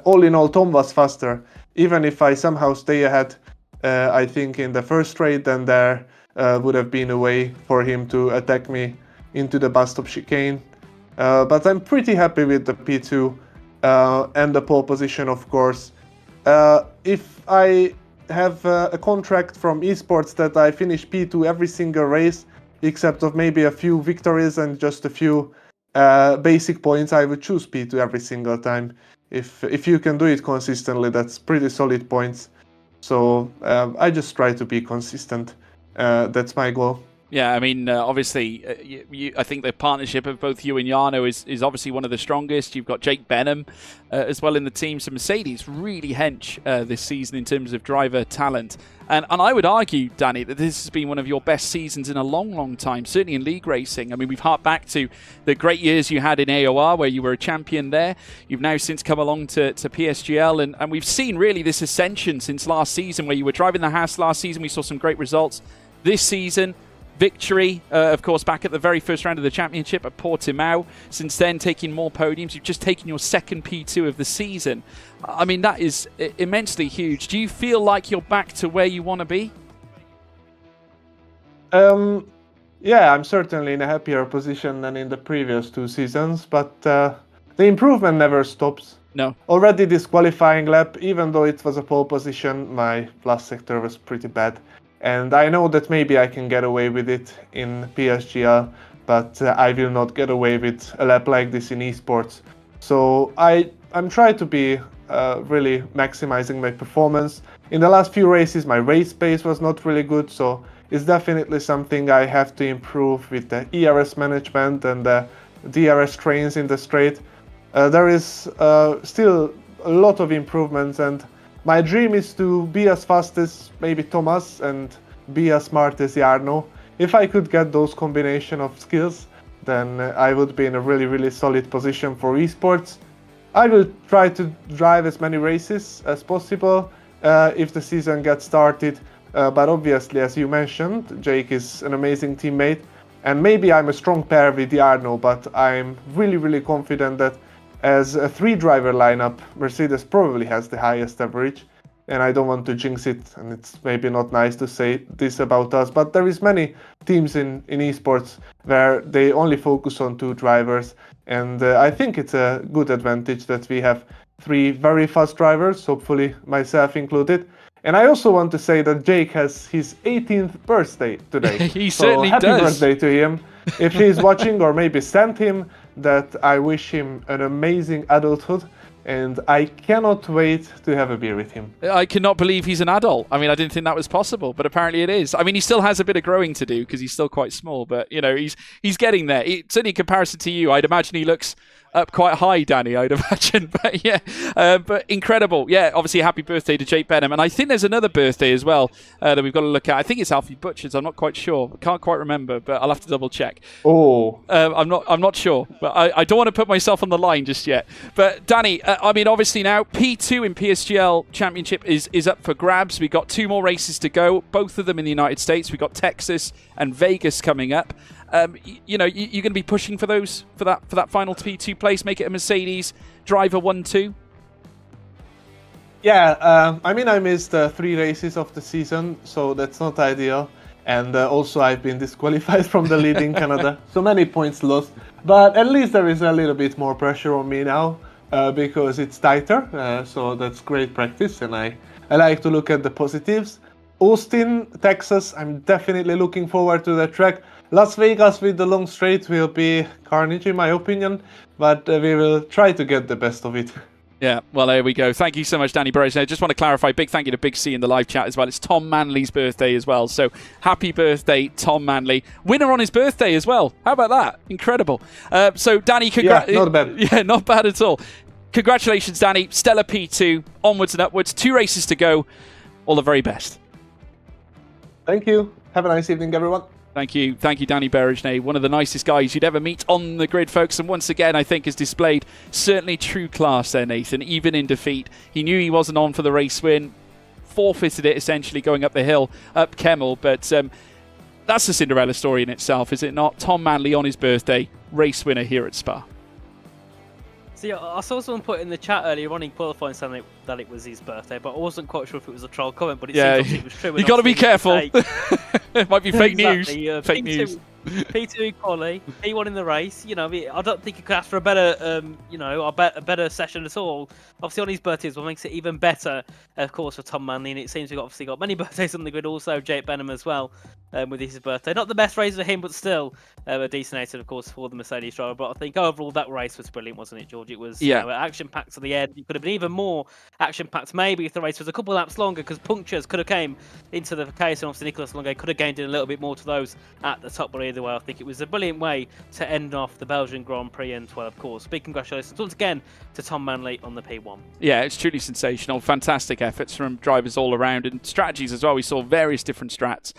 S6: all in all, Tom was faster. Even if I somehow stay ahead, I think in the first straight, then there would have been a way for him to attack me into the bus stop chicane. But I'm pretty happy with the P2 and the pole position, of course. If I have a contract from esports that I finish P2 every single race, except of maybe a few victories and just a few basic points, I would choose P2 every single time. If you can do it consistently, that's pretty solid points. So I just try to be consistent. That's my goal.
S1: Yeah, I mean, obviously, I think the partnership of both you and Jarno is obviously one of the strongest. You've got Jake Benham as well in the team. So Mercedes really hench this season in terms of driver talent. And I would argue, Danny, that this has been one of your best seasons in a long, long time, certainly in league racing. I mean, we've harked back to the great years you had in AOR where you were a champion there. You've now since come along to PSGL, and we've seen really this ascension since last season where you were driving the Haas last season. We saw some great results. This season, victory, of course, back at the very first round of the championship at Portimao. Since then, taking more podiums. You've just taken your second P2 of the season. I mean, that is immensely huge. Do you feel like you're back to where you want to be?
S6: Yeah, I'm certainly in a happier position than in the previous 2 seasons, but the improvement never stops.
S1: No.
S6: Already this qualifying lap, even though it was a pole position, my last sector was pretty bad. And I know that maybe I can get away with it in PSGL, but I will not get away with a lap like this in esports. So I'm trying to be really maximizing my performance. In the last few races, my race pace was not really good, so it's definitely something I have to improve with the ERS management and the DRS trains in the straight. There is still a lot of improvements, and My dream is to be as fast as maybe Thomas and be as smart as Jarno. If I could get those combination of skills, then I would be in a really, really solid position for esports. I will try to drive as many races as possible if the season gets started. But obviously, as you mentioned, Jake is an amazing teammate. And maybe I'm a strong pair with Jarno, but I'm really, really confident that as a 3-driver lineup, Mercedes probably has the highest average. And I don't want to jinx it, and it's maybe not nice to say this about us, but there is many teams in esports where they only focus on 2 drivers, and I think it's a good advantage that we have 3 very fast drivers, hopefully myself included. And I also want to say that Jake has his 18th birthday today.
S1: He
S6: so
S1: certainly
S6: happy
S1: does.
S6: birthday to him. If he's watching, or maybe send him, that I wish him an amazing adulthood. And I cannot wait to have a beer with him.
S1: I cannot believe he's an adult. I mean, I didn't think that was possible, but apparently it is. I mean, he still has a bit of growing to do because he's still quite small, but, you know, he's getting there. Certainly in comparison to you, I'd imagine he looks up quite high, Danny, I'd imagine. But yeah, but incredible. Yeah, obviously happy birthday to Jake Benham. And I think there's another birthday as well that we've got to look at. I think it's Alfie Butcher's. I'm not quite sure. I can't quite remember, but I'll have to double check.
S6: Oh.
S1: I'm not sure. But I don't want to put myself on the line just yet. But Danny, I mean, obviously now P2 in PSGL Championship is up for grabs. We've got 2 more races to go, both of them in the United States. We've got Texas and Vegas coming up. You know, you're going to be pushing for that final P2 place, make it a Mercedes driver 1-2.
S6: Yeah, I mean, I missed 3 races of the season, so that's not ideal. And also, I've been disqualified from the lead in Canada, so many points lost. But at least there is a little bit more pressure on me now because it's tighter. So that's great practice, and I like to look at the positives. Austin, Texas, I'm definitely looking forward to that track. Las Vegas with the long straight will be carnage in my opinion, but we will try to get the best of it.
S1: Yeah, well, there we go. Thank you so much, Danny Burrows. I just want to clarify, big thank you to Big C in the live chat as well. It's Tom Manley's birthday as well, so happy birthday, Tom Manley. Winner on his birthday as well. How about that? Incredible. So, Danny,
S6: Yeah, not bad.
S1: Yeah, not bad at all. Congratulations, Danny. Stellar P2, onwards and upwards. 2 races to go. All the very best.
S6: Thank you. Have a nice evening, everyone.
S1: Thank you, Danny Berejnay, one of the nicest guys you'd ever meet on the grid, folks. And once again, I think has displayed certainly true class there, Nathan, even in defeat. He knew he wasn't on for the race win, forfeited it essentially going up the hill, up Kemmel. But that's a Cinderella story in itself, is it not? Tom Manley on his birthday, race winner here at Spa.
S4: See, I saw someone put in the chat earlier on in qualifying saying that it was his birthday, but I wasn't quite sure if it was a troll comment, but it seems like it was true.
S1: You got to be careful. It might be fake news. Fake news.
S4: P2 quali, P1 in the race. You know, I don't think you could ask for a better, a better session at all. Obviously, on his birthday as well makes it even better, of course, for Tom Manley. And it seems we've obviously got many birthdays on the grid. Also, Jake Benham as well, with his birthday. Not the best race for him, but still a decent race, of course, for the Mercedes driver. But I think overall that race was brilliant, wasn't it, George? It was action-packed to the end. It could have been even more action-packed, maybe if the race was a couple of laps longer, because punctures could have came into the case, and obviously Nicholas Longo could have gained in a little bit more to those at the top. But either way, I think it was a brilliant way to end off the Belgian Grand Prix, and well, of course, big congratulations once again to Tom Manley on the P1.
S1: Yeah, it's truly sensational. Fantastic efforts from drivers all around, and strategies as well. We saw various different strats.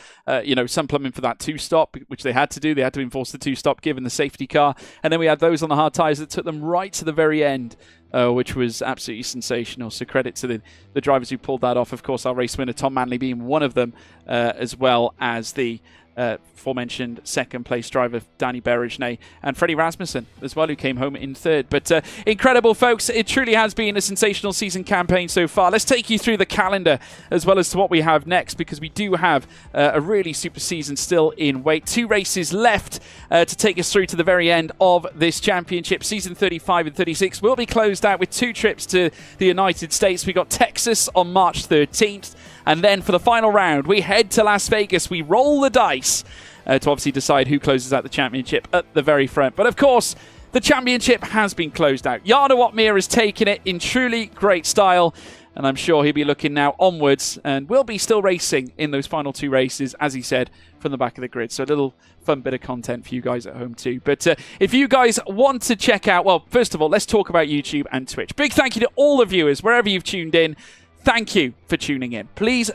S1: Some plumbing for that 2-stop, which they had to do. They had to enforce the 2-stop given the safety car. And then we had those on the hard tyres that took them right to the very end, which was absolutely sensational. So credit to the drivers who pulled that off. Of course, our race winner, Tom Manley, being one of them, as well as the aforementioned second place driver Danny Berejnay and Freddie Rasmussen as well, who came home in third. But incredible, folks. It truly has been a sensational season campaign so far. Let's take you through the calendar as well as to what we have next, because we do have a really super season still in wait. 2 races left to take us through to the very end of this championship. Season 35 and 36 will be closed out with 2 trips to the United States. We got Texas on March 13th. And then for the final round, we head to Las Vegas. We roll the dice to obviously decide who closes out the championship at the very front. But of course, the championship has been closed out. Jarno Opmeer has taken it in truly great style. And I'm sure he'll be looking now onwards and will be still racing in those final 2 races, as he said, from the back of the grid. So a little fun bit of content for you guys at home too. But if you guys want to check out, well, first of all, let's talk about YouTube and Twitch. Big thank you to all the viewers, wherever you've tuned in. thank you for tuning in. Please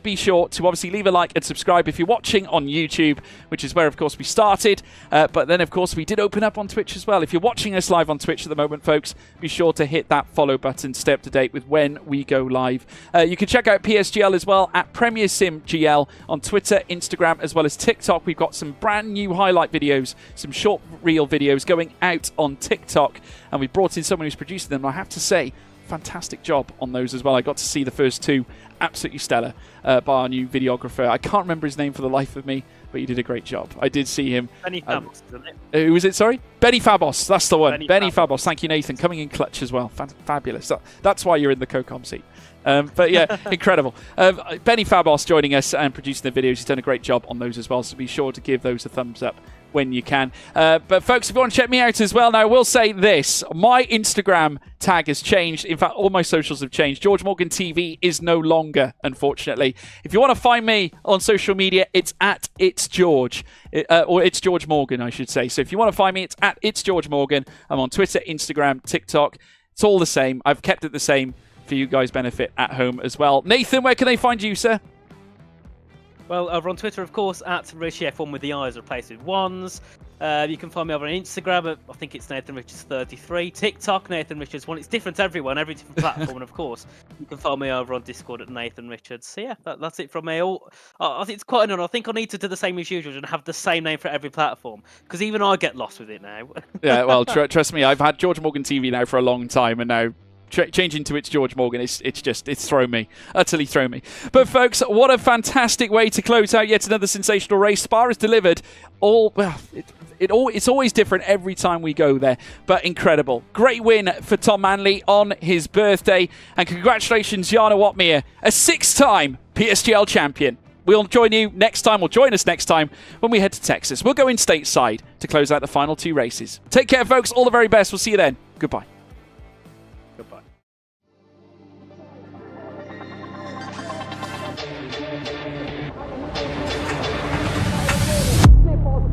S1: be sure to obviously leave a like and subscribe if you're watching on YouTube, which is where, of course, we started. But then, of course, we did open up on Twitch as well. If you're watching us live on Twitch at the moment, folks, be sure to hit that follow button, stay up to date with when we go live. You can check out PSGL as well at Premier Sim GL on Twitter, Instagram, as well as TikTok. We've got some brand new highlight videos, some short reel videos going out on TikTok, and we've brought in someone who's producing them. I have to say, fantastic job on those as well. I got to see the first two, absolutely stellar, by our new videographer. I can't remember his name for the life of me, but he did a great job. I did see him.
S4: Benny Fabos, isn't it?
S1: Who was it, sorry? Benny Fabos, that's the one. Benny Fabos. Thank you, Nathan. Coming in clutch as well. Fabulous. That's why you're in the co-com seat. But yeah, incredible. Benny Fabos joining us and producing the videos. He's done a great job on those as well, so be sure to give those a thumbs up when you can. But folks, if you want to check me out as well, now I will say this, my Instagram tag has changed. In fact, all my socials have changed. George Morgan TV is no longer, unfortunately. If you want to find me on social media, it's at It's George, or It's George Morgan, I should say. So if you want to find me, it's at It's George Morgan. I'm on Twitter, Instagram, TikTok. It's all the same. I've kept it the same for you guys' benefit at home as well. Nathan, where can they find you, sir?
S4: Well, over on Twitter, of course, at RichF1 with the I's replaced with ones. You can find me over on Instagram. I think it's Nathan Richards 33. TikTok, Nathan Richards 1. It's different to everyone, every different platform. And of course, you can find me over on Discord at Nathan Richards. So yeah, that's it from me. I think it's quite an honor. I think I need to do the same as usual and have the same name for every platform, because even I get lost with it now.
S1: Yeah, well, trust me, I've had George Morgan TV now for a long time, and now changing to It's George Morgan, it's thrown me, utterly thrown me. But folks, what a fantastic way to close out yet another sensational race. Spa has delivered it's always different every time we go there, but incredible. Great win for Tom Manley on his birthday, and congratulations, Jana Watmere, a 6-time PSGL champion. We'll join you next time, or join us next time when we head to Texas. We'll go in stateside to close out the final 2 races. Take care, folks. All the very best. We'll see you then. Goodbye.
S4: Goodbye.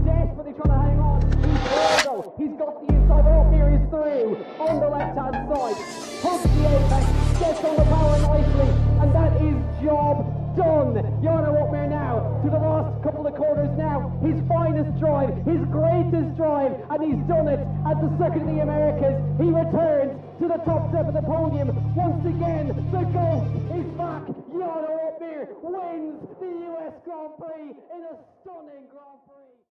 S2: Desperately trying to hang on. He's got the inside. Oh, here he's through on the left-hand side. Hooks the apex, gets on the power nicely, and that is job done. Jana Watmere now to the last couple of corners now. His finest drive, his greatest drive, and he's done it at the Circuit of the Americas. He returns to the top step of the podium. Once again, the GOAT is back. Jana Watmere wins the US Grand Prix in a stunning Grand Prix.